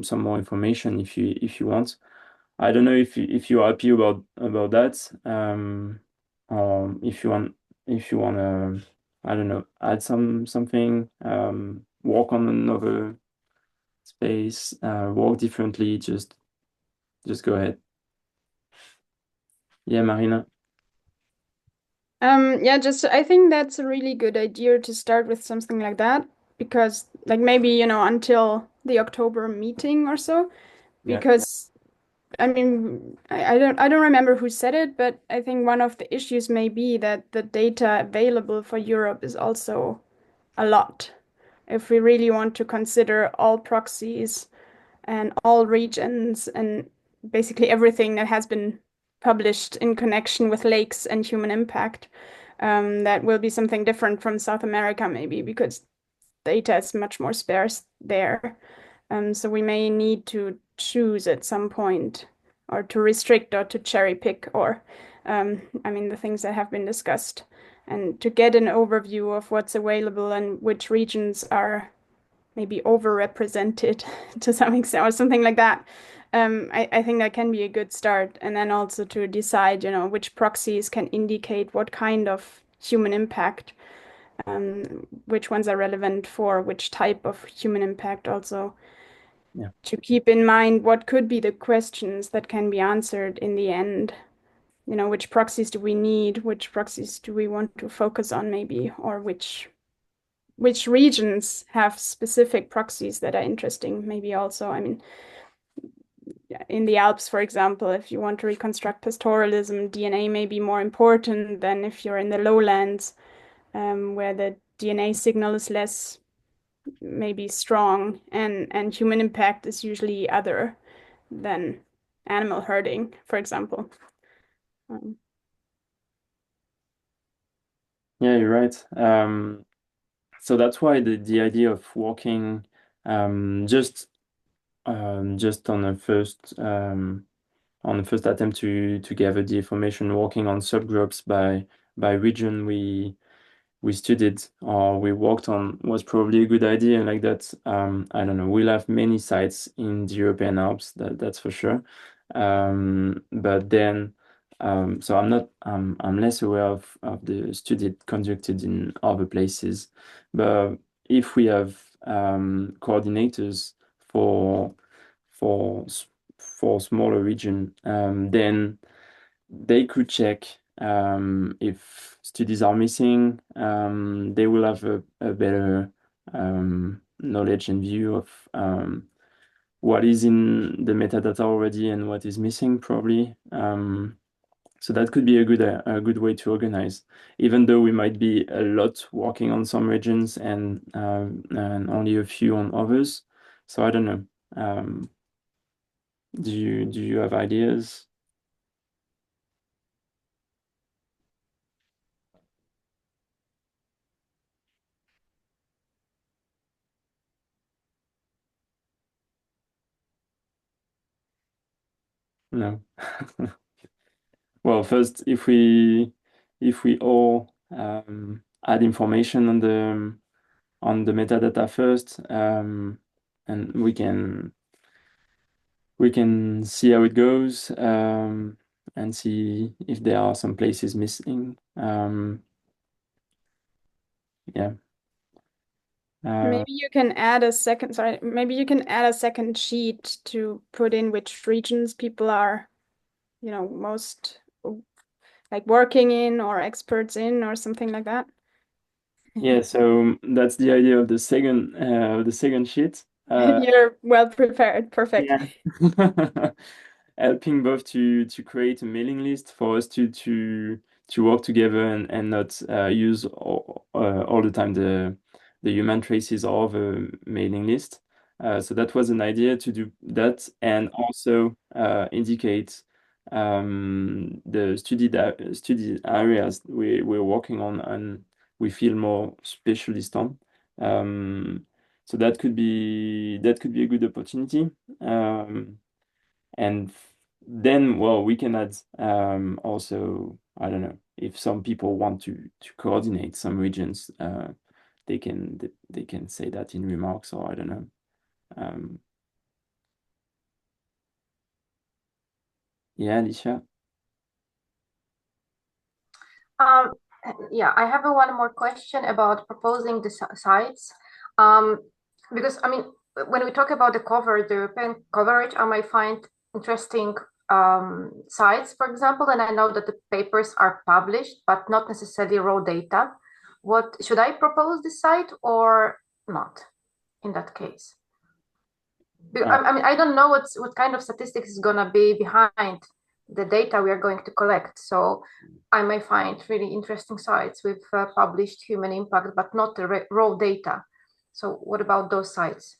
some more information if you want. I don't know if you're happy about that, or if you want to, I don't know, add something, work on another space, work differently. Just go ahead. Yeah, Marina. Yeah, just I think that's a really good idea to start with something like that, because like maybe, you know, until the October meeting or so, Yeah. because I mean, I don't remember who said it, but I think one of the issues may be that the data available for Europe is also a lot. If we really want to consider all proxies and all regions and basically everything that has been published in connection with lakes and human impact, that will be something different from South America, maybe, because data is much more sparse there. So we may need to choose at some point, or to restrict or to cherry pick, or I mean, the things that have been discussed, and to get an overview of what's available and which regions are maybe overrepresented to some extent or something like that. I think that can be a good start. And then also to decide, you know, which proxies can indicate what kind of human impact, which ones are relevant for which type of human impact also. Yeah. To keep in mind what could be the questions that can be answered in the end. You know, which proxies do we need? Which proxies do we want to focus on maybe? Or which regions have specific proxies that are interesting maybe also. I mean, in the Alps, for example, if you want to reconstruct pastoralism, DNA may be more important than if you're in the lowlands, where the DNA signal is less maybe strong, and human impact is usually other than animal herding, for example. Yeah, you're right. So that's why the idea of working just on the first attempt to gather the information, working on subgroups by region we studied or we worked on was probably a good idea. Like that, I don't know. We'll have many sites in the European Alps, that's for sure. But then, so I'm less aware of the study conducted in other places. But if we have coordinators for for for smaller region, then they could check if studies are missing. They will have a better knowledge and view of what is in the metadata already and what is missing, probably. So that could be a good way to organize, even though we might be a lot working on some regions and only a few on others. So I don't know. Do you have ideas? No. Well, first, if we all add information on the metadata first, and we can see how it goes, and see if there are some places missing. Yeah. Maybe you can add a second, sorry, maybe you can add a second sheet to put in which regions people are, you know, most like working in or experts in or something like that. Yeah, so that's the idea of the second sheet. You're well prepared. Perfect. Yeah. Helping both to create a mailing list for us to work together and not use all the time the human traces of a mailing list. So that was an idea to do that, and also indicate the study areas we're working on and we feel more specialist on. So that could be a good opportunity. And then, well, we can add also, I don't know, if some people want to coordinate some regions, they can say that in remarks, or I don't know. Yeah, Alicia. Yeah, I have one more question about proposing the sites. Because I mean, when we talk about the the European coverage, I might find interesting sites, for example, and I know that the papers are published, but not necessarily raw data. What should I propose this site or not in that case? I mean, I don't know what kind of statistics is gonna be behind the data we are going to collect. So I may find really interesting sites with published human impact, but not the raw data. So what about those sites?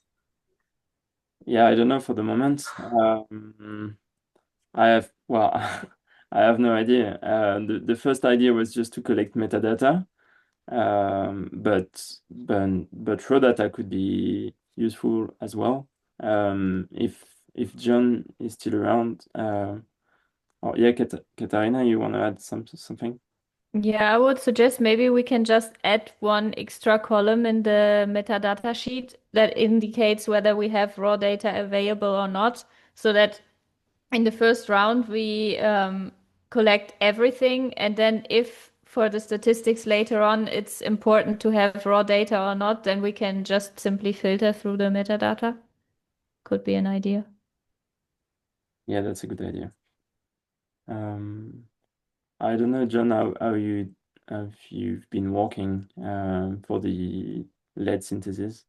Yeah, I don't know for the moment. I have, well, I have no idea. The first idea was just to collect metadata, but raw data could be useful as well. If John is still around, or yeah, Katarina, you want to add something? Yeah, I would suggest maybe we can just add one extra column in the metadata sheet that indicates whether we have raw data available or not, so that in the first round we collect everything, and then if for the statistics later on it's important to have raw data or not, then we can just simply filter through the metadata. Could be an idea. Yeah, that's a good idea. I don't know, John, how you've been working for the lead synthesis.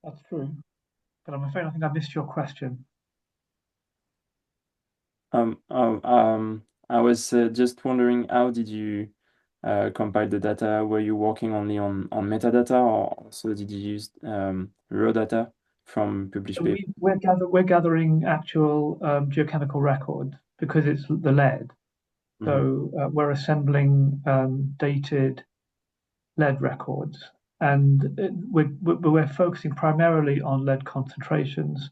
That's true. But I'm afraid I think I missed your question. I was just wondering, how did you compile the data? Were you working only on metadata, or also did you use raw data from published So papers? we're gathering actual geochemical records because it's the lead. So we're assembling dated lead records, and we're focusing primarily on lead concentrations,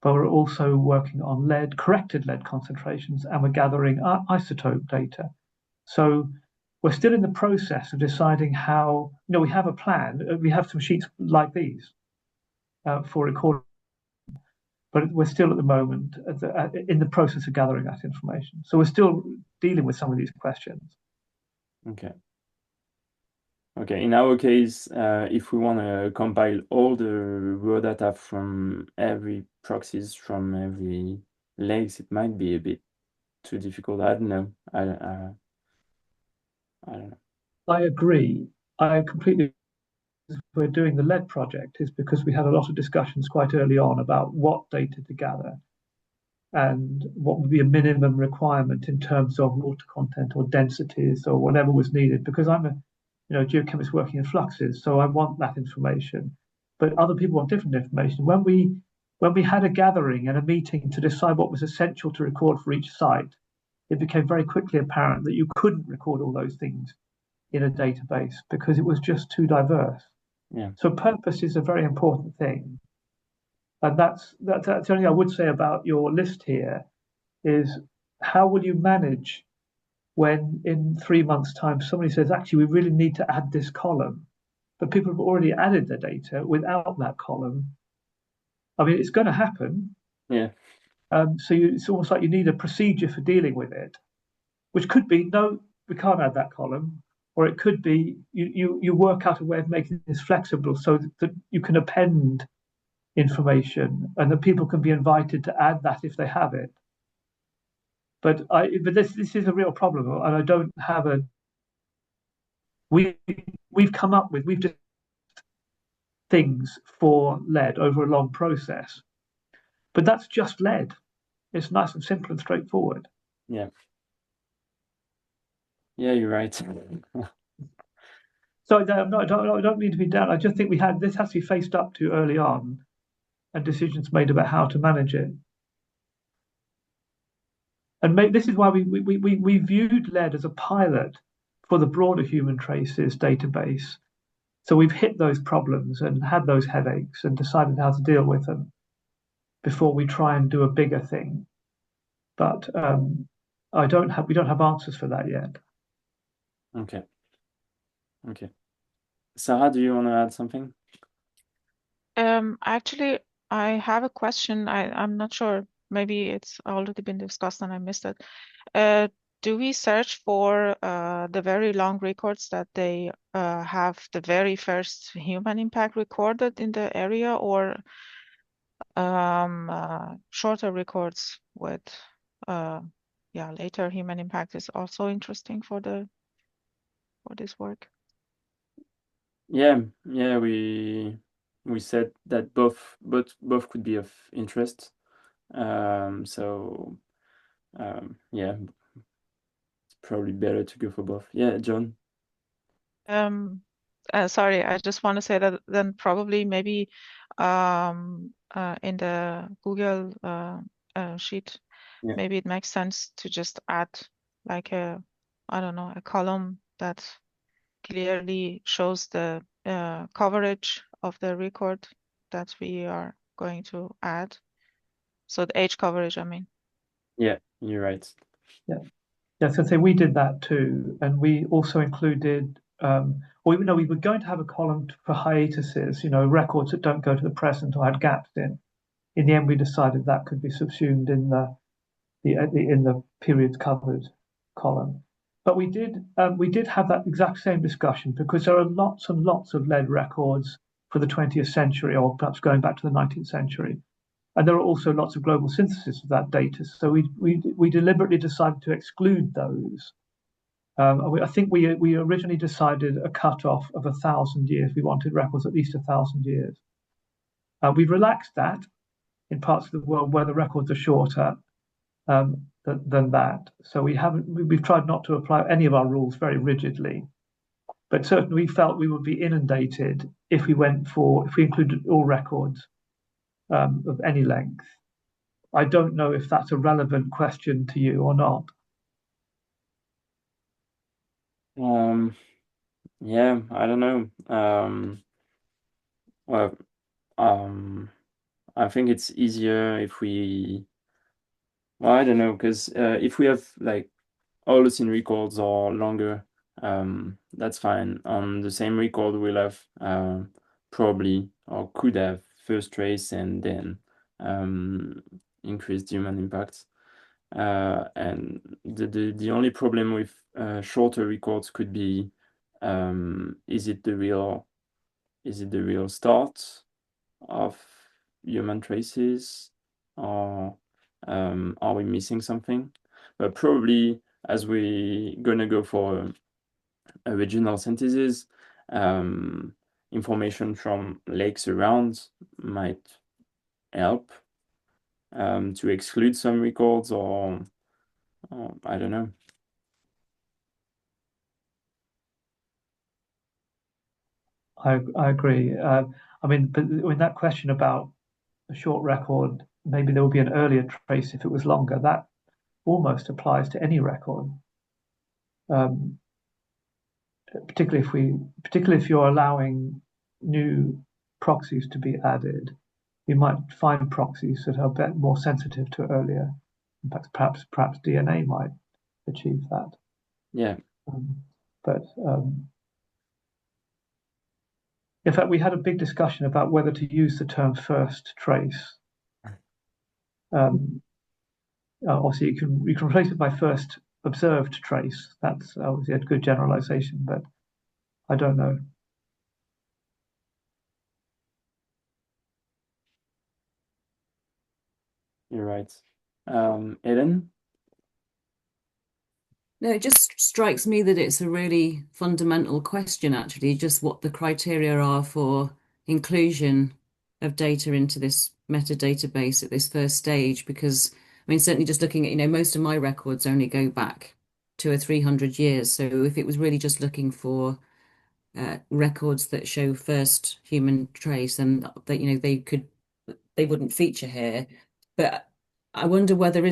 but we're also working on corrected lead concentrations, and we're gathering isotope data. So we're still in the process of deciding how, we have a plan. We have some sheets like these for recording, but we're still at the moment in the process of gathering that information. So we're still dealing with some of these questions. Okay. Okay, in our case, if we want to compile all the raw data from every proxies from every legs, it might be a bit too difficult. I don't know. I don't know. I agree. I completely. We're doing the lead project is because we had a lot of discussions quite early on about what data to gather and what would be a minimum requirement in terms of water content or densities or whatever was needed. Because I'm a geochemist working in fluxes, so I want that information. But other people want different information. When we had a gathering and a meeting to decide what was essential to record for each site, it became very quickly apparent that you couldn't record all those things in a database because it was just too diverse. Yeah. So purpose is a very important thing. And that's the only I would say about your list here is how will you manage when in 3 months' time somebody says, actually, we really need to add this column, but people have already added their data without that column. I mean, it's going to happen. Yeah. So it's almost like you need a procedure for dealing with it, which could be, no, we can't add that column. Or it could be you work out a way of making this flexible so that you can append information and that people can be invited to add that if they have it. But this is a real problem, and I don't have a. We've come up with just things for lead over a long process, but that's just lead. It's nice and simple and straightforward. Yeah. Yeah, you're right. So I don't mean to be down. I just think this has to be faced up to early on, and decisions made about how to manage it. And this is why we viewed lead as a pilot for the broader human traces database. So we've hit those problems and had those headaches and decided how to deal with them before we try and do a bigger thing. But we don't have answers for that yet. Okay. Sarah, do you want to add something? Actually, I have a question. I'm not sure. Maybe it's already been discussed and I missed it. Do we search for the very long records that they have the very first human impact recorded in the area, or shorter records with later human impact is also interesting for this work? Yeah, we said that both could be of interest. So yeah, it's probably better to go for both. Yeah, John. Sorry, I just want to say that then probably maybe in the Google sheet, Yeah. maybe it makes sense to just add like I don't know, a column that clearly shows the coverage of the record that we are going to add. So the age coverage, I mean. Yeah, you're right. Yeah. Yes, I'd say we did that too, and we also included, or even though we were going to have a column for hiatuses, records that don't go to the present or had gaps in. In the end, we decided that could be subsumed in the periods covered column. But we did have that exact same discussion because there are lots and lots of lead records for the 20th century, or perhaps going back to the 19th century. And there are also lots of global synthesis of that data. So we deliberately decided to exclude those. I think we originally decided a cutoff of 1,000 years. We wanted records at least 1,000 years. We've relaxed that in parts of the world where the records are shorter than that. So we've tried not to apply any of our rules very rigidly. But certainly we felt we would be inundated if we included all records of any length. I don't know if that's a relevant question to you or not. Yeah, I don't know. Well, I think it's easier if I don't know, because if we have like Holocene records or longer, that's fine. On the same record, we'll have probably or could have first trace and then increased human impacts. And the only problem with shorter records could be, is it the real start of human traces, or are we missing something? But probably, as we gonna go for a regional synthesis, information from lakes around might help to exclude some records, or I don't know. I agree. I mean, but in that question about a short record, maybe there would be an earlier trace if it was longer. That almost applies to any record, particularly if you're allowing new proxies to be added. You might find proxies that are a bit more sensitive to earlier. In fact, perhaps DNA might achieve that. Yeah. But in fact, we had a big discussion about whether to use the term first trace. Obviously, you can replace it by first observed trace. That's obviously a good generalization, but I don't know. You're right. Ellen? No, it just strikes me that it's a really fundamental question, actually, just what the criteria are for inclusion of data into this metadatabase at this first stage. Because, I mean, certainly just looking at, most of my records only go back 200 or 300 years. So if it was really just looking for records that show first human trace, then they wouldn't feature here. But I wonder whether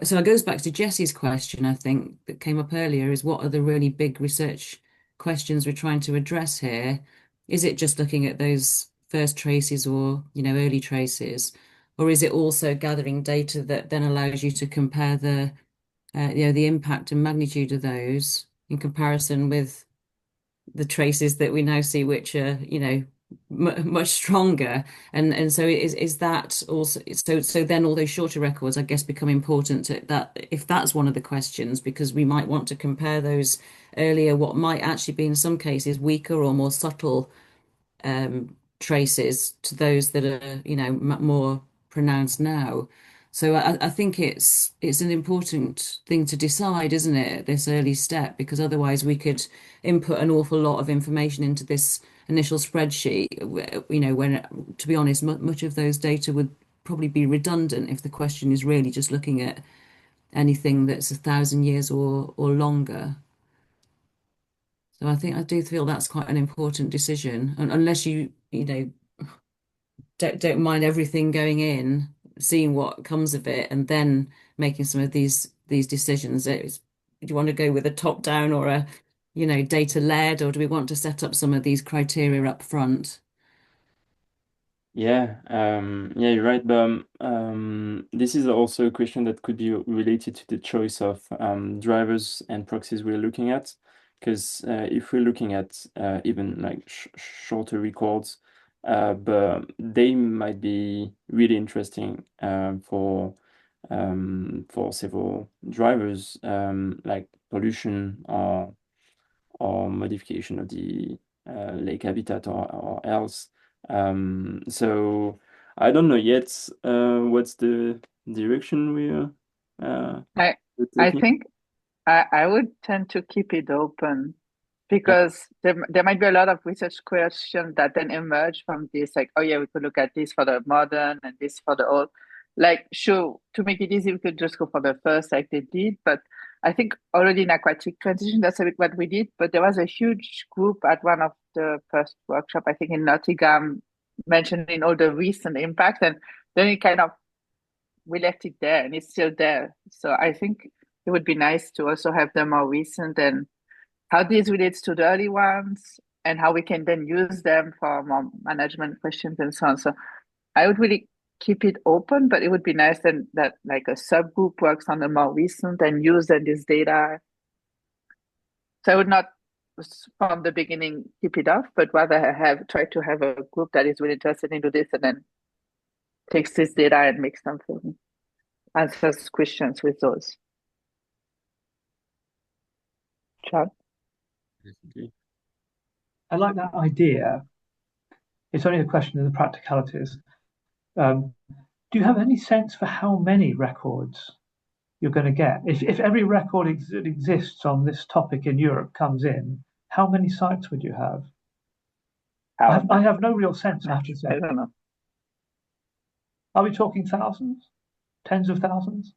so it goes back to Jessie's question, I think, that came up earlier, is what are the really big research questions we're trying to address here? Is it just looking at those first traces or, early traces? Or is it also gathering data that then allows you to compare the impact and magnitude of those in comparison with the traces that we now see, which are, much stronger, and so is that also so then all those shorter records I guess become important that if that's one of the questions, because we might want to compare those earlier, what might actually be in some cases weaker or more subtle traces to those that are more pronounced now. So I think it's an important thing to decide, isn't it, at this early step, because otherwise we could input an awful lot of information into this initial spreadsheet, when, to be honest, much of those data would probably be redundant if the question is really just looking at anything that's 1,000 years or longer. So I do feel that's quite an important decision, and unless you don't mind everything going in, seeing what comes of it, and then making some of these decisions. Do you want to go with a top down or a data led, or do we want to set up some of these criteria up front? Yeah, you're right. But this is also a question that could be related to the choice of drivers and proxies we're looking at. Because if we're looking at even like shorter records, but they might be really interesting for several drivers, like pollution or modification of the lake habitat or else. So I don't know yet what's the direction we're I taking. think I would tend to keep it open, because there might be a lot of research questions that then emerge from this, like, oh yeah, we could look at this for the modern and this for the old. Like, sure, to make it easy, we could just go for the first like they did. But I think already in aquatic transition, that's a bit what we did. But there was a huge group at one of the first workshop, I think in Nottingham, mentioning all the recent impact, and then it kind of we left it there and it's still there. So I think it would be nice to also have the more recent and how this relates to the early ones and how we can then use them for more management questions and so on. So I would really keep it open, but it would be nice then that like a subgroup works on the more recent and use then this data. So I would not from the beginning keep it off, but rather try to have a group that is really interested into this and then takes this data and makes something, answers questions with those. Chad? I like that idea. It's only a question of the practicalities. Do you have any sense for how many records you're going to get? If every record that exists on this topic in Europe comes in, how many sites would you have? I have no real sense, I have to say. I don't know. Are we talking thousands? Tens of thousands?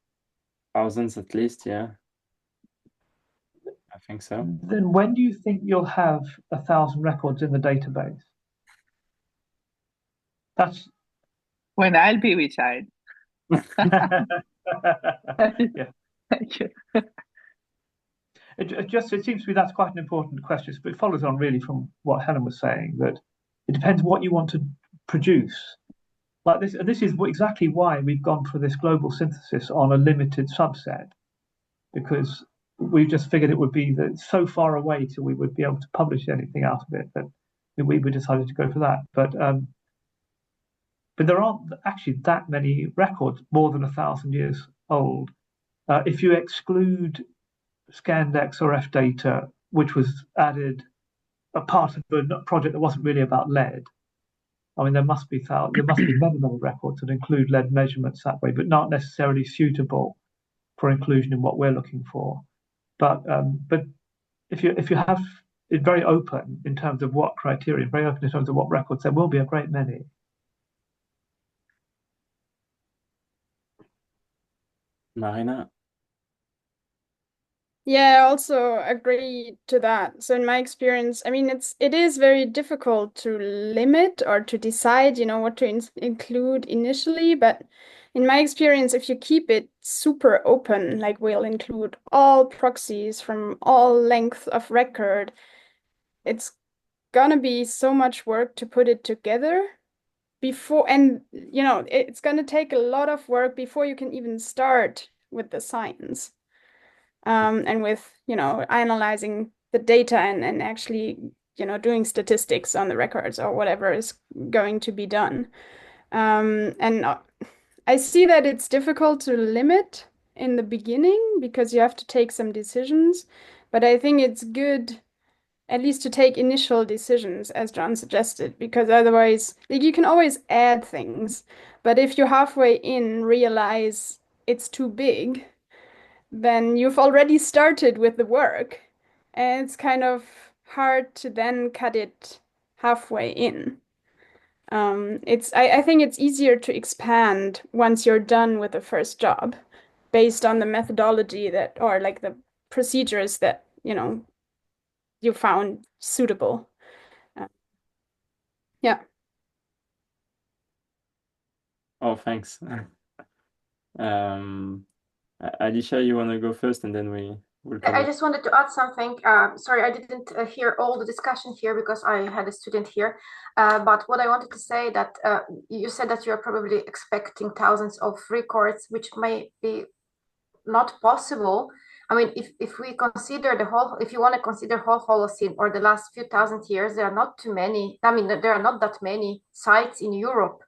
Thousands at least, yeah. I think so. Then when do you think you'll have 1,000 records in the database? That's when I'll be retired. Yeah. Thank you. It seems to me that's quite an important question, but it follows on really from what Helen was saying, that it depends what you want to produce. Like this, and this is exactly why we've gone for this global synthesis on a limited subset, because we've just figured it would be that so far away till we would be able to publish anything out of it that we decided to go for that. But there aren't actually that many records more than 1,000 years old. If you exclude Scandex or F data, which was added a part of a project that wasn't really about lead. I mean, there must be many records that include lead measurements that way, but not necessarily suitable for inclusion in what we're looking for. But if you have it very open in terms of what criteria, very open in terms of what records, there will be a great many. Marina? Yeah, I also agree to that. So in my experience, I mean, it is very difficult to limit or to decide, what to include initially. But in my experience, if you keep it super open, like we'll include all proxies from all length of record, it's gonna be so much work to put it together before, and it's gonna take a lot of work before you can even start with the science. And with, analyzing the data and actually, doing statistics on the records or whatever is going to be done. And I see that it's difficult to limit in the beginning because you have to take some decisions, but I think it's good at least to take initial decisions, as John suggested, because otherwise, like, you can always add things, but if you halfway in realize it's too big, then you've already started with the work, and it's kind of hard to then cut it halfway in. I think it's easier to expand once you're done with the first job based on the methodology that, or like the procedures that, you found suitable. Yeah. Oh, thanks. Alicia, you want to go first, and then we'll come I back. just wanted to add something. Sorry, I didn't hear all the discussion here because I had a student here. But what I wanted to say that you said that you're probably expecting thousands of records, which may be not possible. I mean, if we consider if you want to consider whole Holocene or the last few thousand years, there are not too many. I mean, there are not that many sites in Europe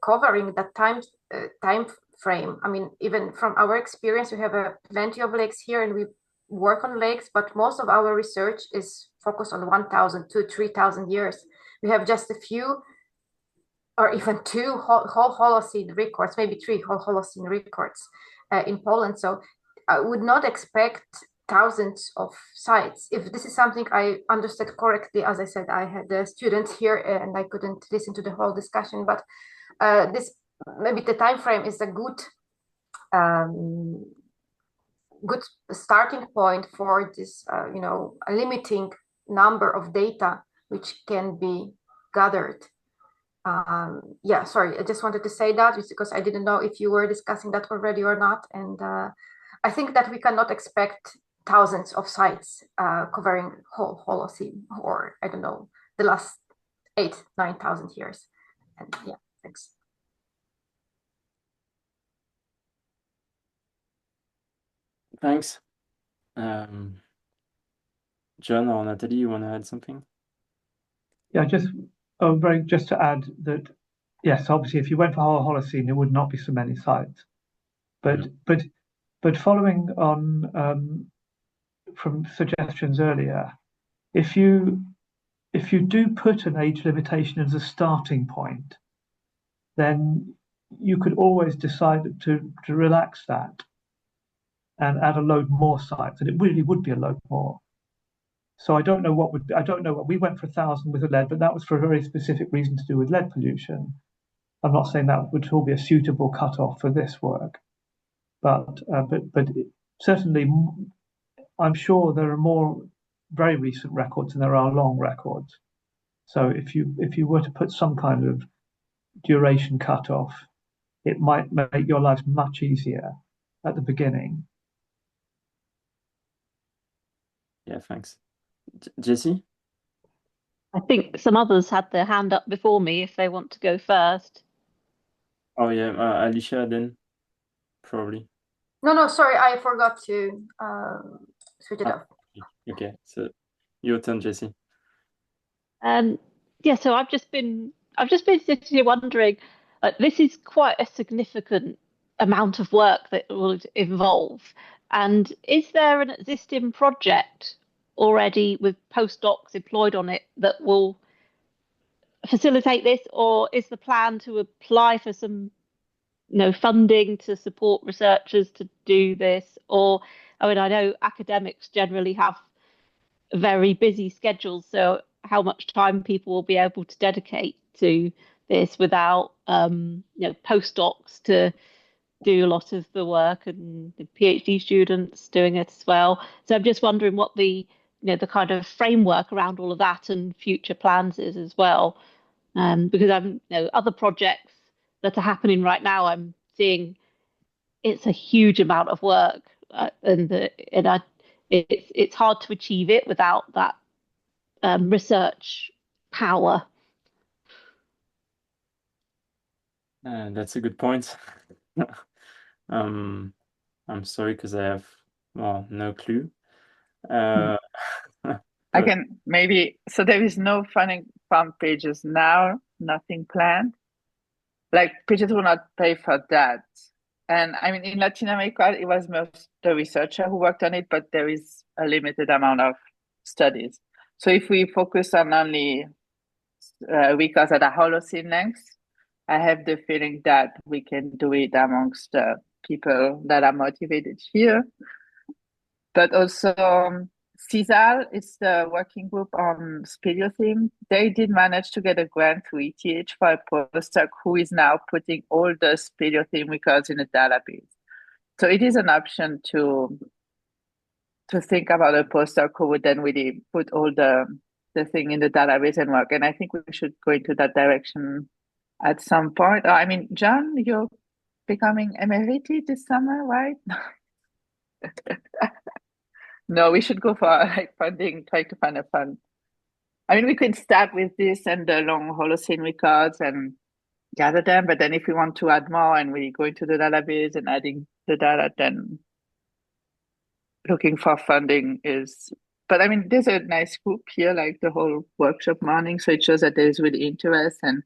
covering that time frame. I mean, even from our experience, we have plenty of lakes here, and we work on lakes, but most of our research is focused on 1,000 to 3,000 years. We have just a few, or even two whole Holocene records, maybe three whole Holocene records in Poland. So I would not expect thousands of sites. If this is something I understood correctly, as I said, I had a student here and I couldn't listen to the whole discussion, but this maybe the time frame is a good starting point for this, a limiting number of data which can be gathered. Yeah, sorry, I just wanted to say that just because I didn't know if you were discussing that already or not. And I think that we cannot expect thousands of sites covering whole Holocene, or I don't know, the last 8,000-9,000 years. And yeah, thanks. Thanks. John or Natalie, you want to add something? Yeah, just to add that, yes, obviously, if you went for whole Holocene, there would not be so many sites. But following on from suggestions earlier, if you do put an age limitation as a starting point, then you could always decide to relax that and add a load more sites, and it really would be a load more. So I don't know what we went for 1,000 with the lead, but that was for a very specific reason to do with lead pollution. I'm not saying that would all be a suitable cutoff for this work, but certainly I'm sure there are more very recent records than there are long records. So if you were to put some kind of duration cutoff, it might make your life much easier at the beginning. Yeah, thanks. Jesse? I think some others had their hand up before me if they want to go first. Oh yeah, Alicia then, probably. No, sorry, I forgot to switch it off. Okay, so your turn, Jesse. Yeah, so I've just been sitting here wondering, this is quite a significant amount of work that will involve. And is there an existing project already with postdocs employed on it that will facilitate this, or is the plan to apply for some funding to support researchers to do this? Or, I mean, I know academics generally have very busy schedules, so how much time people will be able to dedicate to this without postdocs to do a lot of the work and the PhD students doing it as well. So I'm just wondering what the the kind of framework around all of that and future plans is as well. Because I'm other projects that are happening right now, I'm seeing it's a huge amount of work, it's hard to achieve it without that research power. That's a good point. I'm sorry because I have no clue. I can maybe, so there is no funding fund pages now, nothing planned. Like pages will not pay for that. And I mean, in Latin America, it was most the researcher who worked on it, but there is a limited amount of studies. So if we focus on only records that are Holocene length, I have the feeling that we can do it amongst the people that are motivated here. But also, CISAL is the working group on speleothem. They did manage to get a grant through ETH for a postdoc who is now putting all the speleothem records in a database. So it is an option to think about a postdoc who would then really put all the thing in the database and work. And I think we should go into that direction at some point. I mean, John, you're becoming emeriti this summer, right? No, we should go for like funding, try to find a fund. I mean, we could start with this and the long Holocene records and gather them, but then if we want to add more and we go into the database and adding the data, then looking for funding is. But I mean, there's a nice group here, like the whole workshop morning, so it shows that there is really interest, and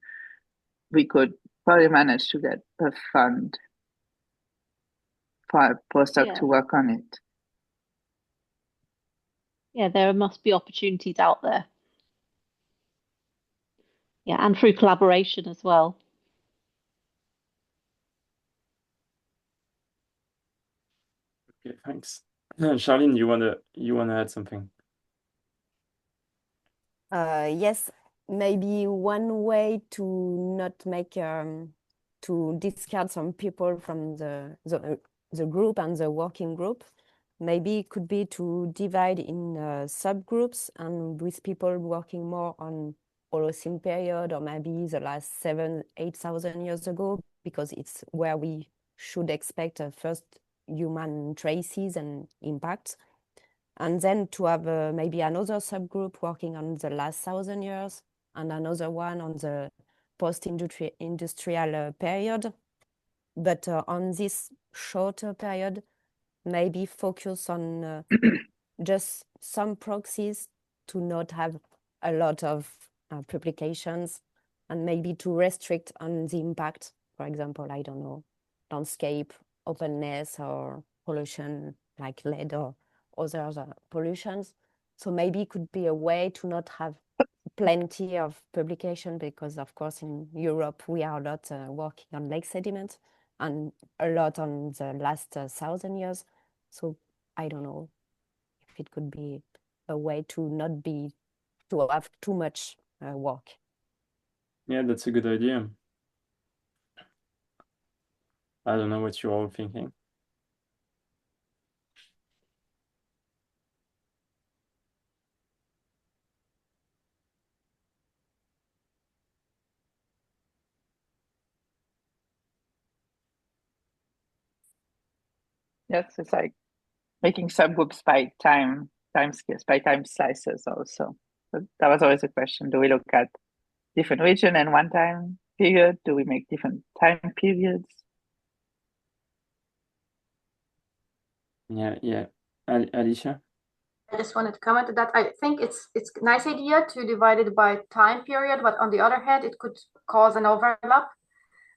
we could probably manage to get a fund for a postdoc to work on it. Yeah, there must be opportunities out there. Yeah, and through collaboration as well. Okay, thanks. Charlene, you wanna add something? Yes, maybe one way to not make to discard some people from the group and the working group, maybe it could be to divide in subgroups and with people working more on Holocene period or maybe the last 7,000-8,000 years ago, because it's where we should expect first human traces and impacts. And then to have maybe another subgroup working on the last 1,000 years and another one on the post-industrial period. But on this shorter period, maybe focus on just some proxies to not have a lot of publications, and maybe to restrict on the impact, for example, I don't know, landscape, openness, or pollution like lead or other pollutions. So maybe it could be a way to not have plenty of publication, because of course in Europe we are a lot working on lake sediment and a lot on the last 1,000 years. So I don't know if it could be a way to not be to have too much work. Yeah, that's a good idea. I don't know what you're all thinking. Yes, it's like making subgroups by time scales, by time slices also. So that was always a question. Do we look at different region and one time period? Do we make different time periods? Yeah. Alicia? I just wanted to comment that I think it's a nice idea to divide it by time period, but on the other hand, it could cause an overlap,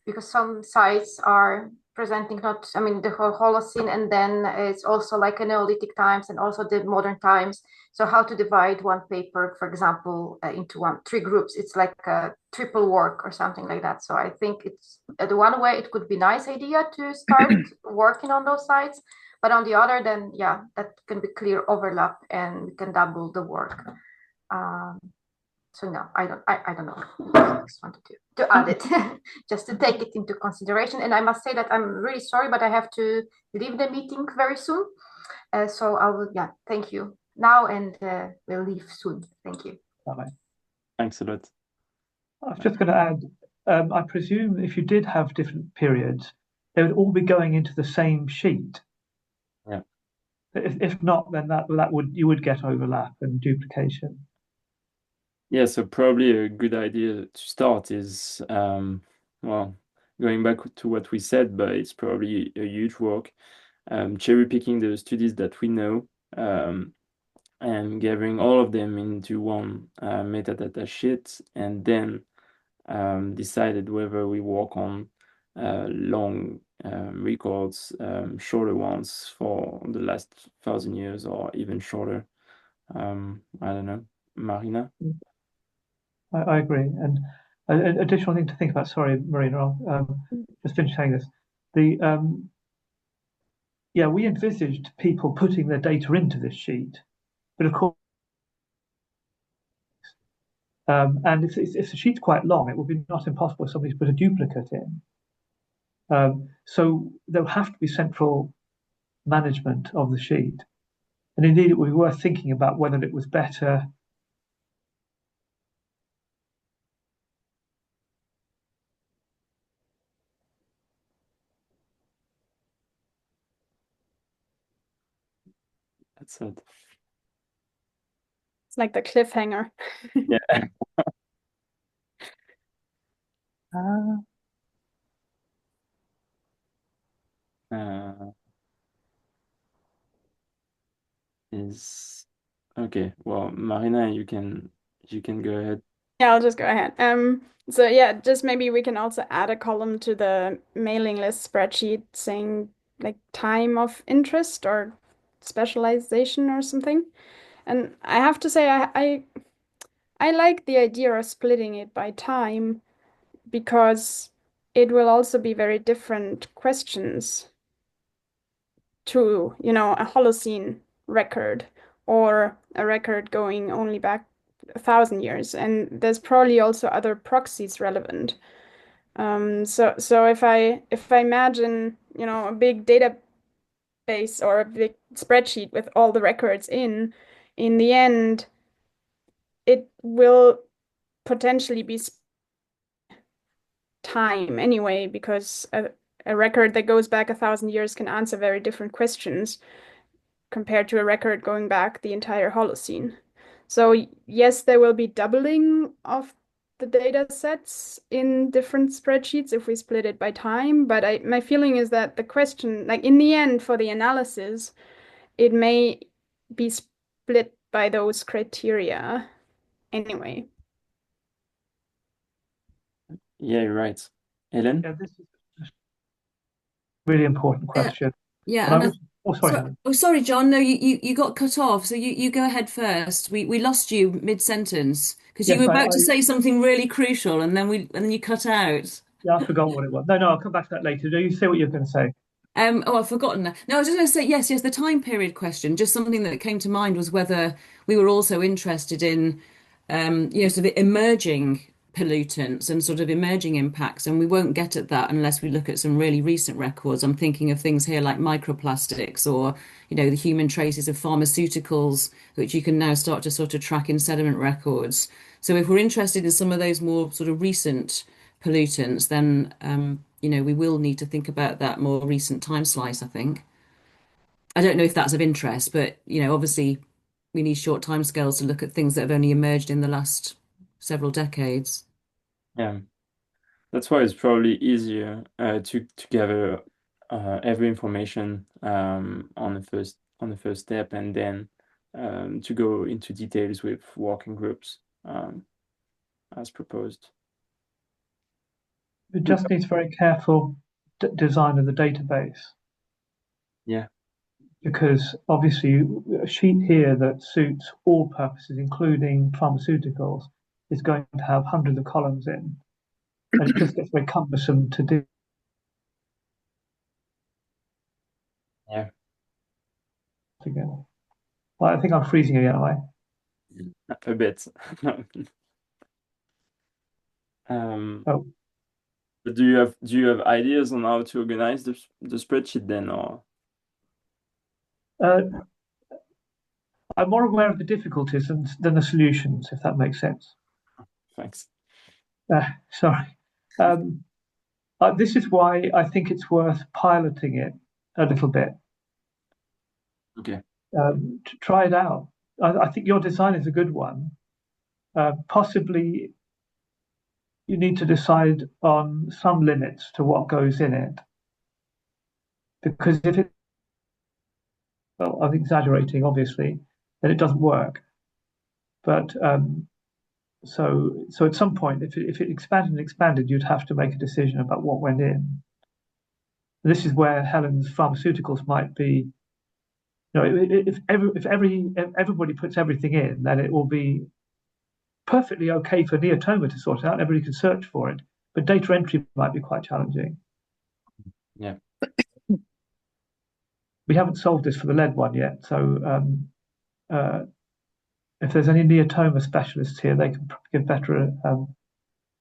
because some sites are presenting the whole Holocene, and then it's also like a Neolithic times and also the modern times. So how to divide one paper, for example, into three groups? It's like a triple work or something like that. So I think it's the one way it could be nice idea to start working on those sites, but on the other, then yeah, that can be clear overlap and we can double the work. So no, I don't know. I just wanted to add it, just to take it into consideration. And I must say that I'm really sorry, but I have to leave the meeting very soon. So I will, thank you now, and we'll leave soon. Thank you. Bye. Thanks a lot. I was just going to add, I presume if you did have different periods, they would all be going into the same sheet. Yeah. If not, then you would get overlap and duplication. Yeah, so probably a good idea to start is, well, going back to what we said, but it's probably a huge work, cherry picking the studies that we know, and gathering all of them into one metadata sheet, and then decided whether we work on long records, shorter ones for the last 1,000 years, or even shorter. I don't know, Marina? I agree. And an additional thing to think about, sorry, Marina, I'll just finish saying this. Yeah, we envisaged people putting their data into this sheet, but of course, and if the sheet's quite long, it would be not impossible for somebody to put a duplicate in. So there'll have to be central management of the sheet. And indeed, it would be worth thinking about whether it was better. That's it. It's like the cliffhanger. Yeah. Is okay. Well, Marina, you can go ahead. Yeah, I'll just go ahead. So yeah, just maybe we can also add a column to the mailing list spreadsheet saying like time of interest or specialization or something. And I have to say, I like the idea of splitting it by time because it will also be very different questions to, a Holocene record or a record going only back 1,000 years. And there's probably also other proxies relevant. So if I imagine, a big database or a big spreadsheet with all the records in the end, it will potentially be time anyway, because a record that goes back 1,000 years can answer very different questions compared to a record going back the entire Holocene. So yes, there will be doubling of the data sets in different spreadsheets if we split it by time, but my feeling is that the question, like in the end for the analysis, it may be split by those criteria anyway. Yeah, you're right. Helen? Yeah, this is a really important question. Yeah, And sorry. Sorry, John. No, you got cut off. So you go ahead first. We lost you mid-sentence because you Yes, were about to say something really crucial, and then you cut out. Yeah, I forgot what it was. No, I'll come back to that later. Do you say what you're going to say? I've forgotten that. No, I was just going to say yes, the time period question. Just something that came to mind was whether we were also interested in, sort of emerging pollutants and sort of emerging impacts, and we won't get at that unless we look at some really recent records. I'm thinking of things here like microplastics or, the human traces of pharmaceuticals, which you can now start to sort of track in sediment records. So if we're interested in some of those more sort of recent pollutants, then we will need to think about that more recent time slice, I think. I don't know if that's of interest, but obviously we need short timescales to look at things that have only emerged in the last several decades. Yeah, that's why it's probably easier to gather every information on the first step, and then to go into details with working groups as proposed. It just needs very careful design of the database. Yeah. Because obviously a sheet here that suits all purposes, including pharmaceuticals, is going to have hundreds of columns in. And it just gets very cumbersome to do. Yeah. Together. Well, I think I'm freezing again, am I? A bit. But do you have ideas on how to organize the spreadsheet then, or? I'm more aware of the difficulties than the solutions, if that makes sense. Thanks. Sorry. This is why I think it's worth piloting it a little bit. Okay. To try it out. I think your design is a good one. Possibly you need to decide on some limits to what goes in it. Because if it, well, I'm exaggerating, obviously, then it doesn't work. But so at some point, if it expanded and expanded, you'd have to make a decision about what went in. This is where Helen's pharmaceuticals might be. If everybody puts everything in, then it will be perfectly okay for neotoma to sort out. Everybody can search for it, but data entry might be quite challenging. Yeah. We haven't solved this for the lead one yet, so if there's any neotoma specialists here, they can give better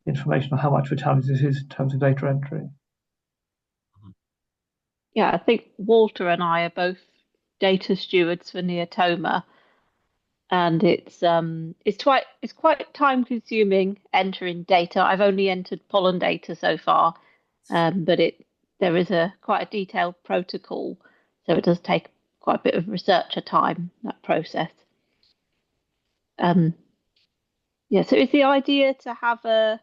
information on how much of a challenge this is in terms of data entry. Yeah, I think Walter and I are both data stewards for neotoma, and it's quite time consuming entering data. I've only entered pollen data so far, but there is quite a detailed protocol, so it does take quite a bit of researcher time, that process. Yeah, so is the idea to have a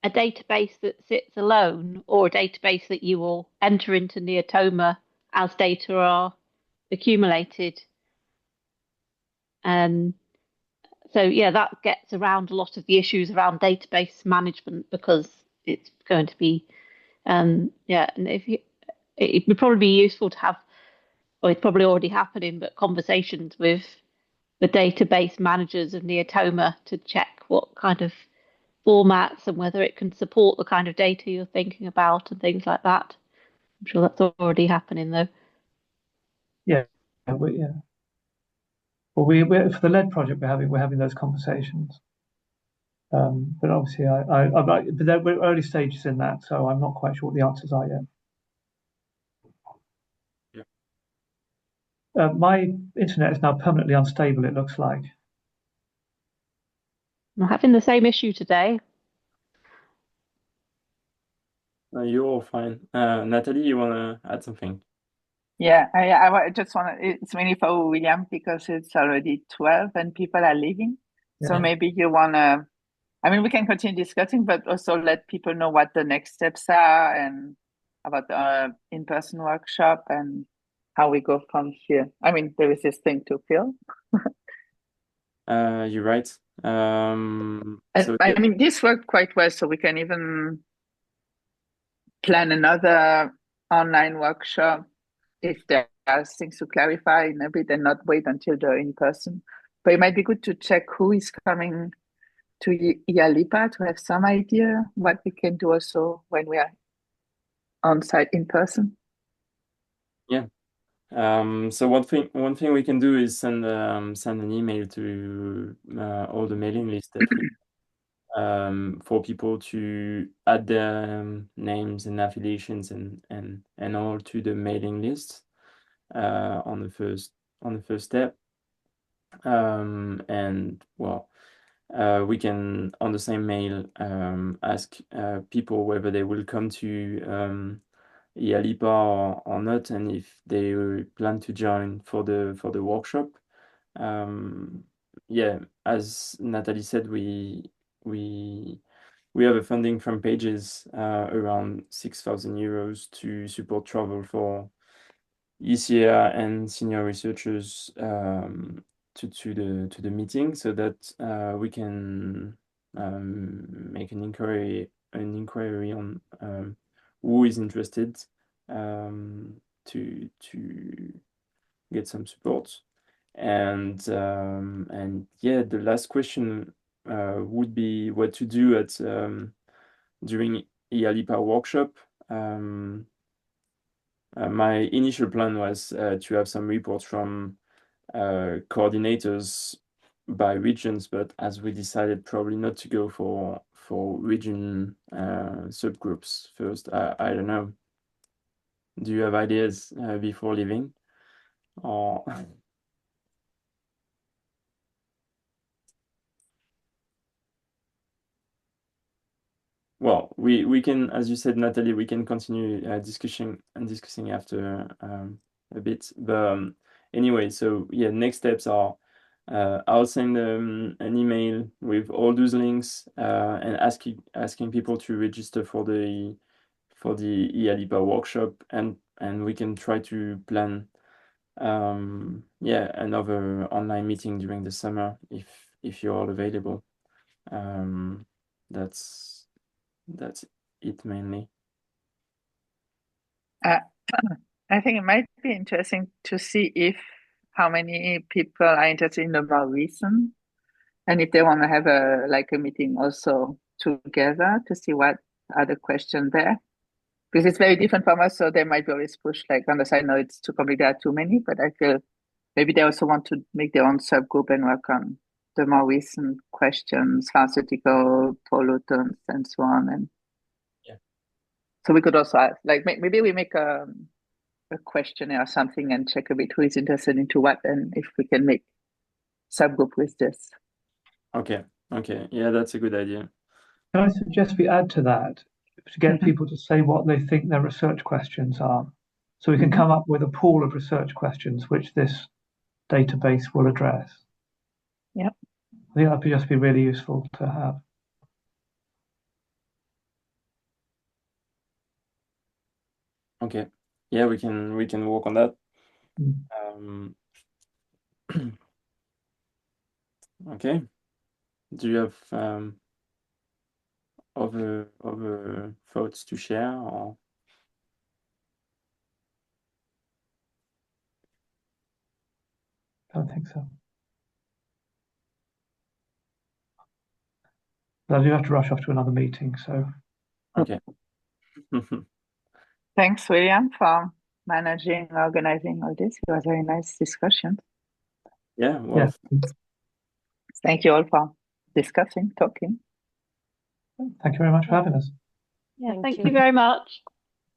database that sits alone, or a database that you will enter into neotoma as data are accumulated? So yeah, that gets around a lot of the issues around database management, because it's going to be and it would probably be useful to have, or it's probably already happening, but conversations with the database managers of neotoma to check what kind of formats and whether it can support the kind of data you're thinking about and things like that. I'm sure that's already happening though. Yeah. Well, we for the lead project we're having those conversations. But obviously, but we're early stages in that, so I'm not quite sure what the answers are yet. Yeah. My internet is now permanently unstable, it looks like. I'm having the same issue today. You're all fine. Natalie, you want to add something? Yeah, I just want to, it's mainly for William because it's already 12 and people are leaving. So maybe you want to, we can continue discussing, but also let people know what the next steps are and about the in-person workshop and how we go from here. There is this thing to fill. You're right. This worked quite well, so we can even plan another online workshop if there are things to clarify in a bit and not wait until the in-person. But it might be good to check who is coming to IALIPA to have some idea what we can do also when we are on site in person. Yeah. So one thing we can do is send an email to all the mailing list that we for people to add their names and affiliations and all to the mailing list on the first step. And well, we can on the same mail ask people whether they will come to IALIPA or not, and if they plan to join for the workshop. Yeah, as Natalie said, we have a funding from Pages around 6,000 euros to support travel for ECR and senior researchers to the meeting, so that we can make an inquiry on who is interested to get some support. And yeah, the last question would be what to do at during IALIPA workshop. My initial plan was to have some reports from coordinators by regions, but as we decided probably not to go for region subgroups first, I don't know. Do you have ideas before leaving? Or well, we can, as you said, Natalie, we can continue discussing after a bit. But anyway, so yeah, next steps are I'll send an email with all those links and asking people to register for the IALIPA workshop, and we can try to plan yeah, another online meeting during the summer if you're all available. That's it mainly. I think it might be interesting to see if how many people are interested in the more recent, and if they want to have a meeting also together to see what are the questions there, because it's very different from us. So they might always push on the side. No, it's too complicated. There are too many, but I feel maybe they also want to make their own subgroup and work on the more recent questions, pharmaceutical pollutants, and so on. And yeah, so we could also ask, maybe we make a questionnaire or something and check a bit who is interested into what, and if we can make subgroup with this. Okay, yeah, that's a good idea. Can I suggest we add to that to get people to say what they think their research questions are, so we can come up with a pool of research questions which this database will address. Yep. I think that would just be really useful to have. Okay, yeah, we can work on that. Okay, do you have other thoughts to share, or? I don't think so. But I do have to rush off to another meeting, so. Okay. Thanks, William, for managing, organizing all this. It was a very nice discussion. Yeah, well, Thank you all for discussing, talking. Thank you very much for having us. Yeah, thank you very much.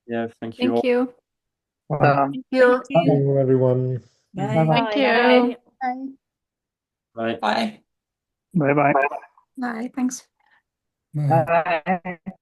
Yeah, thank you. Thank you. Thank you. Thank you, everyone. Bye. Thank you. Bye. Bye. Bye-bye. Bye. Thanks. Bye. Bye.